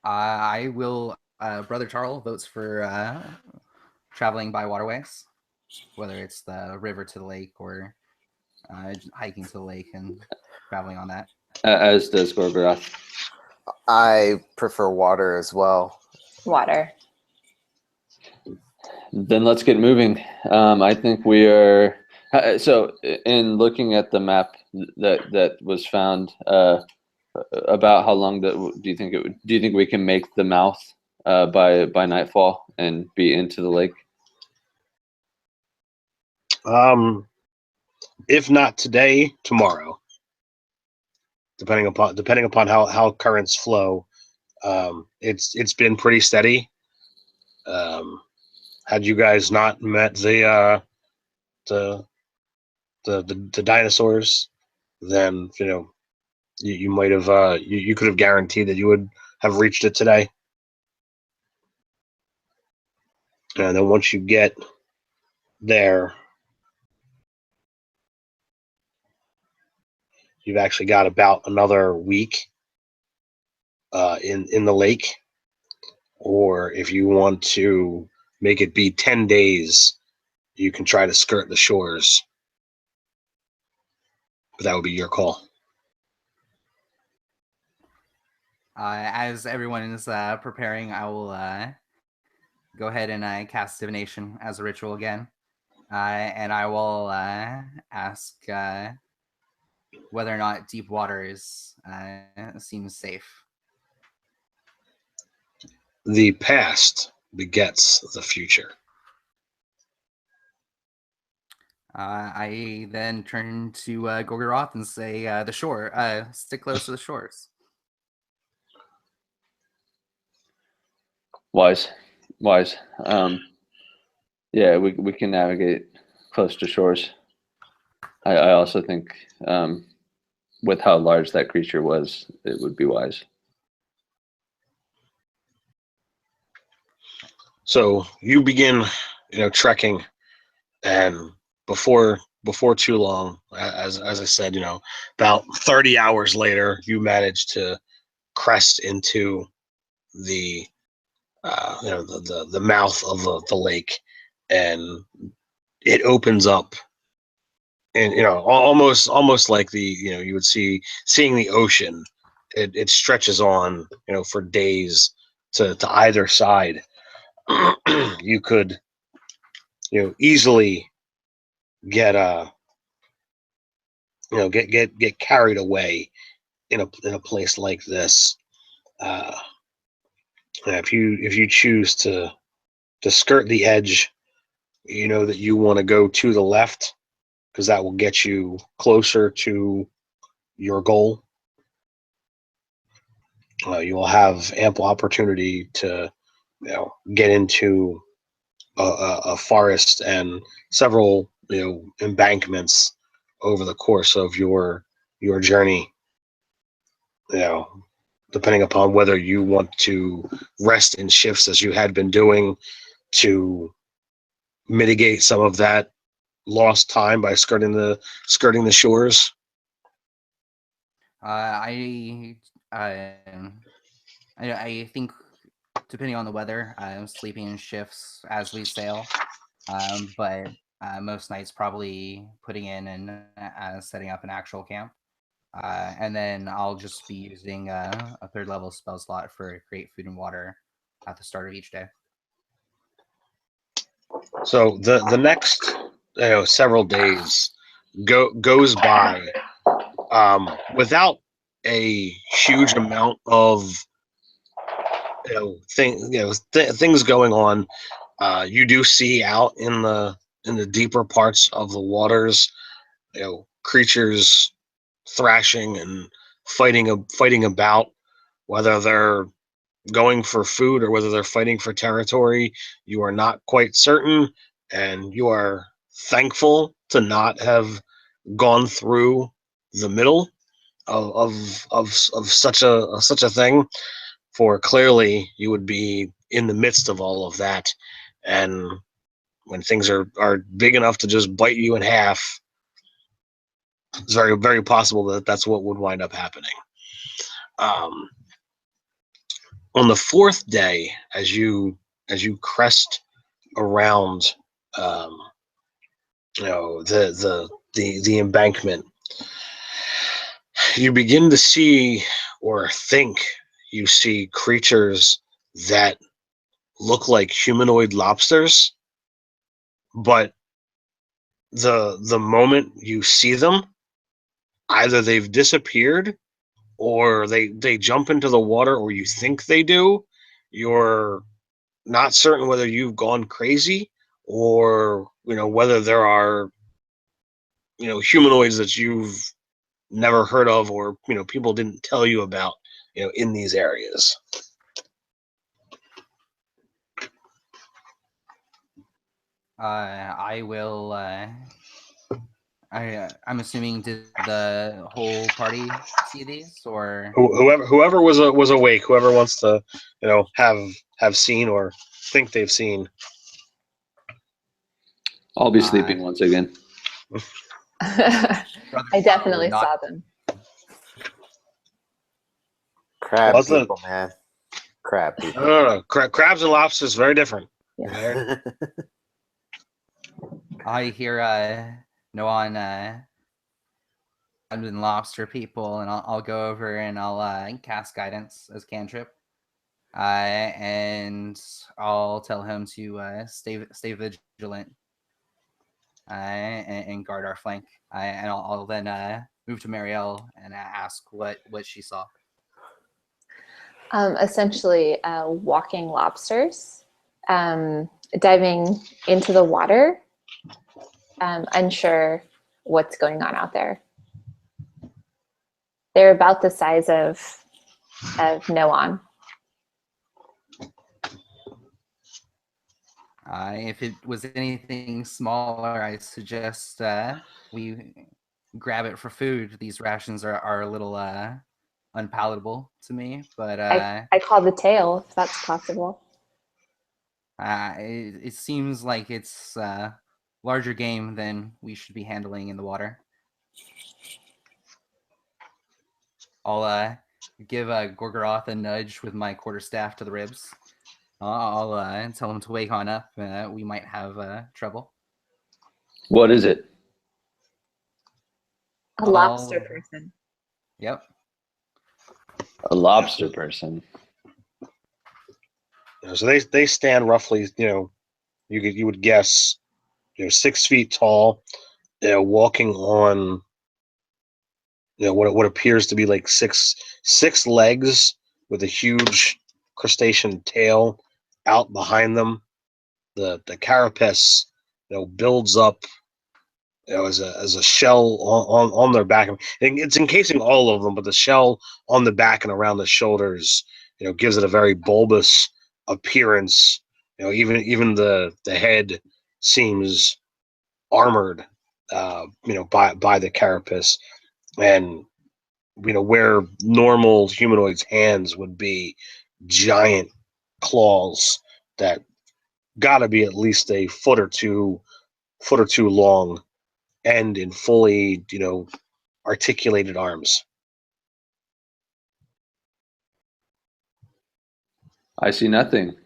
I will. Brother Charles votes for traveling by waterways, whether it's the river to the lake or hiking to the lake and traveling on that. As does Gorgoroth. I prefer water as well. Water. Then let's get moving. I think we are. So, in looking at the map that was found, about how long do you think it would? Do you think we can make the mouth by nightfall and be into the lake? If not today, tomorrow, depending upon how currents flow. It's been pretty steady. Had you guys not met the dinosaurs, then you might have you could have guaranteed that you would have reached it today. And then once you get there, you've actually got about another week in the lake. Or if you want to make it be 10 days, you can try to skirt the shores. But that would be your call. As everyone is preparing, I will go ahead and cast divination as a ritual again. And I will ask whether or not deep waters seems safe. The past begets the future. I then turn to Gorgoroth and say, the shore, stick close to the shores. Wise. Yeah, we can navigate close to shores. I also think with how large that creature was, it would be wise. So you begin, trekking, and before too long, as I said, about 30 hours later, you manage to crest into the the mouth of the lake, and it opens up, and almost like you would seeing the ocean. It stretches on for days to either side. You could easily get get carried away in a place like this. If you choose to skirt the edge, you know that you want to go to the left, because that will get you closer to your goal. You will have ample opportunity to get into a forest and several embankments over the course of your journey. Depending upon whether you want to rest in shifts as you had been doing to mitigate some of that lost time by skirting the shores. I think, depending on the weather, I'm sleeping in shifts as we sail. But most nights probably putting in and setting up an actual camp. And then I'll just be using a 3rd level spell slot for create food and water at the start of each day. So the next several days goes by without a huge amount of things going on. You do see out in the deeper parts of the waters, creatures thrashing and fighting about, whether they're going for food or whether they're fighting for territory. You are not quite certain, and you are thankful to not have gone through the middle of such a thing, for clearly you would be in the midst of all of that, and when things are big enough to just bite you in half, it's very, very possible that that's what would wind up happening. On the fourth day, as you crest around, the embankment, you begin to see, or think you see, creatures that look like humanoid lobsters, but the moment you see them, either they've disappeared or they jump into the water, or you think they do. You're not certain whether you've gone crazy, or whether there are humanoids that you've never heard of, or people didn't tell you about in these areas. I will. I'm assuming, did the whole party see these, or Whoever was awake, whoever wants to have seen or think they've seen. I'll be sleeping once again. I definitely saw them. Crab people, man. Crab people. No. Crabs and lobsters, very different. Yeah. I hear Noan and lobster people, and I'll go over and I'll cast guidance as cantrip, and I'll tell him to stay vigilant and guard our flank, and I'll then move to Marielle and ask what she saw. Essentially, walking lobsters, diving into the water, unsure what's going on out there. They're about the size of Noan. If it was anything smaller, I suggest we grab it for food. These rations are a little unpalatable to me, but I call the tail, if that's possible. It seems like it's larger game than we should be handling in the water. I'll give Gorgoroth a nudge with my quarterstaff to the ribs. I'll tell him to wake on up. We might have trouble. What is it? A lobster person. Yep. A lobster person. So they stand roughly, you would guess, 6 feet tall, walking on, what appears to be like six legs, with a huge crustacean tail out behind them. The carapace, builds up, as a shell on their back. It's encasing all of them, but the shell on the back and around the shoulders, gives it a very bulbous appearance. Even the head seems armored, by the carapace, and where normal humanoids' hands would be, giant claws that gotta be at least a foot or two long, and in fully articulated arms. I see nothing.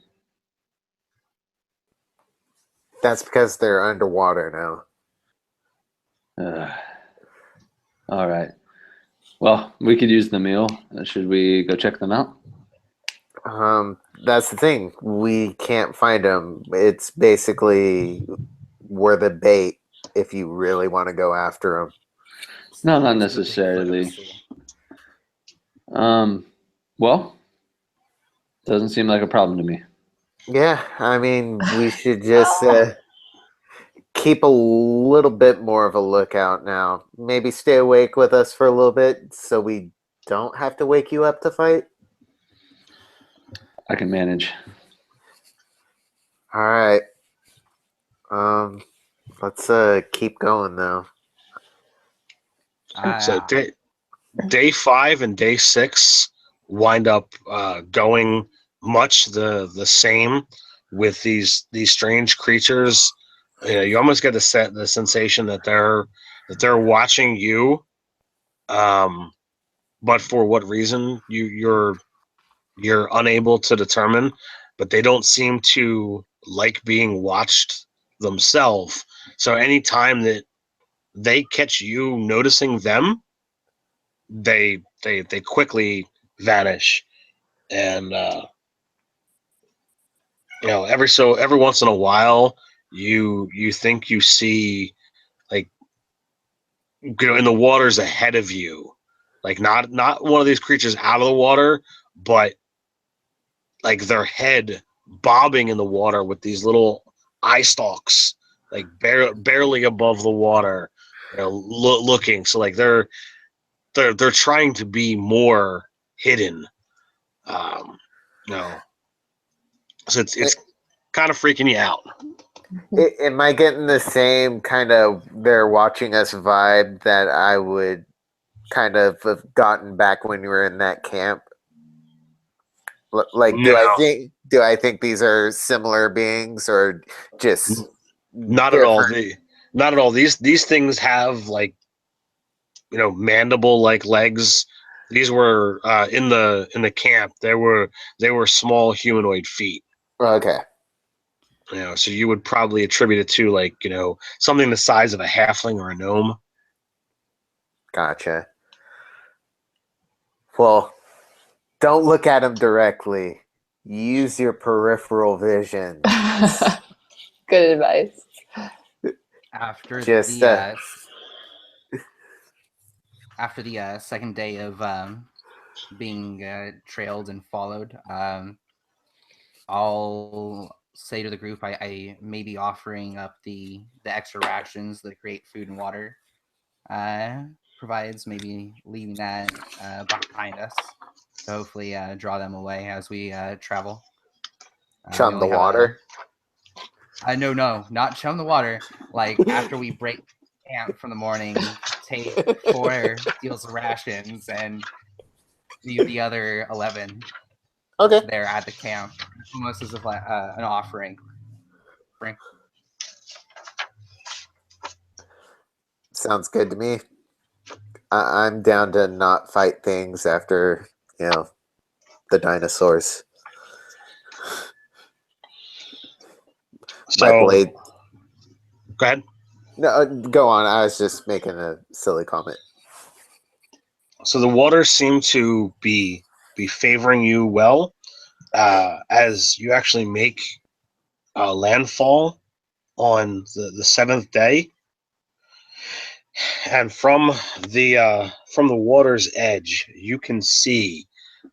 That's because they're underwater now. All right. Well, we could use the meal. Should we go check them out? That's the thing. We can't find them. It's basically we're the bait if you really want to go after them. No, not necessarily. Well, doesn't seem like a problem to me. Yeah, I mean, we should just keep a little bit more of a lookout now. Maybe stay awake with us for a little bit so we don't have to wake you up to fight. I can manage. All right. Let's keep going though. So day 5 and day 6 wind up going much the same with these strange creatures. You almost get the sensation that they're watching you, but for what reason you're unable to determine. But they don't seem to like being watched themselves. So anytime that they catch you noticing them, they quickly vanish, and every once in a while you think you see, like, in the waters ahead of you, like not one of these creatures out of the water, but like their head bobbing in the water with these little eye stalks, like barely above the water, looking. So like they're trying to be more hidden. Um, no, so it's kind of freaking you out. Am I getting the same kind of they're watching us vibe that I would kind of have gotten back when you were in that camp? Like, No. do I think these are similar beings or just Not different? at all. Not at all. These things have, like, mandible like legs. These were in the camp. They were small humanoid feet. Okay. So you would probably attribute it to, like, something the size of a halfling or a gnome. Gotcha. Well, don't look at them directly. Use your peripheral vision. Good advice. After Just, after the second day of being trailed and followed, I'll say to the group, I may be offering up the extra rations that Create Food and Water provides, maybe leaving that behind us to hopefully draw them away as we travel. chum the water. No, not chum the water. Like, after we break camp from the morning, take 4 deals of rations and leave the other 11 Okay. there at the camp, almost as if an offering. Sounds good to me. I'm down to not fight things after, the dinosaurs. So, My blade. go ahead. No, go on. I was just making a silly comment. So the waters seem to be favoring you well, as you actually make landfall on the 7th day, and from the water's edge, you can see,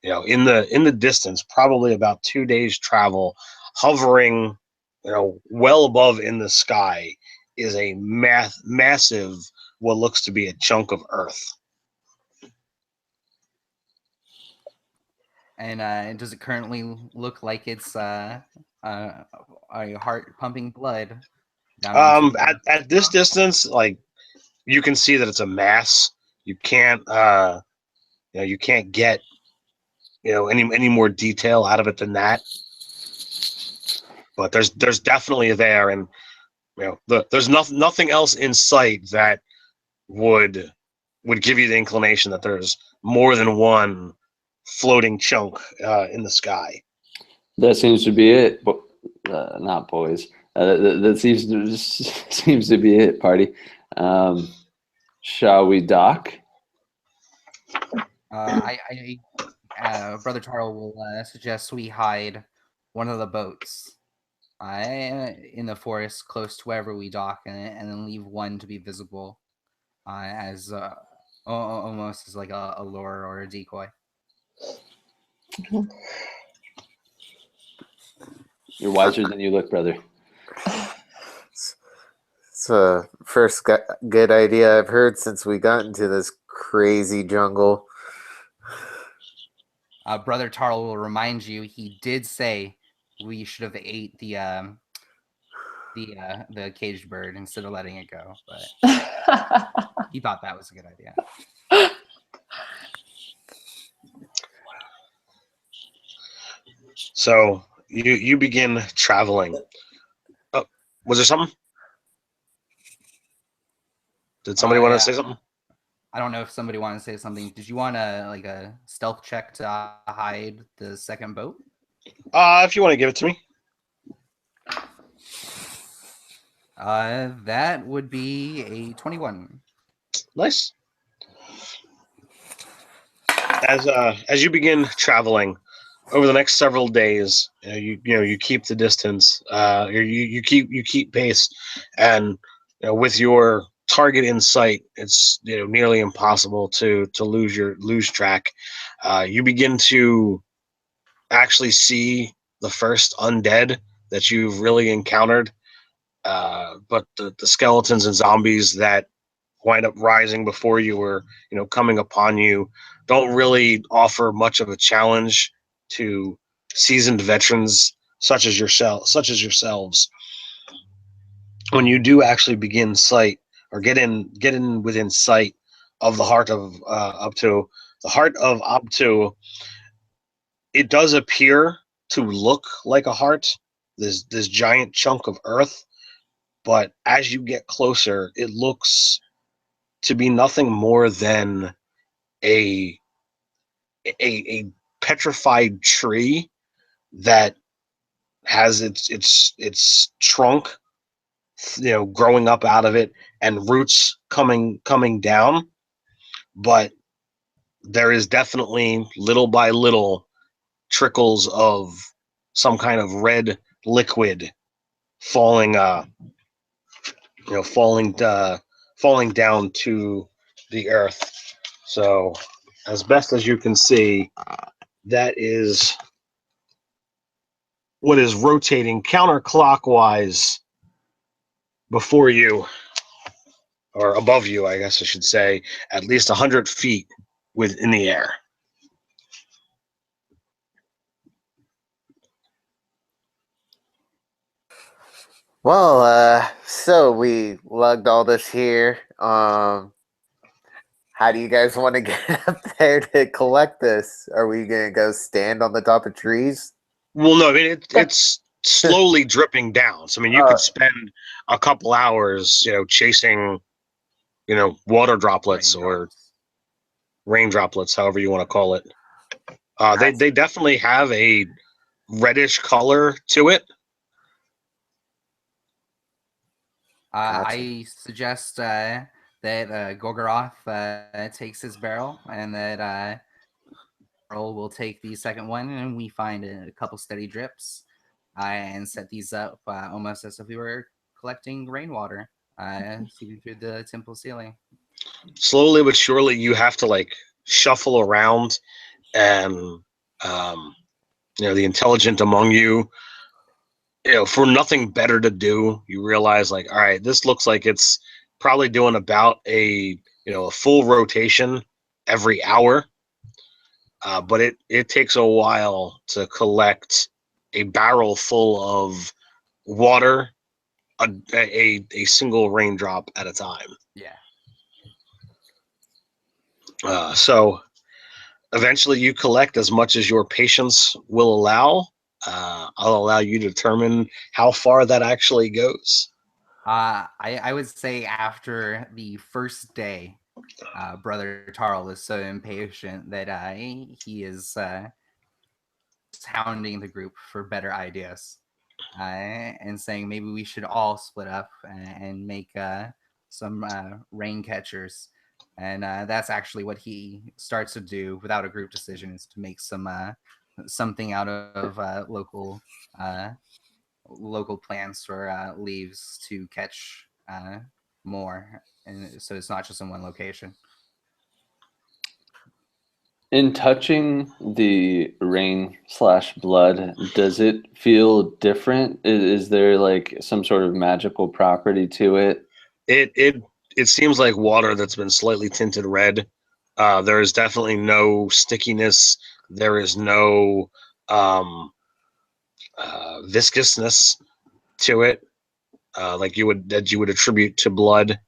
in the distance, probably about 2 days travel, hovering, well above in the sky, is a massive, what looks to be a chunk of earth. And does it currently look like it's a heart pumping blood? At this distance, like, you can see that it's a mass. You can't you can't get any more detail out of it than that. But there's definitely there, and there's nothing else in sight that would give you the inclination that there's more than one floating chunk in the sky. That seems to be it. Not boys. That seems to be it, party. Shall we dock? Brother Tarl will suggest we hide one of the boats in the forest close to wherever we dock, and then leave one to be visible as almost as like a lure or a decoy. You're wiser than you look, brother. It's the first good idea I've heard since we got into this crazy jungle. Brother Tarl will remind you he did say we should have ate the caged bird instead of letting it go, but he thought that was a good idea. So you begin traveling. Oh, was there something? Did somebody want to say something? I don't know if somebody wanted to say something. Did you want a stealth check to hide the second boat? If you want to give it to me. That would be a 21. Nice. As you begin traveling over the next several days, you keep the distance. You keep pace, and with your target in sight, it's nearly impossible to lose track. You begin to actually see the first undead that you've really encountered, but the skeletons and zombies that wind up rising before you or coming upon you don't really offer much of a challenge to seasoned veterans such as yourselves. When you do actually begin sight or get in within sight of the heart of Abtu, it does appear to look like a heart, this giant chunk of earth, but as you get closer, it looks to be nothing more than a petrified tree that has its trunk growing up out of it and roots coming down, but there is definitely little by little trickles of some kind of red liquid falling falling down to the earth. So as best as you can see, that is what is rotating counterclockwise before you, or above you, I guess I should say, at least 100 feet in the air. Well, so we lugged all this here. How do you guys want to get up there to collect this? Are we gonna go stand on the top of trees? Well, no, I mean it's slowly dripping down. So I mean, you could spend a couple hours, chasing, water droplets or rain droplets, however you want to call it. They definitely have a reddish color to it. I suggest that Gorgoroth takes his barrel, and that Earl will take the second one, and we find a couple steady drips and set these up almost as if we were collecting rainwater seeping through the temple ceiling. Slowly but surely, you have to shuffle around, and the intelligent among you, for nothing better to do, you realize all right, this looks like it's probably doing about a full rotation every hour, but it takes a while to collect a barrel full of water, a single raindrop at a time. Yeah. So eventually you collect as much as your patience will allow. I'll allow you to determine how far that actually goes. I would say after the first day, Brother Tarl is so impatient that he is hounding the group for better ideas and saying maybe we should all split up and make some rain catchers. And that's actually what he starts to do without a group decision, is to make something out of local plants or leaves to catch more, and so it's not just in one location. In touching the rain/blood, does it feel different? Is there some sort of magical property to it? It seems like water that's been slightly tinted red. There is definitely no stickiness, There is no viscousness to it, like you would attribute to blood.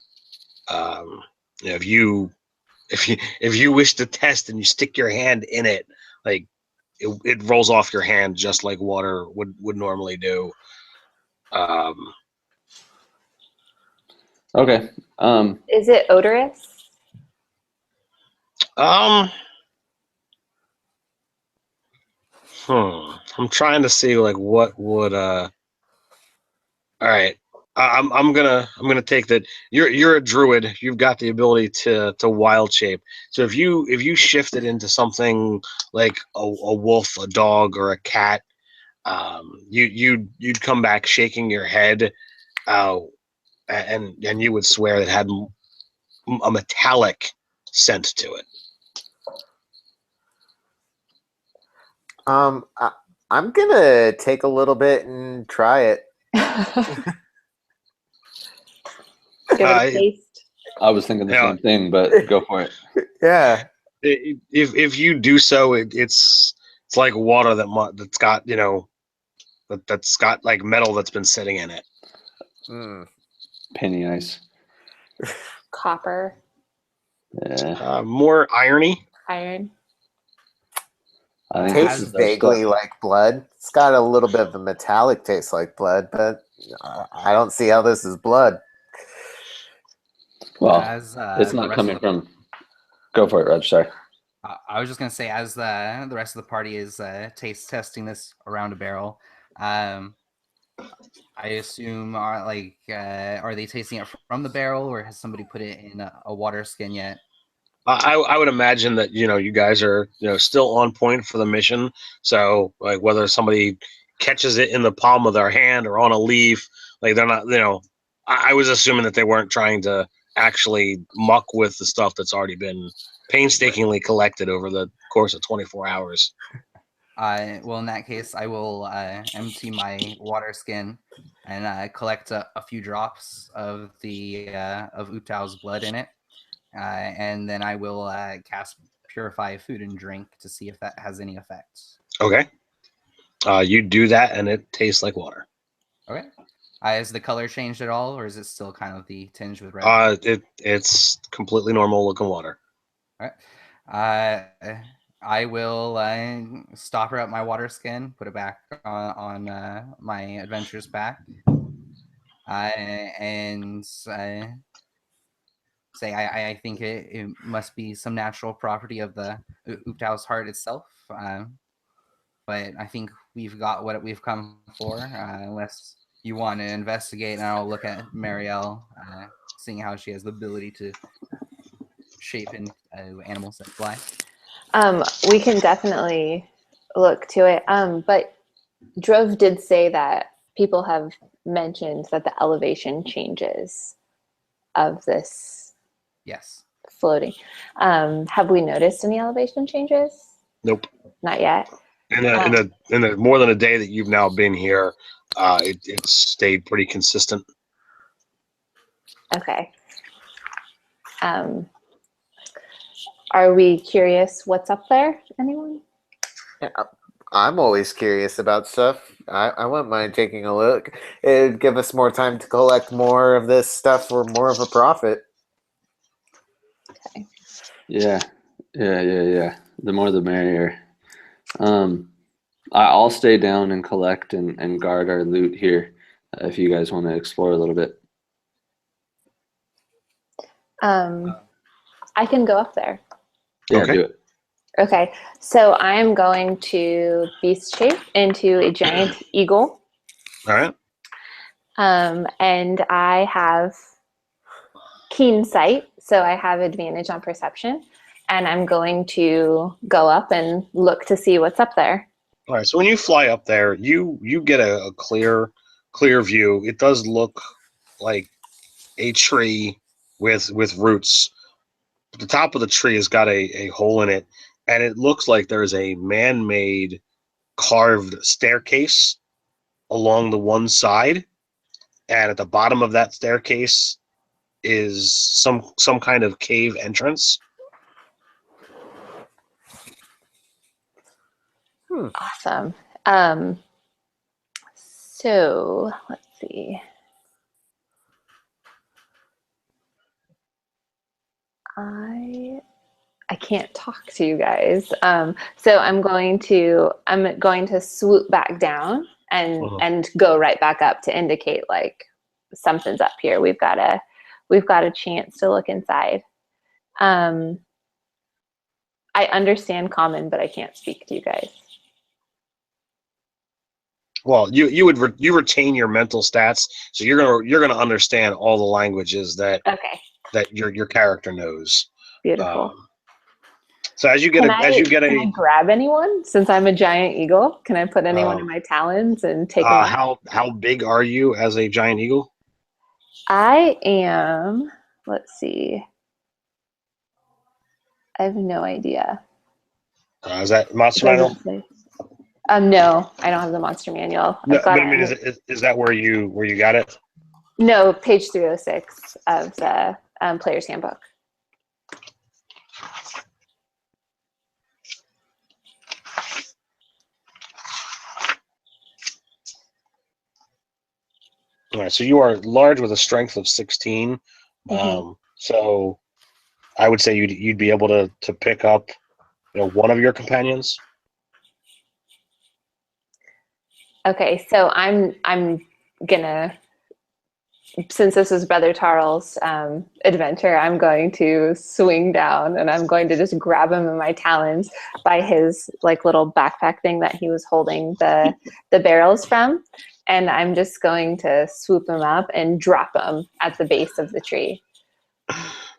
You know, if you wish to test and you stick your hand in it, like it rolls off your hand just like water would normally do. Okay. Is it odorous? I'm trying to see like what would all right. I'm gonna take that. You're a druid. You've got the ability to wild shape. So if you shift it into something like a wolf, a dog, or a cat, you'd come back shaking your head, and you would swear it had a metallic scent to it. I'm gonna take a little bit and try it. Give it a taste. I was thinking the same thing, but go for it. Yeah. If you do so, it's like water that's got that's got like metal that's been sitting in it. Penny ice. Copper. Yeah. More irony. Iron. I think Tastes vaguely like blood. It's got a little bit of a metallic taste like blood, but I don't see how this is blood. Well, As it's not coming from. Go for it, Reg. Sorry. I was just gonna say, as the rest of the party is taste testing this around a barrel, I assume are they tasting it from the barrel, or has somebody put it in a water skin yet? I would imagine that you guys are still on point for the mission. So like whether somebody catches it in the palm of their hand or on a leaf, like they're not. I was assuming that they weren't trying to actually muck with the stuff that's already been painstakingly collected over the course of 24 hours. Well, in that case, I will empty my water skin and collect a few drops of the of Utau's blood in it, and then I will cast Purify Food and Drink to see if that has any effects. Okay. You do that, and it tastes like water. Okay. Has the color changed at all, or is it still kind of the tinge with red? It's completely normal looking water. All right. I will stop her at my water skin, put it back on my adventurer's pack, and say I think it must be some natural property of the Utau's heart itself. But I think we've got what we've come for, unless you want to investigate, and I'll look at Marielle, seeing how she has the ability to shape in animals that fly. We can definitely look to it. But Drove did say that people have mentioned that the elevation changes of this Yes. floating. Have we noticed any elevation changes? Nope. Not yet. In a more than a day that you've now been here, it's stayed pretty consistent. Okay. Are we curious what's up there? Anyone? Yeah, I'm always curious about stuff. I wouldn't mind taking a look. It'd give us more time to collect more of this stuff for more of a profit. Okay. Yeah. The more the merrier. I'll stay down and collect and guard our loot here if you guys want to explore a little bit. I can go up there. Yeah, Okay. do it. Okay, so I am going to beast shape into a giant eagle. All right. And I have keen sight, so I have advantage on perception. And I'm going to go up and look to see what's up there. All right. So when you fly up there, you get a clear view. It does look like a tree with roots. The top of the tree has got a hole in it, and it looks like there's a man-made carved staircase along the one side, and at the bottom of that staircase is some kind of cave entrance. Awesome. So let's see. I can't talk to you guys. So I'm going to swoop back down and go right back up to indicate like something's up here. We've got a chance to look inside. I understand Common, but I can't speak to you guys. Well, you retain your mental stats, so you're gonna understand all the languages that your character knows. Beautiful. So as you get can I grab anyone since I'm a giant eagle? Can I put anyone in my talons and take them up? How big are you as a giant eagle? I am. Let's see. I have no idea. Is that monster manual? No, I don't have the monster manual. No, but I mean, is that where you got it? No, page 306 of the player's handbook. All right, so you are large with a strength of 16. So I would say you'd be able to pick up, one of your companions. Okay, so I'm gonna, since this is Brother Tarl's adventure, I'm going to swing down and I'm going to just grab him in my talons by his like little backpack thing that he was holding the barrels from, and I'm just going to swoop him up and drop him at the base of the tree.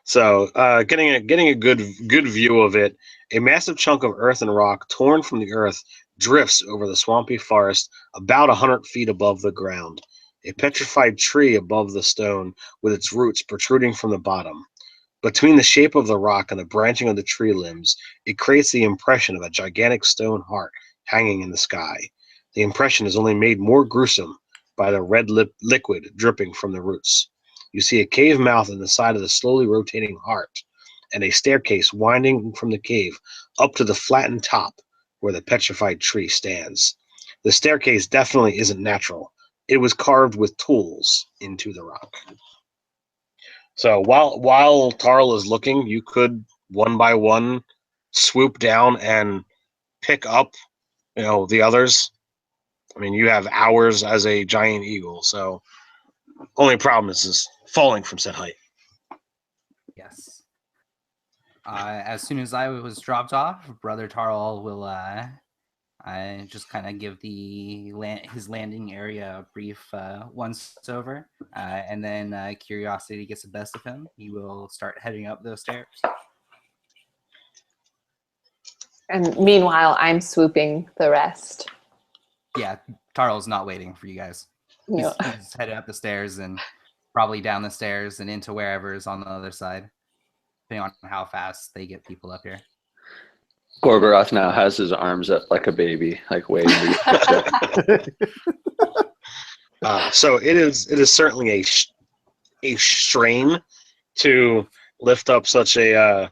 So, getting a good view of it, a massive chunk of earth and rock torn from the earth drifts over the swampy forest about 100 feet above the ground. A petrified tree above the stone with its roots protruding from the bottom. Between the shape of the rock and the branching of the tree limbs, it creates the impression of a gigantic stone heart hanging in the sky. The impression is only made more gruesome by the red liquid dripping from the roots. You see a cave mouth in the side of the slowly rotating heart, and a staircase winding from the cave up to the flattened top where the petrified tree stands. The staircase definitely isn't natural. It was carved with tools into the rock. So while Tarl is looking, you could one by one swoop down and pick up, the others. I mean, you have hours as a giant eagle, so only problem is falling from said height. Yes. As soon as I was dropped off, Brother Tarl will I just kind of give his landing area a brief once over, and then curiosity gets the best of him. He will start heading up those stairs. And meanwhile, I'm swooping the rest. Yeah, Tarl's not waiting for you guys. He's headed up the stairs and probably down the stairs and into wherever is on the other side, depending on how fast they get people up here. Gorgoroth now has his arms up like a baby, like waiting. So it is certainly a strain to lift up such a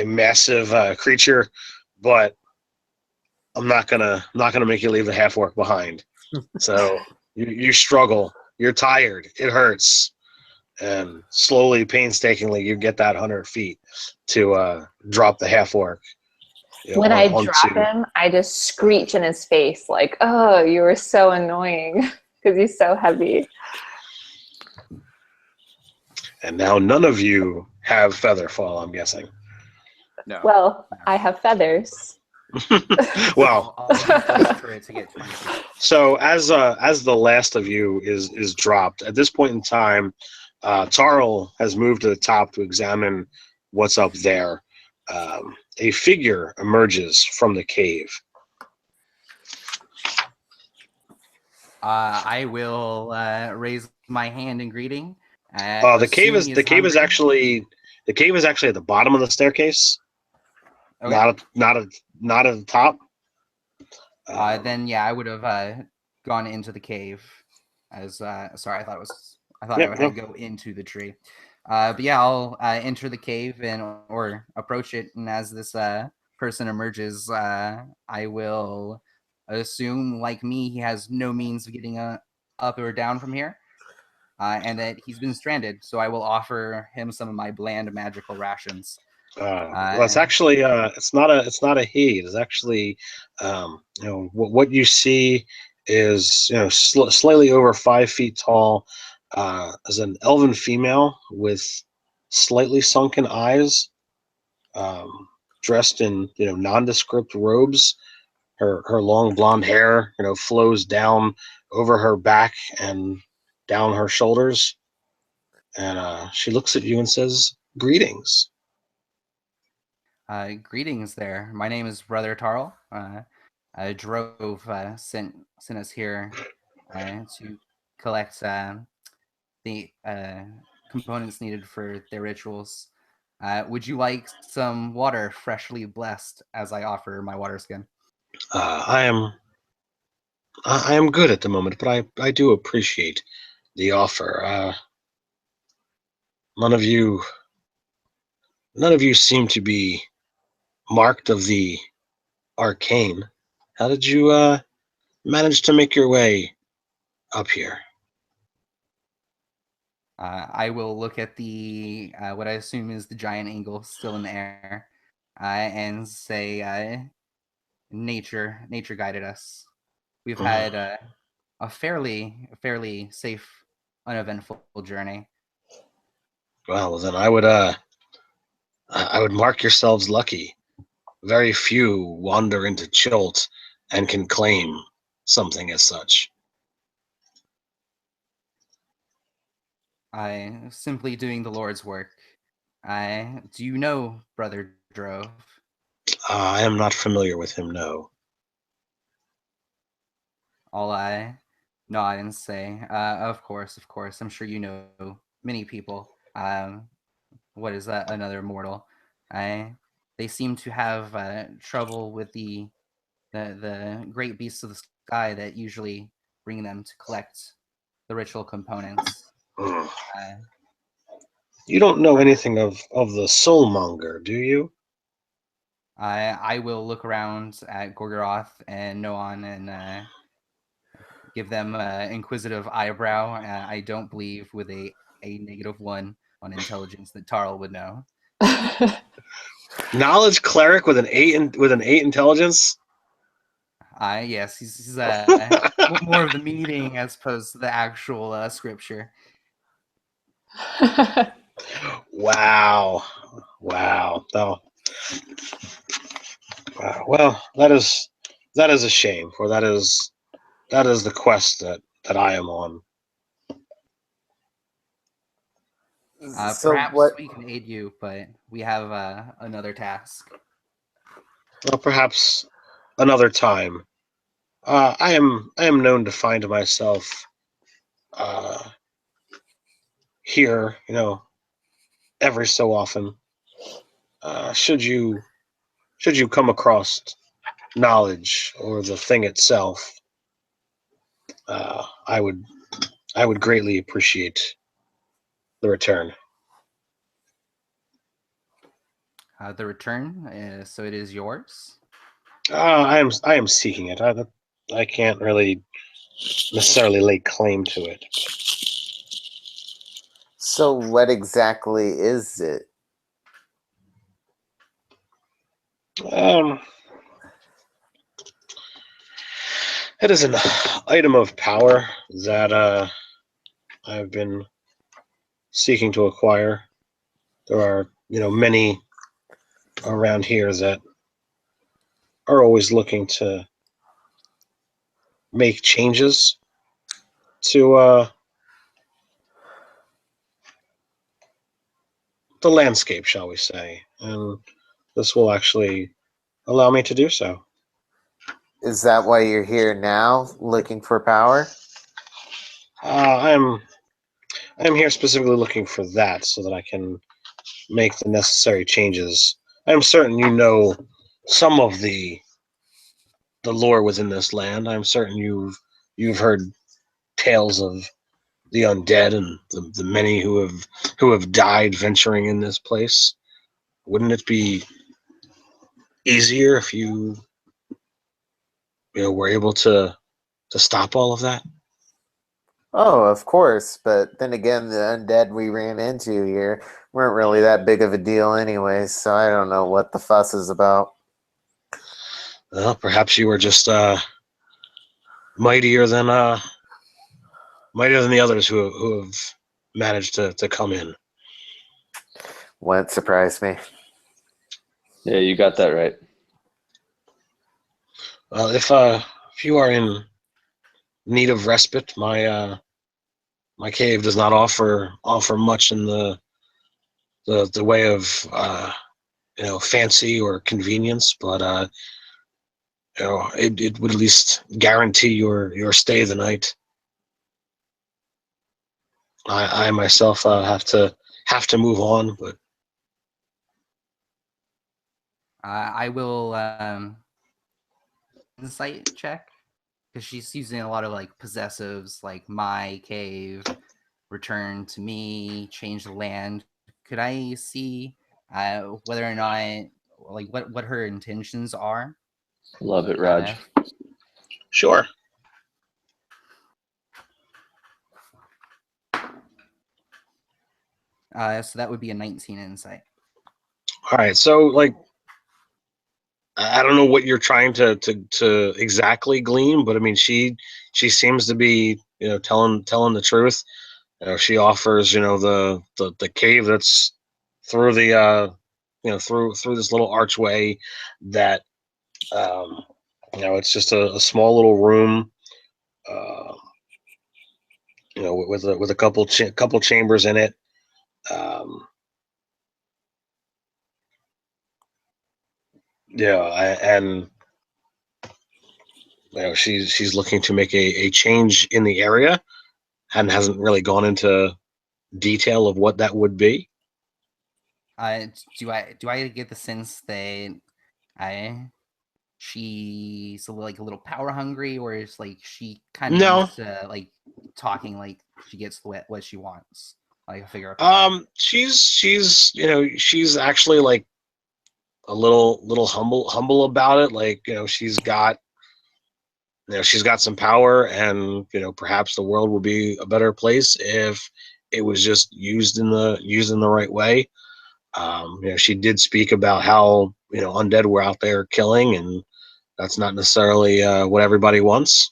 massive creature, but I'm not gonna make you leave the half orc behind. So you struggle. You're tired. It hurts, and slowly, painstakingly, you get that 100 feet to drop the half orc. When I drop him, I just screech in his face like, "Oh, you were so annoying," because he's so heavy. And now none of you have feather fall, I'm guessing. No. Well, I have feathers. Well, for it to get 20 feet. So as the last of you is dropped, at this point in time, Tarl has moved to the top to examine what's up there. A figure emerges from the cave. I will raise my hand in greeting. The cave is actually at the bottom of the staircase. Okay. Not at the top. Then yeah, I would have gone into the cave. As sorry, I thought I would have to go into the tree. But yeah, I'll enter the cave or approach it, and as this person emerges, I will assume, like me, he has no means of getting up or down from here, and that he's been stranded. So I will offer him some of my bland magical rations. Well, it's actually it's not a he. It's actually what you see is slightly over 5 feet tall, as an elven female with slightly sunken eyes, dressed in nondescript robes. Her long blonde hair flows down over her back and down her shoulders, and she looks at you and says, "Greetings." Greetings there. My name is Brother Tarl. Drove sent us here to collect the components needed for their rituals. Would you like some water freshly blessed as I offer my water skin? I am good at the moment, but I do appreciate the offer. None of you seem to be marked of the arcane. How did you manage to make your way up here? I will look at the what I assume is the giant eagle still in the air, and say, nature guided us. We've had a fairly safe, uneventful journey. Well, then I would mark yourselves lucky. Very few wander into Chult and can claim something as such. I simply doing the Lord's work. Do you know Brother Drove? I am not familiar with him, no. All I nod and say, of course. I'm sure you know many people. What is that? Another mortal. They seem to have trouble with the great beasts of the sky that usually bring them to collect the ritual components. Hmm. You don't know anything of the Soulmonger, do you? I will look around at Gorgoroth and Noan and give them an inquisitive eyebrow. I don't believe with a -1 on intelligence that Tarl would know. Knowledge cleric with an 8 intelligence. Yes, he's more of the meaning as opposed to the actual scripture. Wow. Oh. Well, that is a shame, for that is the quest that I am on. So Perhaps what? we can aid you, but we have another task. Well, perhaps another time. I am known to find myself here, every so often. Should you come across knowledge or the thing itself, I would greatly appreciate the return. The return, so it is yours. I am seeking it. I can't really necessarily lay claim to it. So what exactly is it? It is an item of power that I've been seeking to acquire. There are, many around here that are always looking to make changes to the landscape, shall we say, and this will actually allow me to do so. Is that why you're here now, looking for power? I'm here specifically looking for that, so that I can make the necessary changes. I'm certain you know some of the lore within this land. I'm certain you've heard tales of the undead and the many who have died venturing in this place. Wouldn't it be easier if you were able to stop all of that? Oh, of course. But then again, the undead we ran into here weren't really that big of a deal anyway, so I don't know what the fuss is about. Well, perhaps you were just mightier than the others who have managed to come in. Wouldn't surprise me. Yeah, you got that right. Well, if you are in need of respite, my cave does not offer much in the way of fancy or convenience, but it would at least guarantee your stay the night. I myself have to move on, but I will insight check because she's using a lot of like possessives, like my cave, return to me, change the land. Could I see whether or not like what her intentions are? Love it, Raj. sure. So that would be a 19 insight. All right, so like I don't know what you're trying to exactly glean, but I mean she seems to be telling the truth. She offers the cave that's through the through this little archway that it's just a small little room, uh, with a couple chambers in it. Um, and she's looking to make a change in the area and hasn't really gone into detail of what that would be. Do I get the sense that I she's like a little power hungry, or is like she kind of No. used to like talking like she gets what she wants, like a figure of power? She's actually like a little humble about it. Like she's got some power, and perhaps the world will be a better place if it was just used in the right way. She did speak about how undead were out there killing, and that's not necessarily what everybody wants.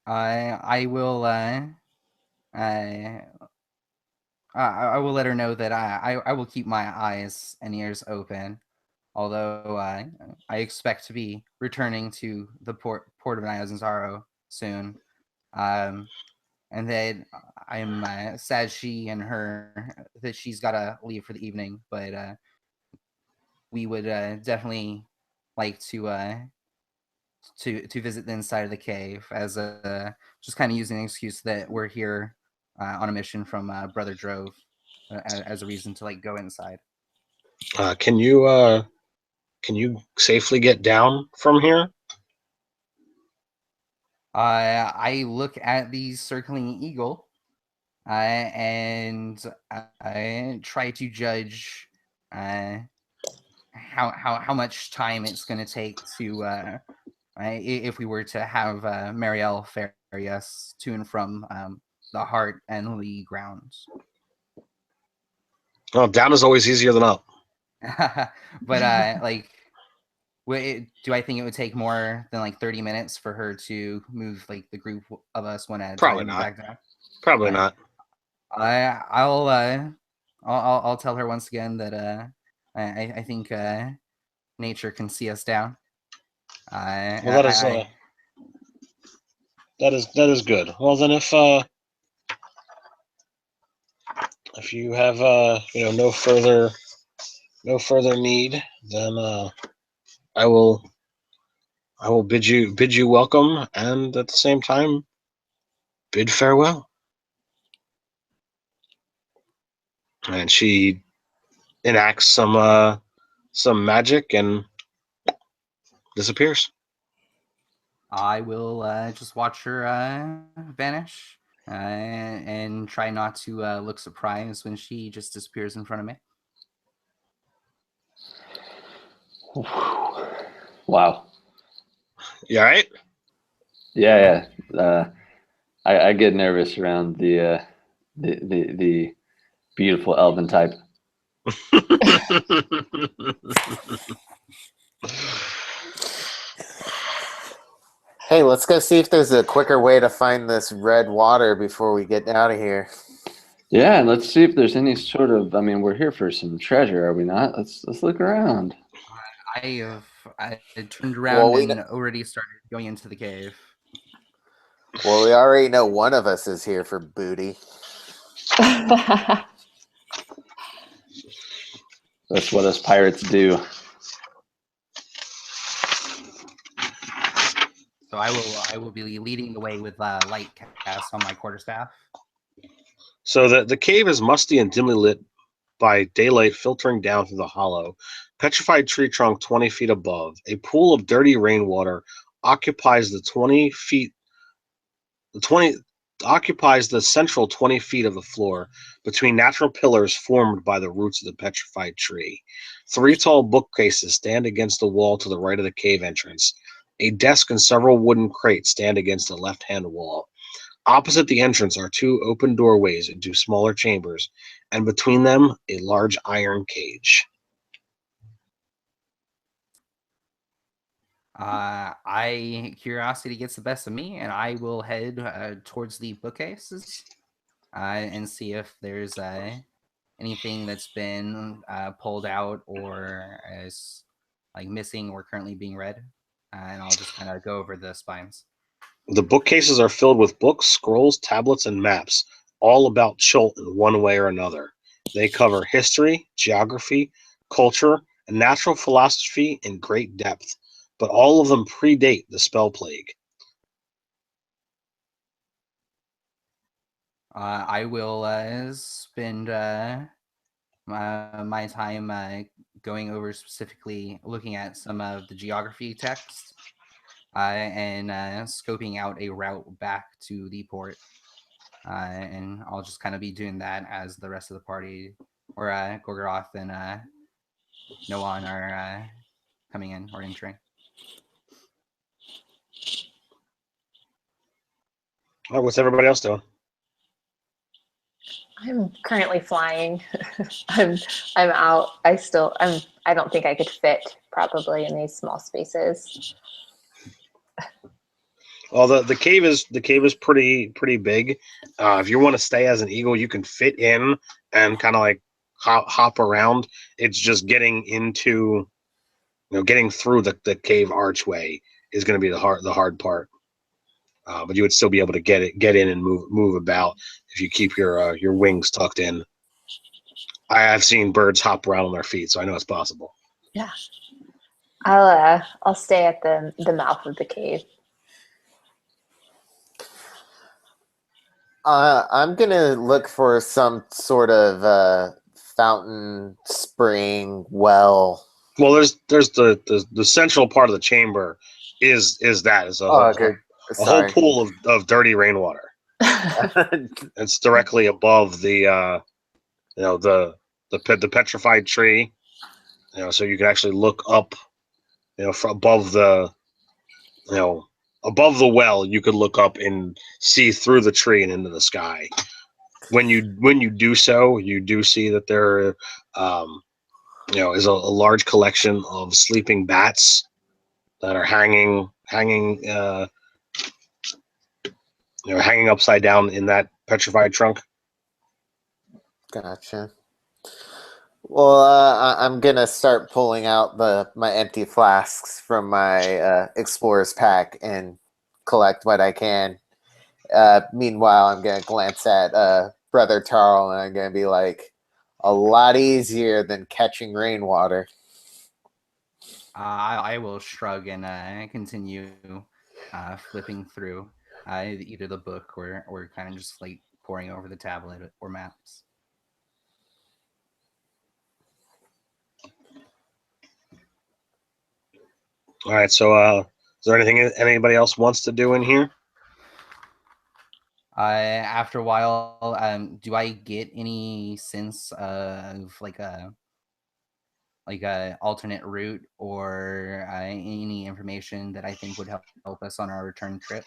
I will I I will let her know that I will keep my eyes and ears open. Although I expect to be returning to the port of Nyanzaro soon, and that I'm sad she and her that she's got to leave for the evening. But we would definitely like to visit the inside of the cave as just kind of using the excuse that we're here on a mission from Brother Drove as a reason to like go inside. Can you safely get down from here? I look at the circling eagle and I try to judge how much time it's going to take to if we were to have Marielle ferry us to and from the heart and the grounds. Well, down is always easier than up. But like, do I think it would take more than like 30 minutes for her to move like the group of us want to Probably move not. back down? Probably not. I'll tell her once again that I think nature can see us down. Well, that is good. Well, then if you have no further need, then I will bid you welcome, and at the same time bid farewell. And she enacts some magic and disappears. I will just watch her vanish and try not to look surprised when she just disappears in front of me. Wow. You all right? Yeah. I get nervous around the beautiful elven type. Hey, let's go see if there's a quicker way to find this red water before we get out of here. Yeah, and let's see if there's any sort of. I mean, we're here for some treasure, are we not? Let's look around. I turned around Well, and already started going into the cave. Well, we already know one of us is here for booty. That's what us pirates do. So I will be leading the way with light cast on my quarterstaff. So the cave is musty and dimly lit by daylight filtering down through the hollow. Petrified tree trunk 20 feet above. A pool of dirty rainwater occupies the 20 feet. The 20 occupies the central 20 feet of the floor between natural pillars formed by the roots of the petrified tree. 3 tall bookcases stand against the wall to the right of the cave entrance. A desk and several wooden crates stand against the left-hand wall. Opposite the entrance are 2 open doorways into smaller chambers, and between them a large iron cage. Curiosity gets the best of me, and I will head towards the bookcases and see if there's anything that's been pulled out or is like missing or currently being read. And I'll just kind of go over the spines. The bookcases are filled with books, scrolls, tablets, and maps, all about Chult in one way or another. They cover history, geography, culture, and natural philosophy in great depth, but all of them predate the spell plague. I will spend my time going over specifically looking at some of the geography text and scoping out a route back to the port. And I'll just kind of be doing that as the rest of the party, or Gorgoroth and Noan are coming in or entering. All right, what's everybody else doing? I'm currently flying. I'm out. I don't think I could fit probably in these small spaces. Well, the cave is pretty big. If you want to stay as an eagle, you can fit in and kind of like hop around. It's just getting into, getting through the cave archway is going to be the hard part. But you would still be able to get in and move about if you keep your wings tucked in. I've seen birds hop around on their feet, so I know it's possible. Yeah. I'll stay at the mouth of the cave. I'm gonna look for some sort of fountain, spring, well. Well, there's the central part of the chamber is Okay. a whole pool of dirty rainwater. It's directly above the the petrified tree. So you can actually look up, from above above the well. You could look up and see through the tree and into the sky. When you do so, you do see that there, is a large collection of sleeping bats that are hanging upside down in that petrified trunk. Gotcha. Well, I'm gonna start pulling out my empty flasks from my explorer's pack and collect what I can. Meanwhile, I'm gonna glance at Brother Tarl and I'm gonna be like, a lot easier than catching rainwater. I will shrug and continue flipping through either the book or kind of just like poring over the tablet or maps. All right. So, is there anything anybody else wants to do in here? After a while, do I get any sense of like like a alternate route or any information that I think would help us on our return trip?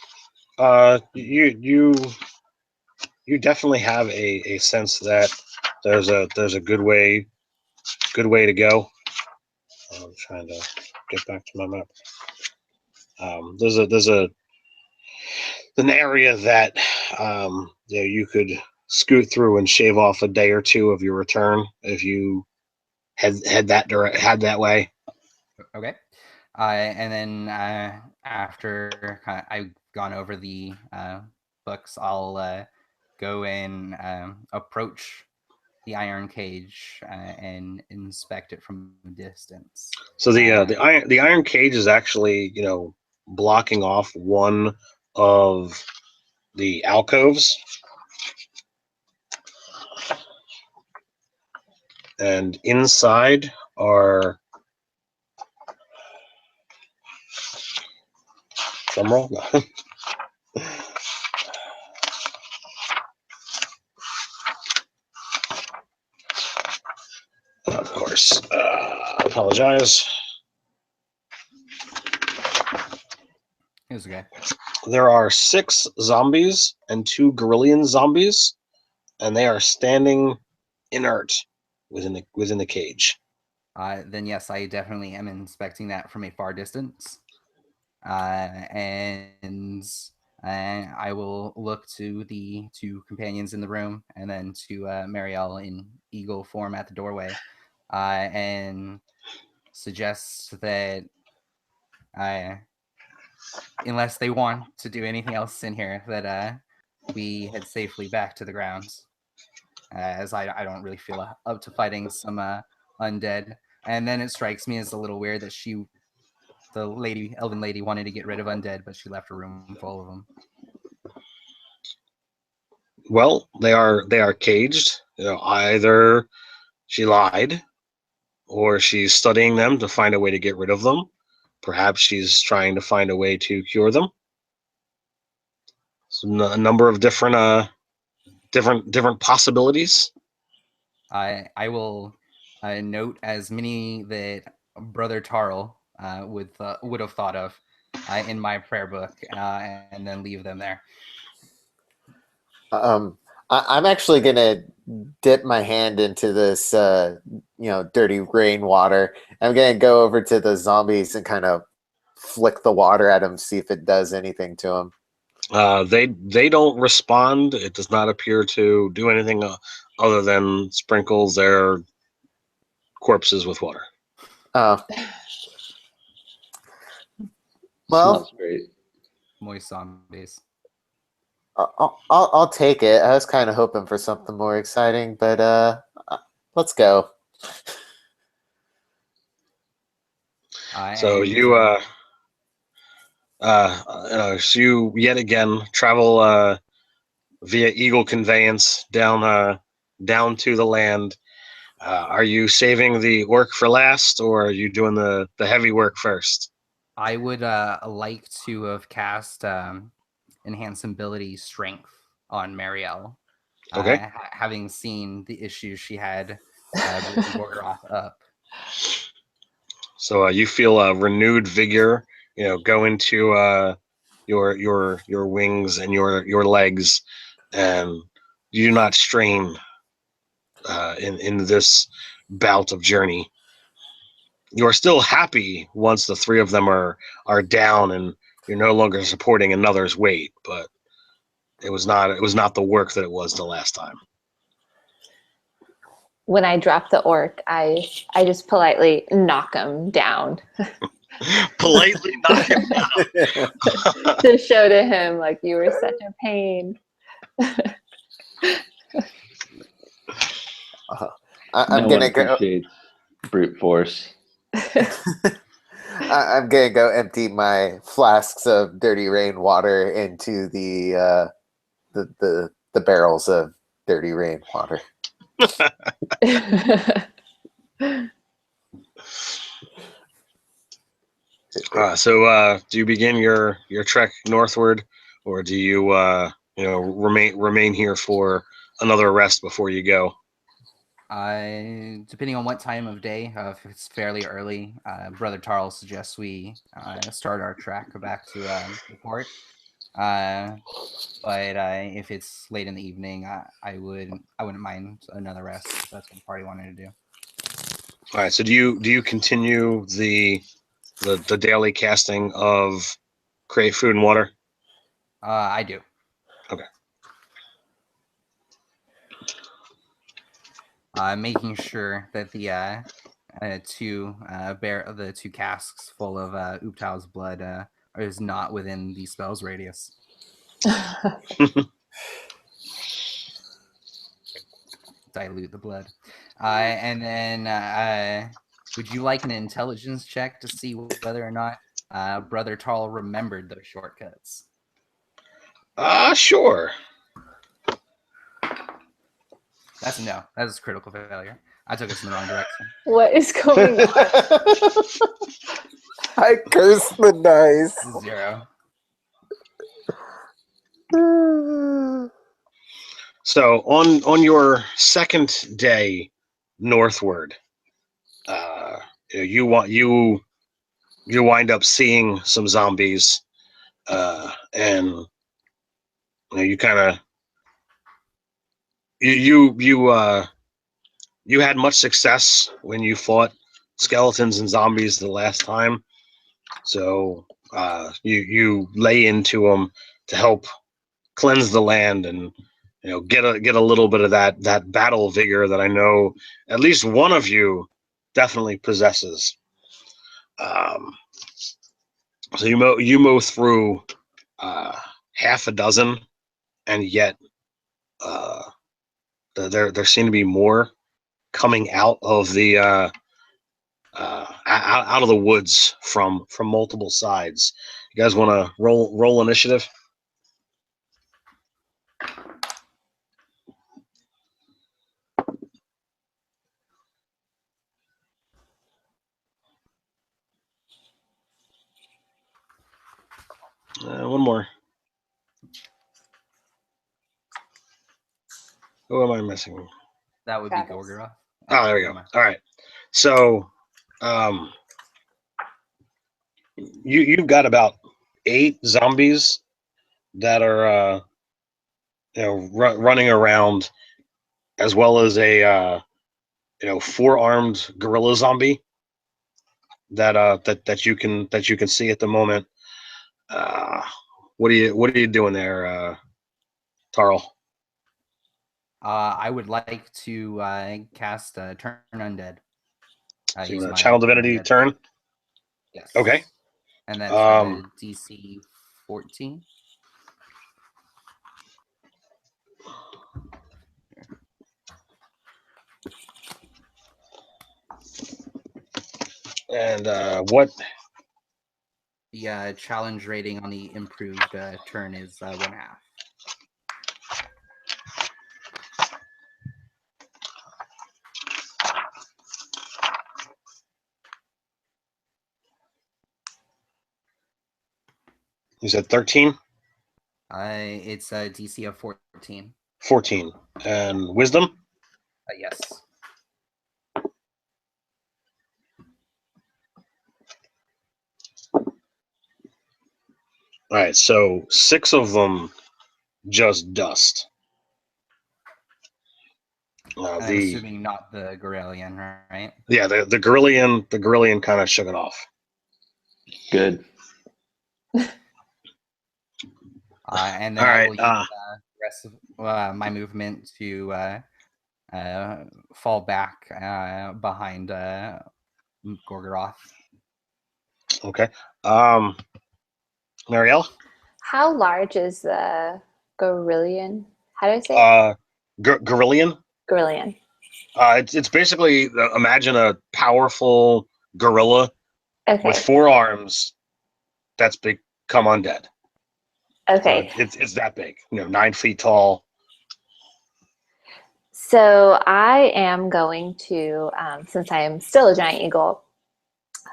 You definitely have a sense that there's a good way to go. I'm trying to get back to my map. There's an area that you could scoot through and shave off a day or two of your return if you head that way. Okay. And then after I've gone over the books, I'll go and approach the iron cage and inspect it from a distance. So the iron cage is actually blocking off one of the alcoves, and inside are drumroll. Of course, apologize. It's okay. There are 6 zombies and 2 Gorillian zombies, and they are standing inert within the cage. Then yes, I definitely am inspecting that from a far distance, and I will look to the 2 companions in the room, and then to Marielle in eagle form at the doorway, and suggest that unless they want to do anything else in here, that we head safely back to the grounds, as I don't really feel up to fighting some undead. And then it strikes me as a little weird that the elven lady, wanted to get rid of undead, but she left a room full of them. Well, they are caged. Either she lied, or she's studying them to find a way to get rid of them. Perhaps she's trying to find a way to cure them. So a number of different possibilities. I will note as many that Brother Tarl would have thought of in my prayer book, and then leave them there. I'm actually gonna dip my hand into this, dirty rainwater. I'm gonna go over to the zombies and kind of flick the water at them, see if it does anything to them. They don't respond. It does not appear to do anything other than sprinkles their corpses with water. Oh, well, Smells great. Moist zombies. I'll take it. I was kind of hoping for something more exciting, but let's go. So you yet again travel via eagle conveyance down to the land. Are you saving the work for last, or are you doing the heavy work first? I would like to have cast enhance ability strength on Marielle. Okay. Having seen the issues she had with Gorgoroth up. So you feel a renewed vigor, go into your wings and your legs, and you do not strain in this bout of journey. You are still happy once the 3 of them are down and you're no longer supporting another's weight, but it was not the work that it was the last time. When I drop the orc, I just politely knock him down. Politely knock him down. To show to him, like, you were such a pain. I'm no gonna one go. appreciates brute force. I'm gonna go empty my flasks of dirty rainwater into the barrels of dirty rainwater. So do you begin your trek northward, or do you remain here for another rest before you go? Depending on what time of day, if it's fairly early, Brother Tarl suggests we start our trek back to the port. But if it's late in the evening, I wouldn't mind another rest. If that's what the party wanted to do. All right. So do you continue the daily casting of create food and water? I do. Okay. Making sure that the two casks full of Uptau's blood is not within the spell's radius. Dilute the blood. And then would you like an intelligence check to see whether or not Brother Tarl remembered those shortcuts? Sure. That's a no. That's a critical failure. I took us in the wrong direction. What is going on? I curse the dice. 0. So on your second day northward, you wind up seeing some zombies, and you kind of you had much success when you fought skeletons and zombies the last time, so you lay into them to help cleanse the land and get a little bit of that battle vigor that I know at least one of you definitely possesses. So you mow through half a dozen, and yet there seem to be more coming out of the out of the woods from multiple sides. You guys want to roll initiative? One more. Who am I missing? That would Travis. be Gorgoroth. Oh, there we go. All right. So, you've got about 8 zombies that are running around, as well as a 4-armed gorilla zombie that you can see at the moment. What are you doing there, Tarl? I would like to cast Turn Undead. So Use my Channel Divinity Undead. turn. Yes. Okay. And that's DC 14. And what? The challenge rating on the improved turn is 1/2. You said 13? It's a DC of 14. 14. And wisdom? Yes. All right, so 6 of them just dust. I'm assuming not the Gorelian, right? Yeah, the Gorillian kind of shook it off. Good. And then All I right, will use the rest of my movement to fall back behind Gorgoroth. Okay. Marielle? How large is the Gorillian? How do I say it? Gorillian? Gorillian. It's basically, imagine a powerful gorilla Okay. with 4 arms that's become undead. Okay. So it's that big, 9 feet tall. So I am going to, since I am still a giant eagle,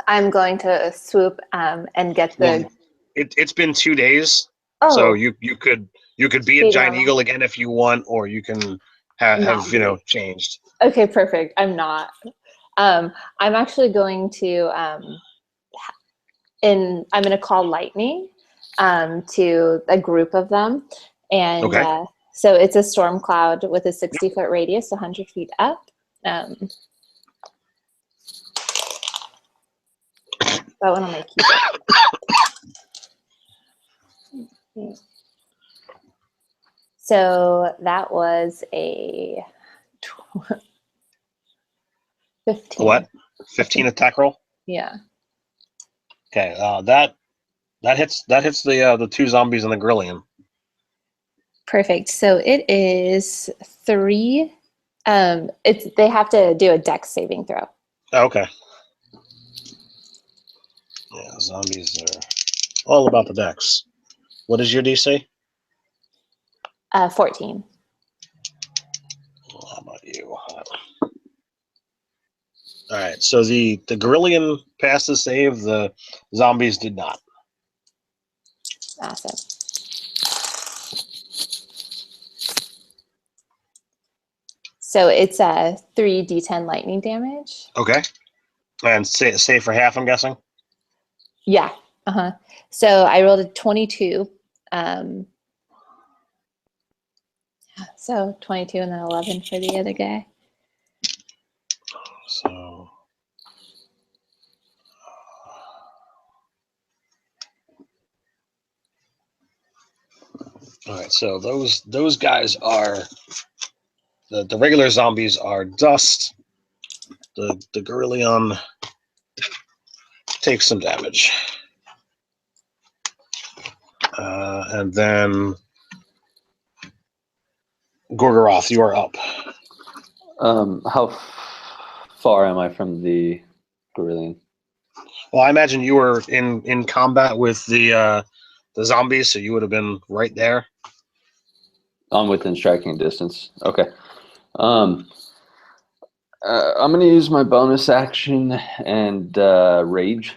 I'm going to swoop and get the. Well, it's been 2 days, Oh, so you could be a Be giant normal. eagle again if you want, or you can have changed. Okay, perfect. I'm not. I'm actually going to I'm going to call lightning to a group of them, and Okay. so it's a storm cloud with a 60-foot radius, 100 feet up. That one on my keyboard. So that was a 15. What? 15 attack roll? Yeah. Okay. That hits the two zombies and the Grillian. Perfect. So it is 3. They have to do a dex saving throw. Okay. Yeah, zombies are all about the dex. What is your DC? 14. How about you? All right. So the Grillian passed the save. The zombies did not. Awesome. So it's a 3d10 lightning damage. Okay. And save for half, I'm guessing? Yeah. So I rolled a 22. So 22 and then 11 for the other guy. So all right, so those guys are the regular zombies are dust. The Gorillion takes some damage. And then Gorgoroth, you are up. How far am I from the Gorillion? Well, I imagine you were in combat with the zombies, so you would have been right there. I'm within striking distance. Okay. I'm going to use my bonus action and rage.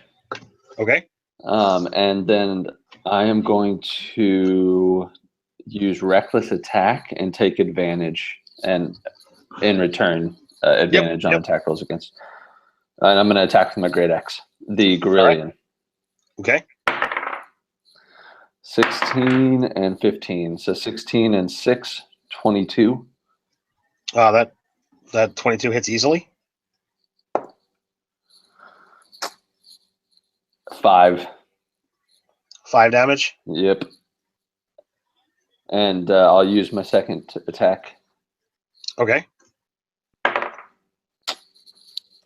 Okay. And then I am going to use reckless attack and take advantage, and in return, advantage on attack rolls against. And I'm going to attack with my great axe, the Gorillion. Right. Okay. 16 and 15. So 16 and 6, 22. That 22 hits easily. 5. 5 damage. Yep. And I'll use my second attack. Okay.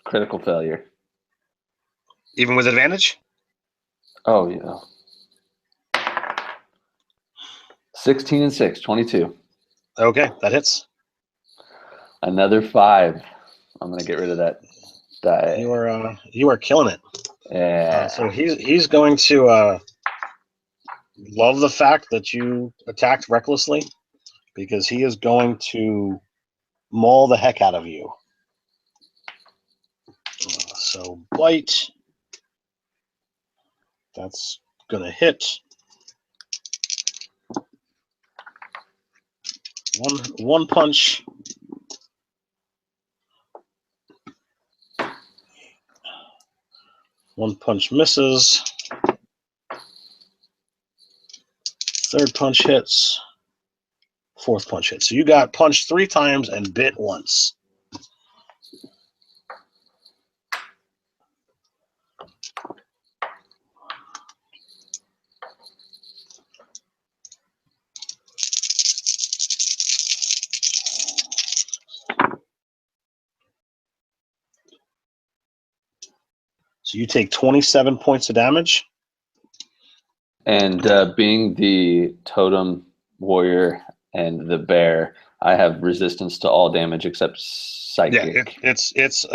Critical failure. Even with advantage? Oh, yeah. 16 and 6, 22. Okay, that hits. Another 5. I'm going to get rid of that die. You are killing it. Yeah. So he's going to love the fact that you attacked recklessly, because he is going to maul the heck out of you. So bite. That's gonna hit. One punch. One punch misses. Third punch hits. Fourth punch hits. So you got punched 3 times and bit once. So you take 27 points of damage. And being the totem warrior and the bear, I have resistance to all damage except psychic. Yeah, it's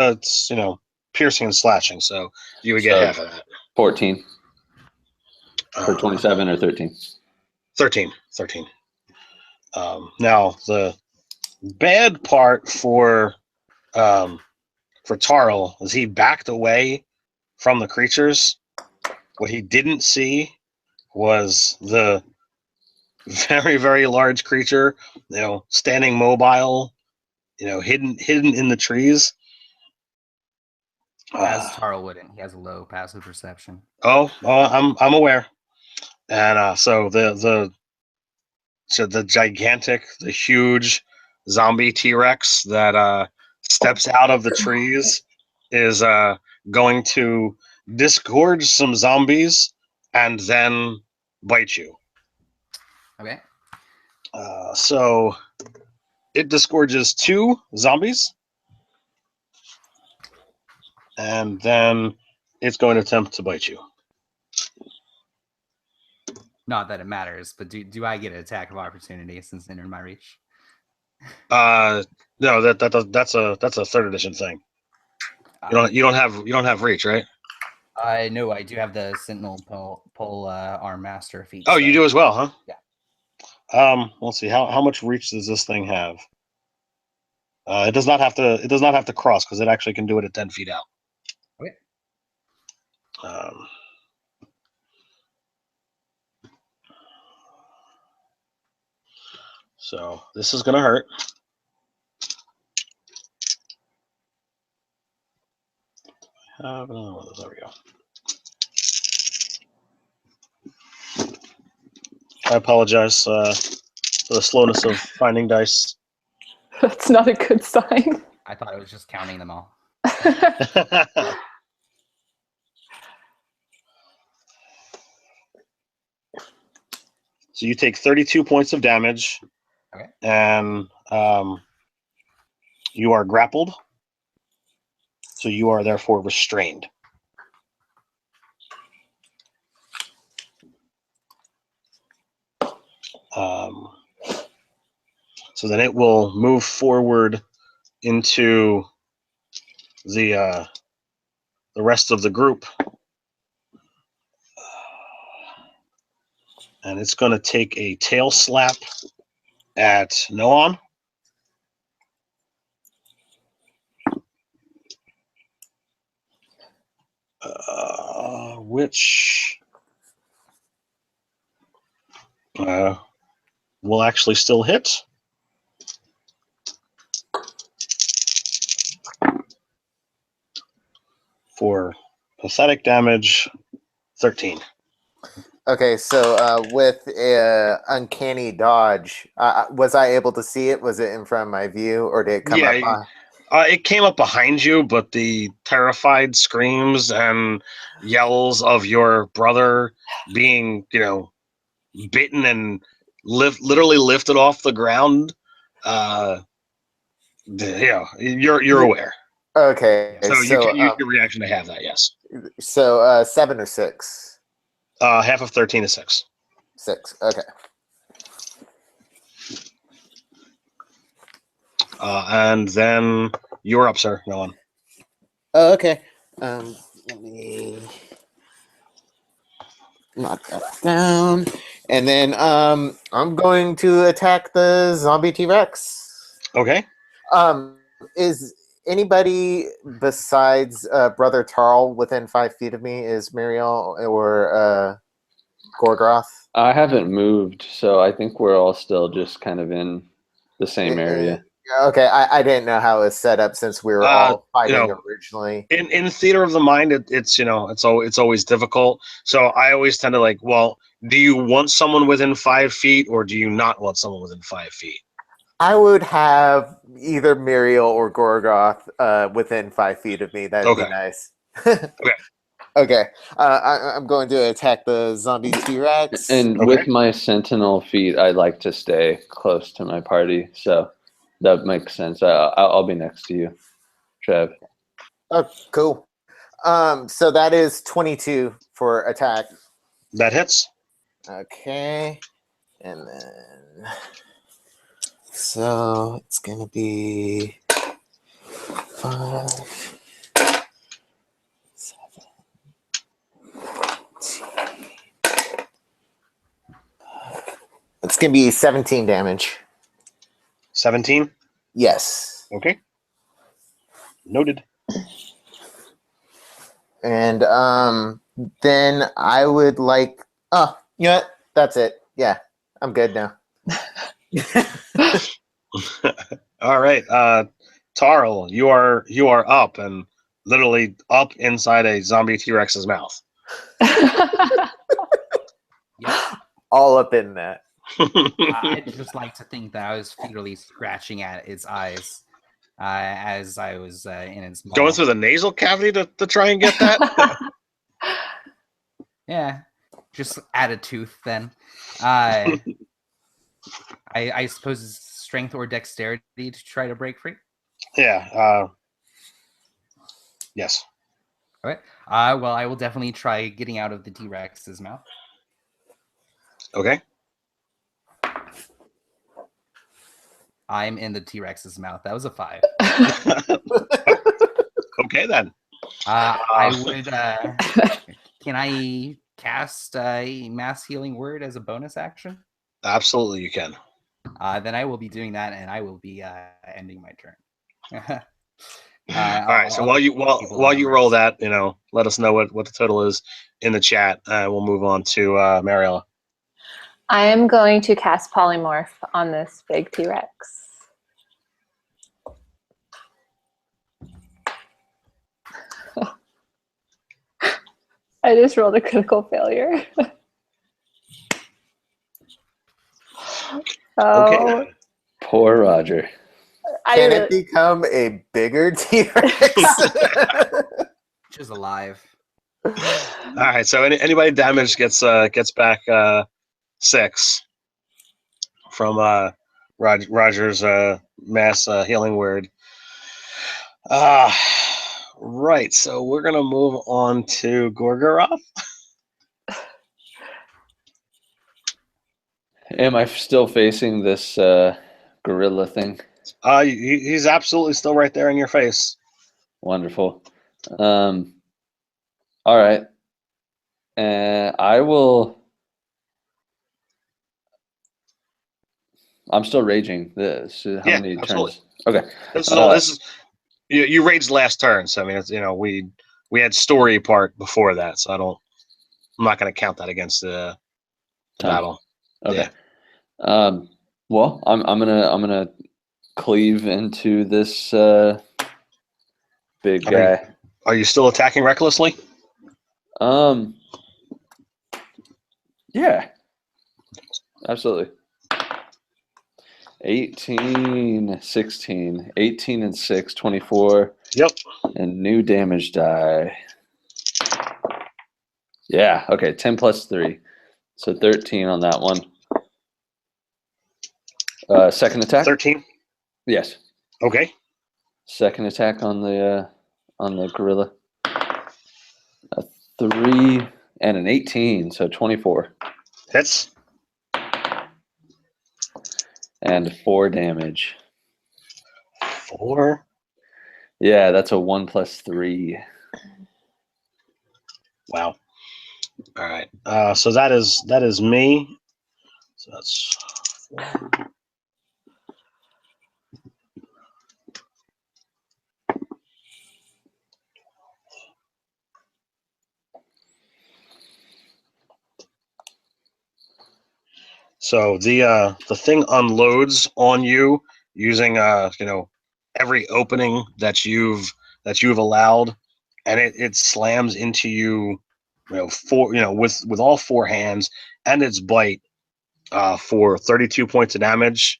piercing and slashing, so you would get half of that. 14 for 27 or 13. 13. Now the bad part for Tarl is he backed away from the creatures. What he didn't see was the very, very large creature, standing mobile hidden in the trees. As Tarl wouldn't. He has a low passive perception. I'm aware. And so the gigantic, the huge zombie T-Rex that steps out of the trees is going to disgorge some zombies and then bite you. Okay. So it disgorges 2 zombies, and then it's going to attempt to bite you. Not that it matters, but do I get an attack of opportunity since it entered my reach? No, that's a 3rd edition thing. You don't have reach, right? I know I do have the Sentinel pole arm master feat. Oh, you do as well, huh? Yeah. Let's see. How much reach does this thing have? It does not have to cross because it actually can do it at 10 feet out. Okay. So this is gonna hurt. There we go. I apologize for the slowness of finding dice. That's not a good sign. I thought it was just counting them all. So you take 32 points of damage. Okay. And you are grappled. So you are therefore restrained. So then it will move forward into the rest of the group. And it's going to take a tail slap at Noan. Which will actually still hit. For pathetic damage, 13. Okay, so with uncanny dodge, was I able to see it? Was it in front of my view, or did it come up on? It came up behind you, but the terrified screams and yells of your brother being, bitten and literally lifted off the ground, you're aware. Okay, So you can use your reaction to have that, yes. So 7 or 6? Half of 13 is 6. 6, okay. And then you're up, sir. Go on. Oh, okay. Let me knock that down. And then I'm going to attack the zombie T-Rex. Okay. Is anybody besides Brother Tarl within 5 feet of me? Is Muriel or Gorgoroth? I haven't moved, so I think we're all still just kind of in the same area. Okay, I didn't know how it was set up since we were all fighting originally. In theater of the mind, it's always difficult. So I always tend to do you want someone within 5 feet, or do you not want someone within 5 feet? I would have either Muriel or Gorgoroth within 5 feet of me. That'd be nice. Okay. Okay. I'm going to attack the zombie T-Rex. And with my sentinel feat, I like to stay close to my party, so that makes sense. I'll be next to you, Trev. Oh, cool. So that is 22 for attack. That hits. Okay. And then... So it's going to be 5, 7, 18. It's going to be 17 damage. 17? Yes. Okay. Noted. And then I would like... Oh, you know what? That's it. Yeah, I'm good now. All right, Tarl, you are up and literally up inside a zombie T-Rex's mouth. Yep. All up in that. I'd just like to think that I was furiously scratching at its eyes as I was in its maw. Going through the nasal cavity to try and get that? Yeah, just add a tooth then. I suppose it's strength or dexterity to try to break free. Yeah. Yes. All right. Well, I will definitely try getting out of the T-Rex's mouth. Okay. I'm in the T-Rex's mouth. That was a 5. Okay then. I would. Can I cast a mass healing word as a bonus action? Absolutely, you can. Then I will be doing that, and I will be ending my turn. All right. So while you roll that, let us know what the total is in the chat. We'll move on to Mariella. I am going to cast Polymorph on this big T-Rex. I just rolled a critical failure. Okay. Poor Roger. Can it become a bigger T-Rex? Which is alive. All right. So anybody damaged gets back 6 from Roger's mass healing word. Right. So we're gonna move on to Gorgoroth. Am I still facing this gorilla thing? He's absolutely still right there in your face. Wonderful. All right. I will. I'm still raging. This. How many absolutely. turns? Okay. This is you raged last turn, so I mean, it's, we had story part before that, so I'm not going to count that against the battle. Okay. Yeah. Well, I'm gonna cleave into this big guy. Are you still attacking recklessly? Yeah. Absolutely. 18, 16, 18 and 6, 24. Yep. And new damage die. Yeah, okay, 10 plus 3. So 13 on that one. Second attack? 13? Yes. Okay. Second attack on the gorilla. A 3 and an 18, so 24. Hits. And 4 damage. 4? Yeah, that's a 1 plus 3. Wow. All right. So that is me. So that's 4. So the thing unloads on you using every opening that you've allowed, and it slams into you, with all 4 hands and its bite for 32 points of damage.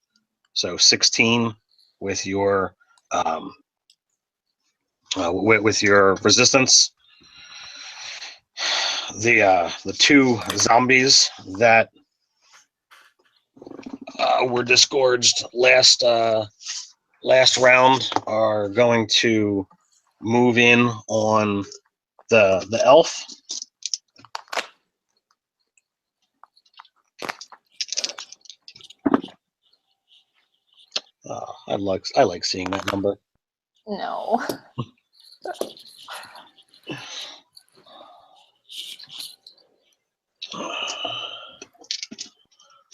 So 16 with your with your resistance. The 2 zombies that were disgorged last round are going to move in on the elf. I like seeing that number. No.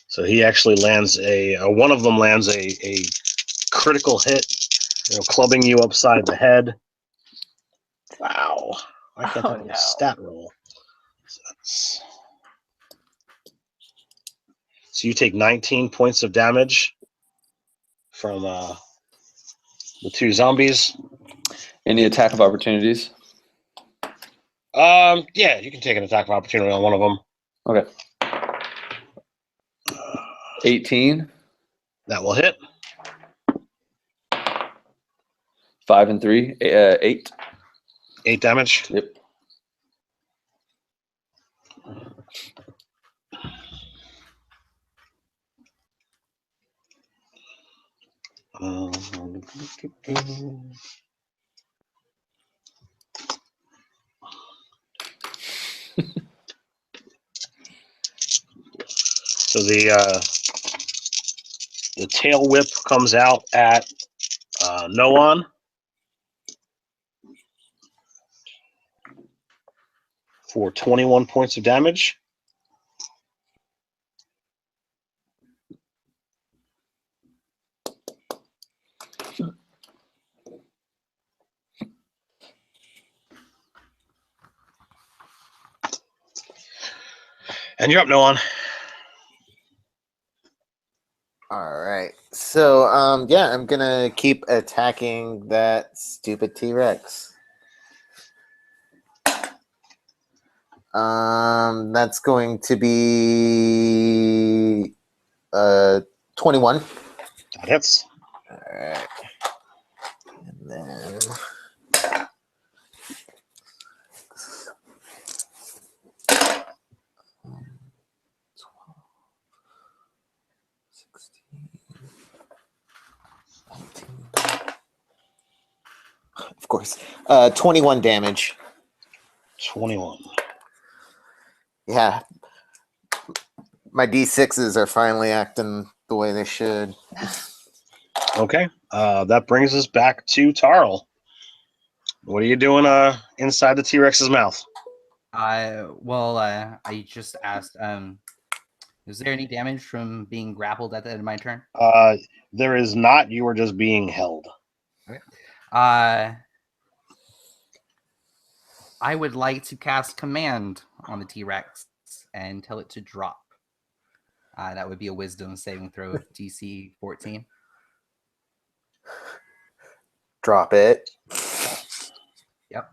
So he actually lands one of them lands a critical hit, clubbing you upside the head. Wow. I can't think of a stat roll. So you take 19 points of damage from the 2 zombies. Any attack of opportunities? Yeah, you can take an attack of opportunity on one of them. Okay. 18. That will hit. 5 and 3. 8. 8 damage. Yep. So the tail whip comes out at Noan for 21 points of damage. And you're up, Noan. All right. So, yeah, I'm gonna keep attacking that stupid T-Rex. That's going to be 21. That hits. All right. And then 16, 19. Of course. 21 damage. 21. Yeah. My D6s are finally acting the way they should. Okay. That brings us back to Tarl. What are you doing inside the T-Rex's mouth? I just asked, is there any damage from being grappled at the end of my turn? There is not. You are just being held. Okay. I would like to cast Command on the T-Rex and tell it to drop. That would be a Wisdom saving throw of DC 14. Drop it. Yep.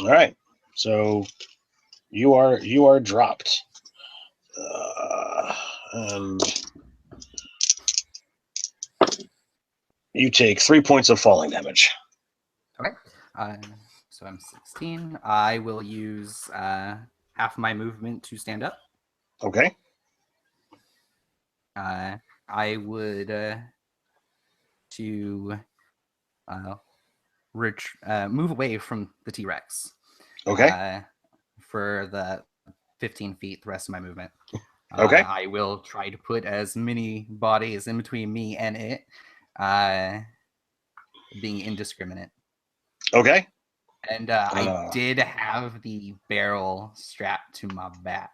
All right. So you are dropped. And you take 3 points of falling damage. Okay. So I'm 16. I will use half my movement to stand up. Okay. I would move away from the T-Rex. Okay. For the 15 feet, the rest of my movement. Okay. I will try to put as many bodies in between me and it, being indiscriminate. Okay. And I did have the barrel strapped to my back.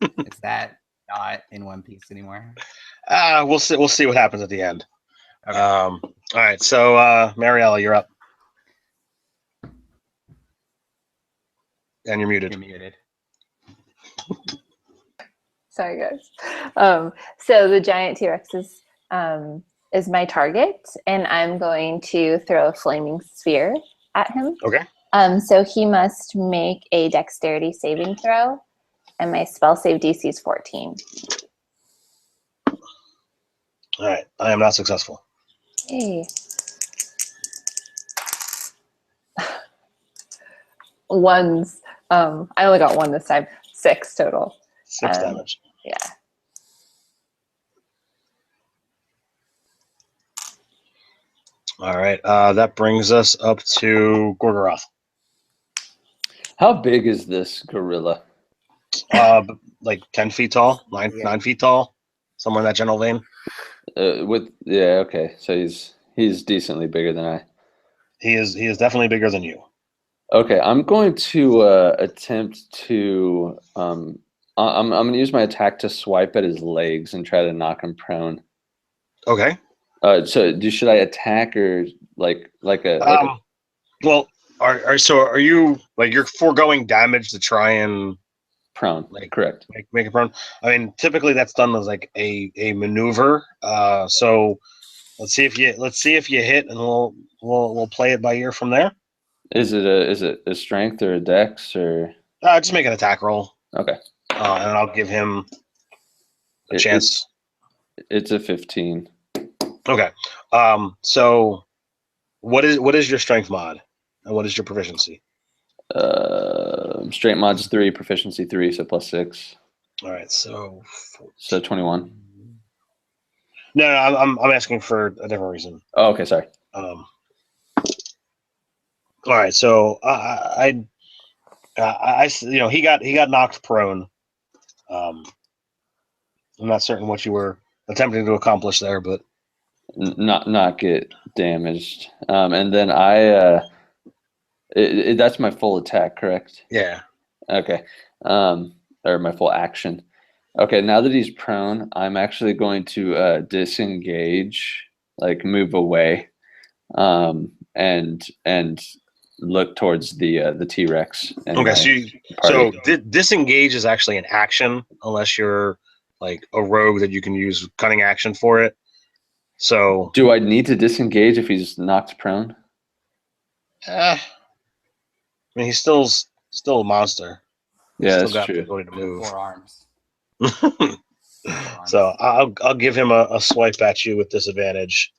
Is that not in one piece anymore? We'll see. We'll see what happens at the end. Okay. All right. So, Mariella, you're up, and you're muted. You're muted. Sorry, guys. So the giant T-Rex is my target, and I'm going to throw a flaming sphere at him. Okay. So he must make a dexterity saving throw, and my spell save DC is 14. All right. I am not successful. Hey. Ones. I only got one this time. 6 total. 6 damage. Yeah. All right. That brings us up to Gorgoroth. How big is this gorilla? Like 10 feet tall, 9 feet tall, somewhere in that general vein. Okay. So he's decently bigger than I. He is definitely bigger than you. Okay, I'm going to attempt to I'm going to use my attack to swipe at his legs and try to knock him prone. Okay. So should I attack or like a well, are you like you're foregoing damage to try and Prone. Like, Correct. Make it prone. I mean, typically that's done as like a maneuver. So let's see if you hit, and we'll play it by ear from there. Is it a strength or a dex or? Just make an attack roll. Okay. And I'll give him a chance. It's a 15. Okay. So what is your strength mod, and what is your proficiency? Straight mod's 3, proficiency 3, so +6. All right. So 21. No, I'm asking for a different reason. Oh, okay, sorry. All right. So he got knocked prone. I'm not certain what you were attempting to accomplish there, but Not get damaged. And then that's my full attack, correct? yeah. Okay. Or my full action. Okay, now that he's prone, I'm actually going to disengage, like move away, and look towards the T-Rex. Okay, so disengage is actually an action unless you're like a rogue that you can use cunning action for it. So do I need to disengage if he's knocked prone? I mean, he's still a monster. Yeah, Still that's got true. the ability to move. 4 arms. So I'll give him a swipe at you with disadvantage.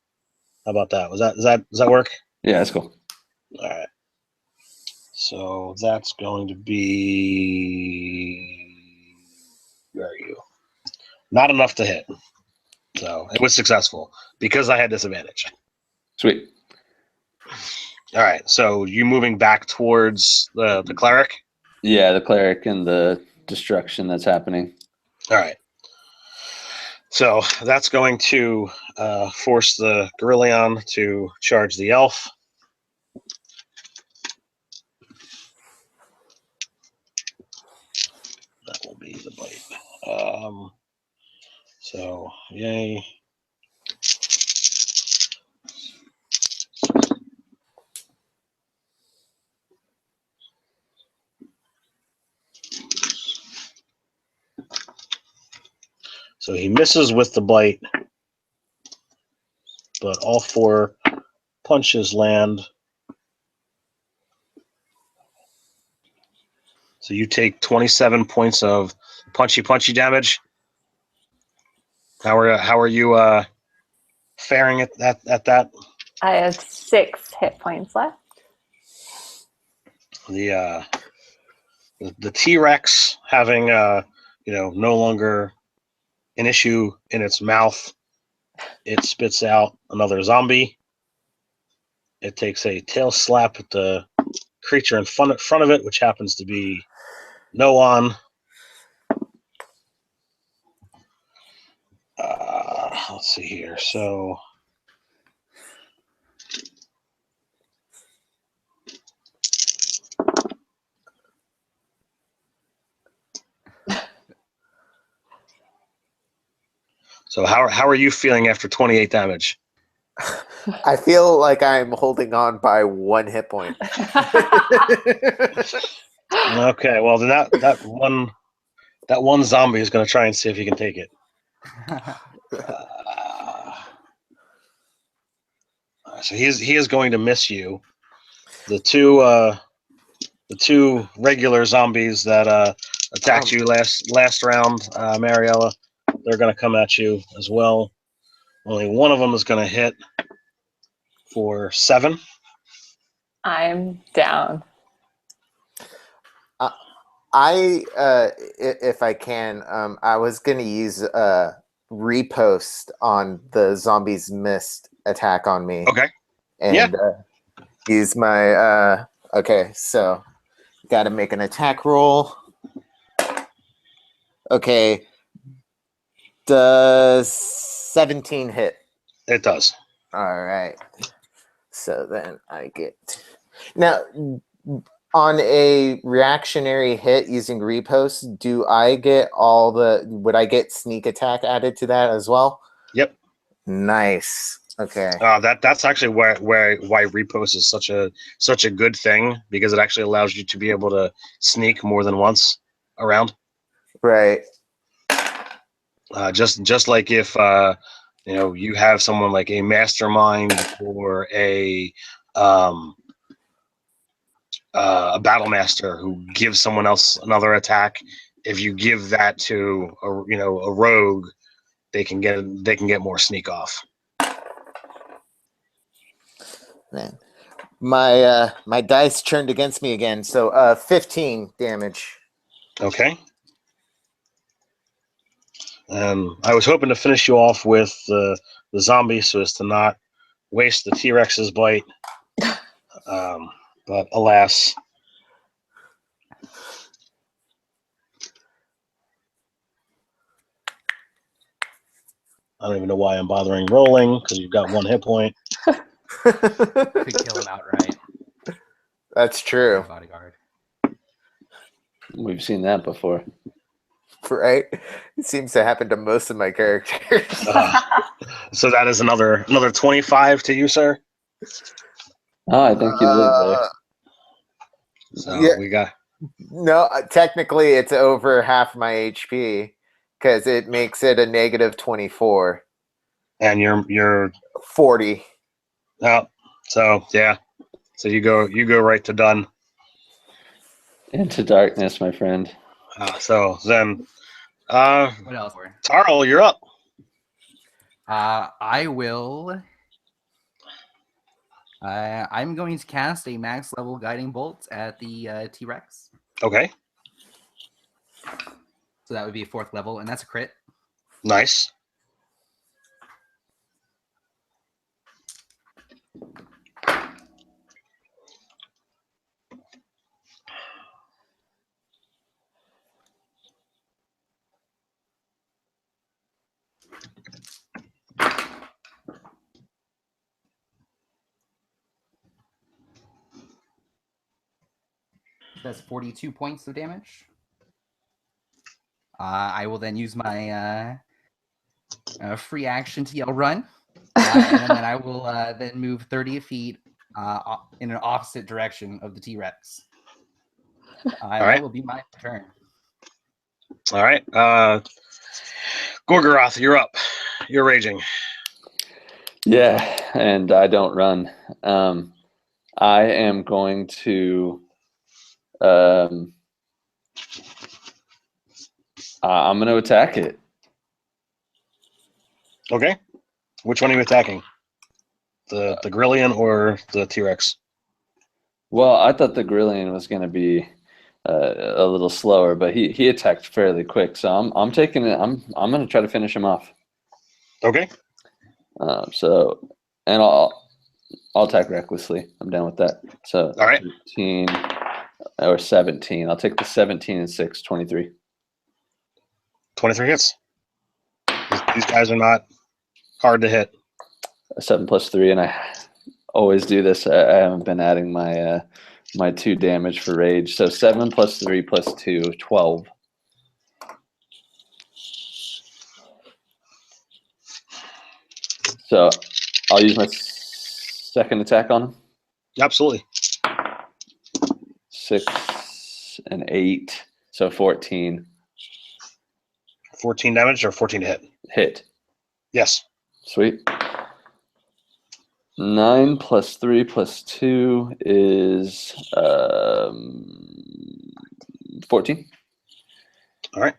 How about that? Does that work? Yeah, that's cool. All right. So that's going to be, where are you? Not enough to hit. So it was successful because I had disadvantage. Sweet. All right. So you moving back towards the cleric? Yeah, the cleric and the destruction that's happening. All right. So that's going to force the Gorillion to charge the elf. That will be the bite. So, yay. So he misses with the bite, but all 4 punches land. So you take 27 points of punchy damage. How are you faring at that? I have 6 hit points left. The T-Rex having no longer an issue in its mouth, it spits out another zombie. It takes a tail slap at the creature in front of it, which happens to be Noan. Let's see here. So how are you feeling after 28 damage? I feel like I'm holding on by 1 hit point. Okay, well then that one zombie is going to try and see if he can take it. So he is going to miss you. The two regular zombies that attacked you last round, Mariella, they're going to come at you as well. Only one of them is going to hit for 7. I'm down. If I can, I was going to use repost on the zombies missed attack on me. Okay. And use my okay, so got to make an attack roll. Okay. Does 17 hit? It does. All right. So then I get now on a reactionary hit using repost. Do I get would I get sneak attack added to that as well? Yep. Nice. Okay. That's actually why repost is such a good thing, because it actually allows you to be able to sneak more than once around. Right. Just like if you have someone like a mastermind or a battle master who gives someone else another attack. If you give that to a rogue, they can get more sneak off. Man, my dice turned against me again. So 15 damage. Okay. I was hoping to finish you off with the zombie so as to not waste the T-Rex's bite. But alas. I don't even know why I'm bothering rolling, because you've got 1 hit point. Could kill him outright. That's true. Bodyguard. We've seen that before. Right? It seems to happen to most of my characters. So that is another 25 to you, sir. Oh, I think you live there. So Yeah. we got. No, technically it's over half my HP because it makes it a negative 24. And you're 40. Oh, so yeah. So you go right to done. Into darkness, my friend. So then, What else? Tarl, you're up. I will. I'm going to cast a max level guiding bolt at the T-Rex. Okay. So that would be a 4th level, and that's a crit. Nice. That's 42 points of damage. I will then use my free action to yell run. And then I will then move 30 feet in an opposite direction of the T-Rex. That will be my turn. All right. Gorgoroth, you're up. You're raging. Yeah, and I don't run. I am going to. I'm going to attack it. Okay. Which one are you attacking? The Grillion or the T-Rex? Well, I thought the Grillion was going to be a little slower, but he attacked fairly quick. So I'm taking it. I'm going to try to finish him off. Okay. And I'll attack recklessly. I'm down with that. So all right. 15 or 17. I'll take the 17 and 6, 23. 23 hits. These guys are not hard to hit. 7 plus 3, and I always do this. I haven't been adding my my 2 damage for rage. So 7 plus 3 plus 2, 12. So I'll use my second attack on him. Absolutely. 6 and 8, so 14. 14 damage or 14 to hit? Hit. Yes. Sweet. 9 plus 3 plus 2 is 14. All right.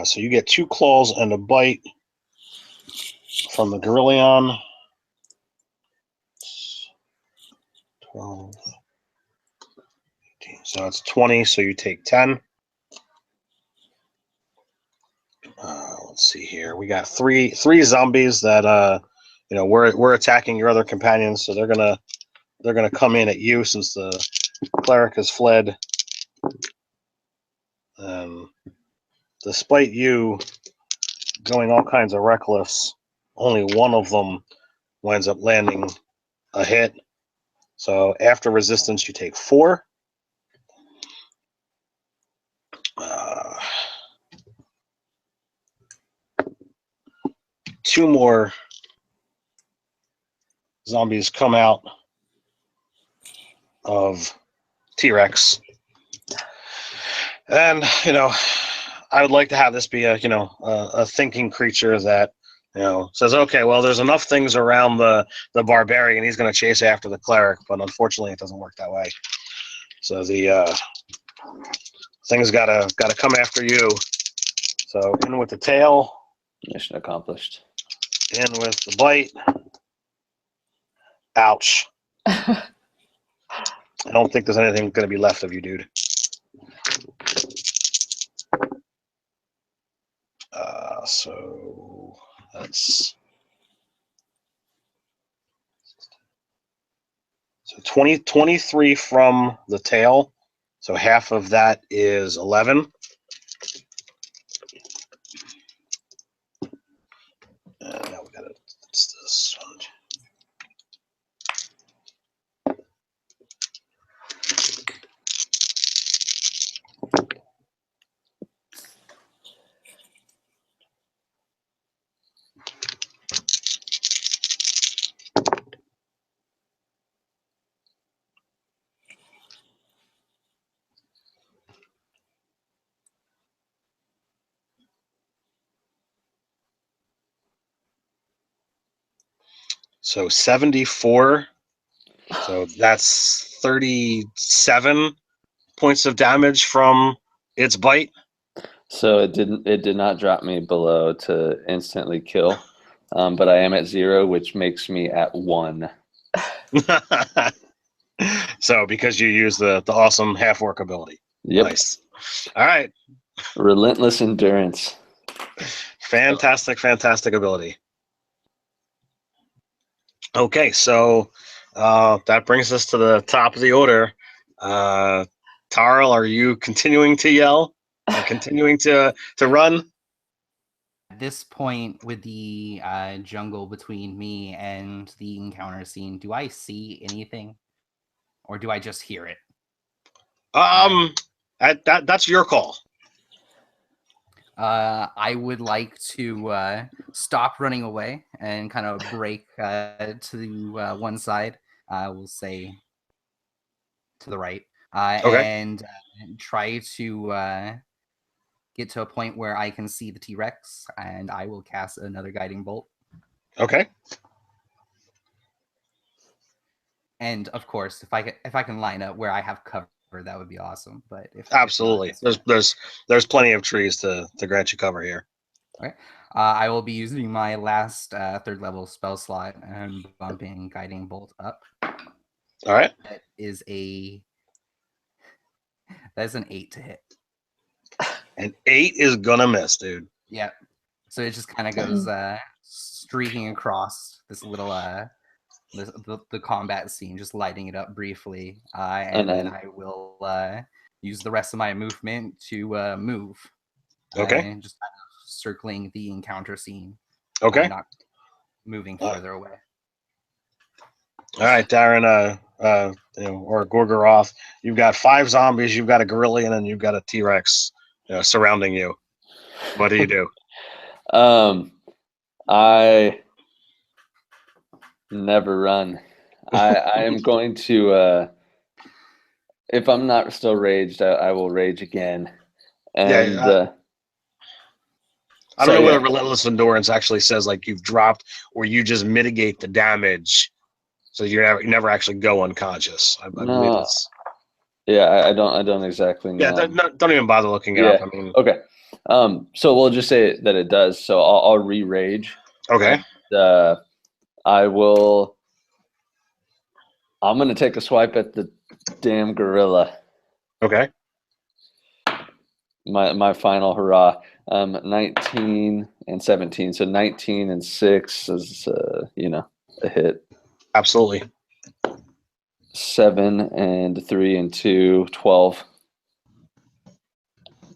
So you get 2 claws and a bite from the Gorillion. 12, 18. So it's 20, so you take 10. Let's see here. We got three zombies that we're attacking your other companions, so they're gonna come in at you since the cleric has fled. The despite you going all kinds of reckless, only one of them winds up landing a hit. So after resistance, you take 4. 2 more zombies come out of T-Rex. And, I would like to have this be a thinking creature that, says, okay, well, there's enough things around the barbarian. He's going to chase after the cleric, but unfortunately it doesn't work that way. So the thing's gotta come after you. So in with the tail. Mission accomplished. In with the bite. Ouch. I don't think there's anything going to be left of you, dude. So that's 23 from the tail. So half of that is 11. Now we got it's this one. So 74. So that's 37 points of damage from its bite. So it did not drop me below to instantly kill, but I am at 0, which makes me at 1. So because you use the awesome half-orc ability. Yep. Nice. All right. Relentless endurance. Fantastic ability. Okay, so that brings us to the top of the order. Tarl, are you continuing to yell? Continuing to run? At this point, with the jungle between me and the encounter scene, do I see anything? Or do I just hear it? That's your call. I would like to stop running away and kind of break to one side. We'll say to the right. Okay. And try to get to a point where I can see the T-Rex, and I will cast another guiding bolt. Okay. And of course, if I can line up where I have cover, that would be awesome. But if Absolutely, if not, there's plenty of trees to grant you cover here. Okay. I will be using my last 3rd level spell slot and bumping guiding bolt up. All right. That is an 8 to hit. An 8 is gonna miss, dude. Yeah. So it just kind of goes streaking across this little the combat scene, just lighting it up briefly, and then I will use the rest of my movement to move. Okay. Just kind of circling the encounter scene. Okay. Not moving further away. All right, Darren. Or Gorgoroth. You've got 5 zombies. You've got a gorilla, and you've got a T-Rex surrounding you. What do you do? I never run. I am going to. If I'm not still raged, I will rage again. And I don't know whether Relentless Endurance actually says like you've dropped, or you just mitigate the damage, so you never actually go unconscious. I believe it's. Yeah, I don't exactly know. Yeah, don't even bother looking it up. I mean, okay. So we'll just say that it does. So I'll re-rage. Okay. And, I'm gonna take a swipe at the damn gorilla. Okay. My final hurrah. 19 and 17. So 19 and 6 is a hit. Absolutely. 7 and 3 and 2, 12.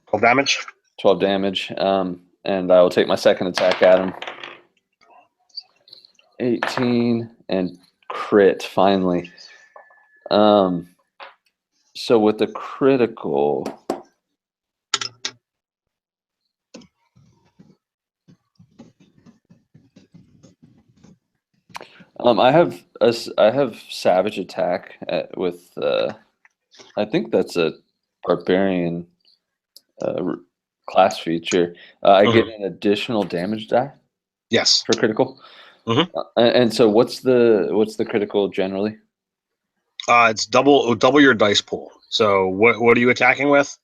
12 damage. 12 damage. And I will take my second attack at him. 18 and crit, finally. So with the critical, I have savage attack with I think that's a barbarian class feature. I get an additional damage die. Yes. For critical. Mm-hmm. And so what's the critical generally? It's double your dice pool. So what are you attacking with?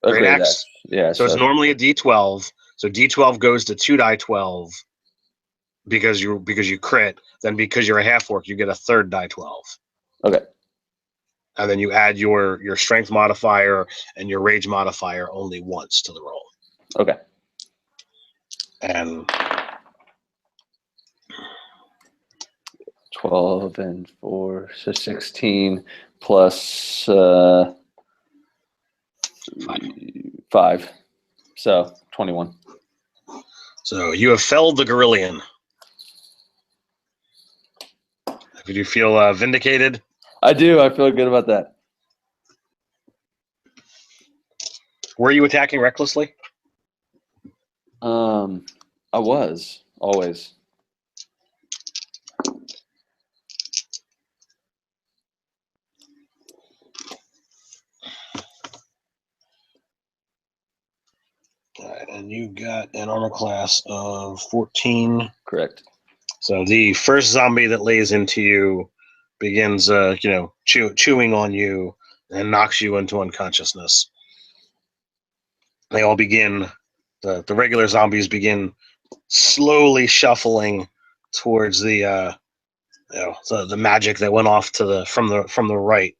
A Great axe. Yeah. So it's normally a D12. So D12 goes to 2 die 12 because you crit. Then because you're a half orc, you get a third die 12. Okay. And then you add your strength modifier and your rage modifier only once to the roll. Okay. And 12 and 4, so 16 plus 5, so 21. So you have felled the Gorillion. Did you feel vindicated? I do. I feel good about that. Were you attacking recklessly? I was always. All right, and you got an armor class of 14. Correct. So the first zombie that lays into you begins, chewing on you and knocks you into unconsciousness. They all begin. The regular zombies begin slowly shuffling towards the magic that went off to from the right.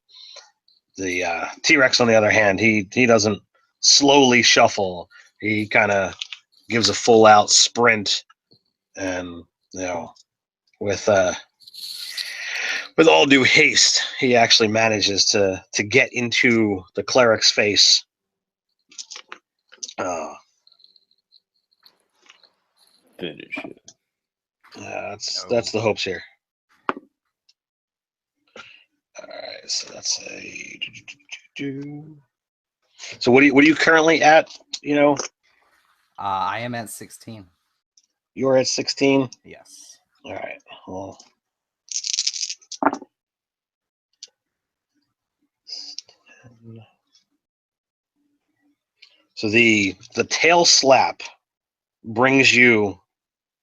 The T-Rex, on the other hand, he doesn't slowly shuffle. He kind of gives a full out sprint, and with all due haste, he actually manages to get into the cleric's face. Finish it. That's the hopes here. All right, so that's a. So what are you currently at? I am at 16. You're at 16. Yes. All right. Well. So the tail slap brings you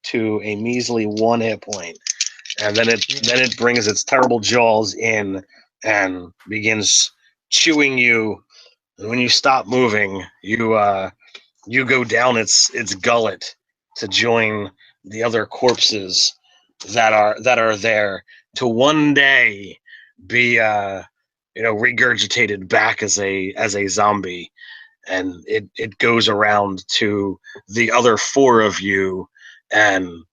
to a measly 1 hit point, and then it brings its terrible jaws in and begins chewing you. And when you stop moving, you go down its gullet to join the other corpses that are there to one day be regurgitated back as a zombie. And it goes around to the other 4 of you, and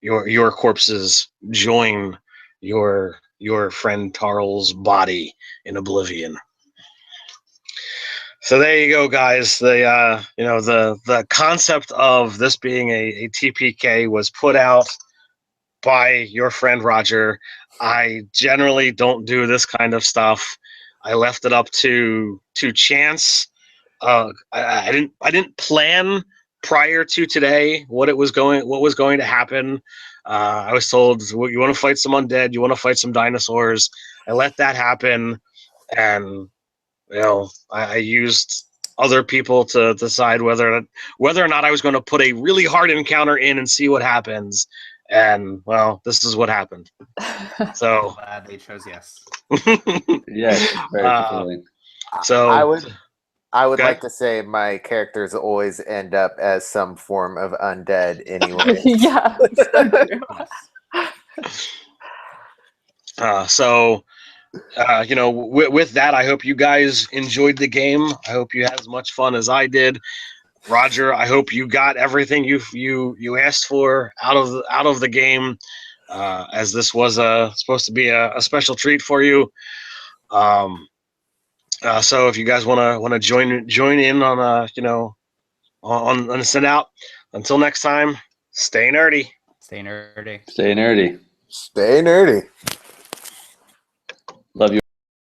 your corpses join your friend Tarl's body in oblivion. So there you go, guys. The concept of this being a TPK was put out by your friend Roger. I generally don't do this kind of stuff. I left it up to chance. I didn't plan prior to today what was going to happen. I was told, you want to fight some undead, you want to fight some dinosaurs. I let that happen, and I used other people to decide whether or not I was going to put a really hard encounter in and see what happens. And well, this is what happened. So glad they chose yes. Yes, very fulfilling. So I would like to say my characters always end up as some form of undead anyway. Yeah. With that, I hope you guys enjoyed the game. I hope you had as much fun as I did. Roger, I hope you got everything you asked for out of the game, as this was supposed to be a special treat for you. So if you guys want to join in on on send out. Until next time, stay nerdy. Stay nerdy. Stay nerdy. Stay nerdy.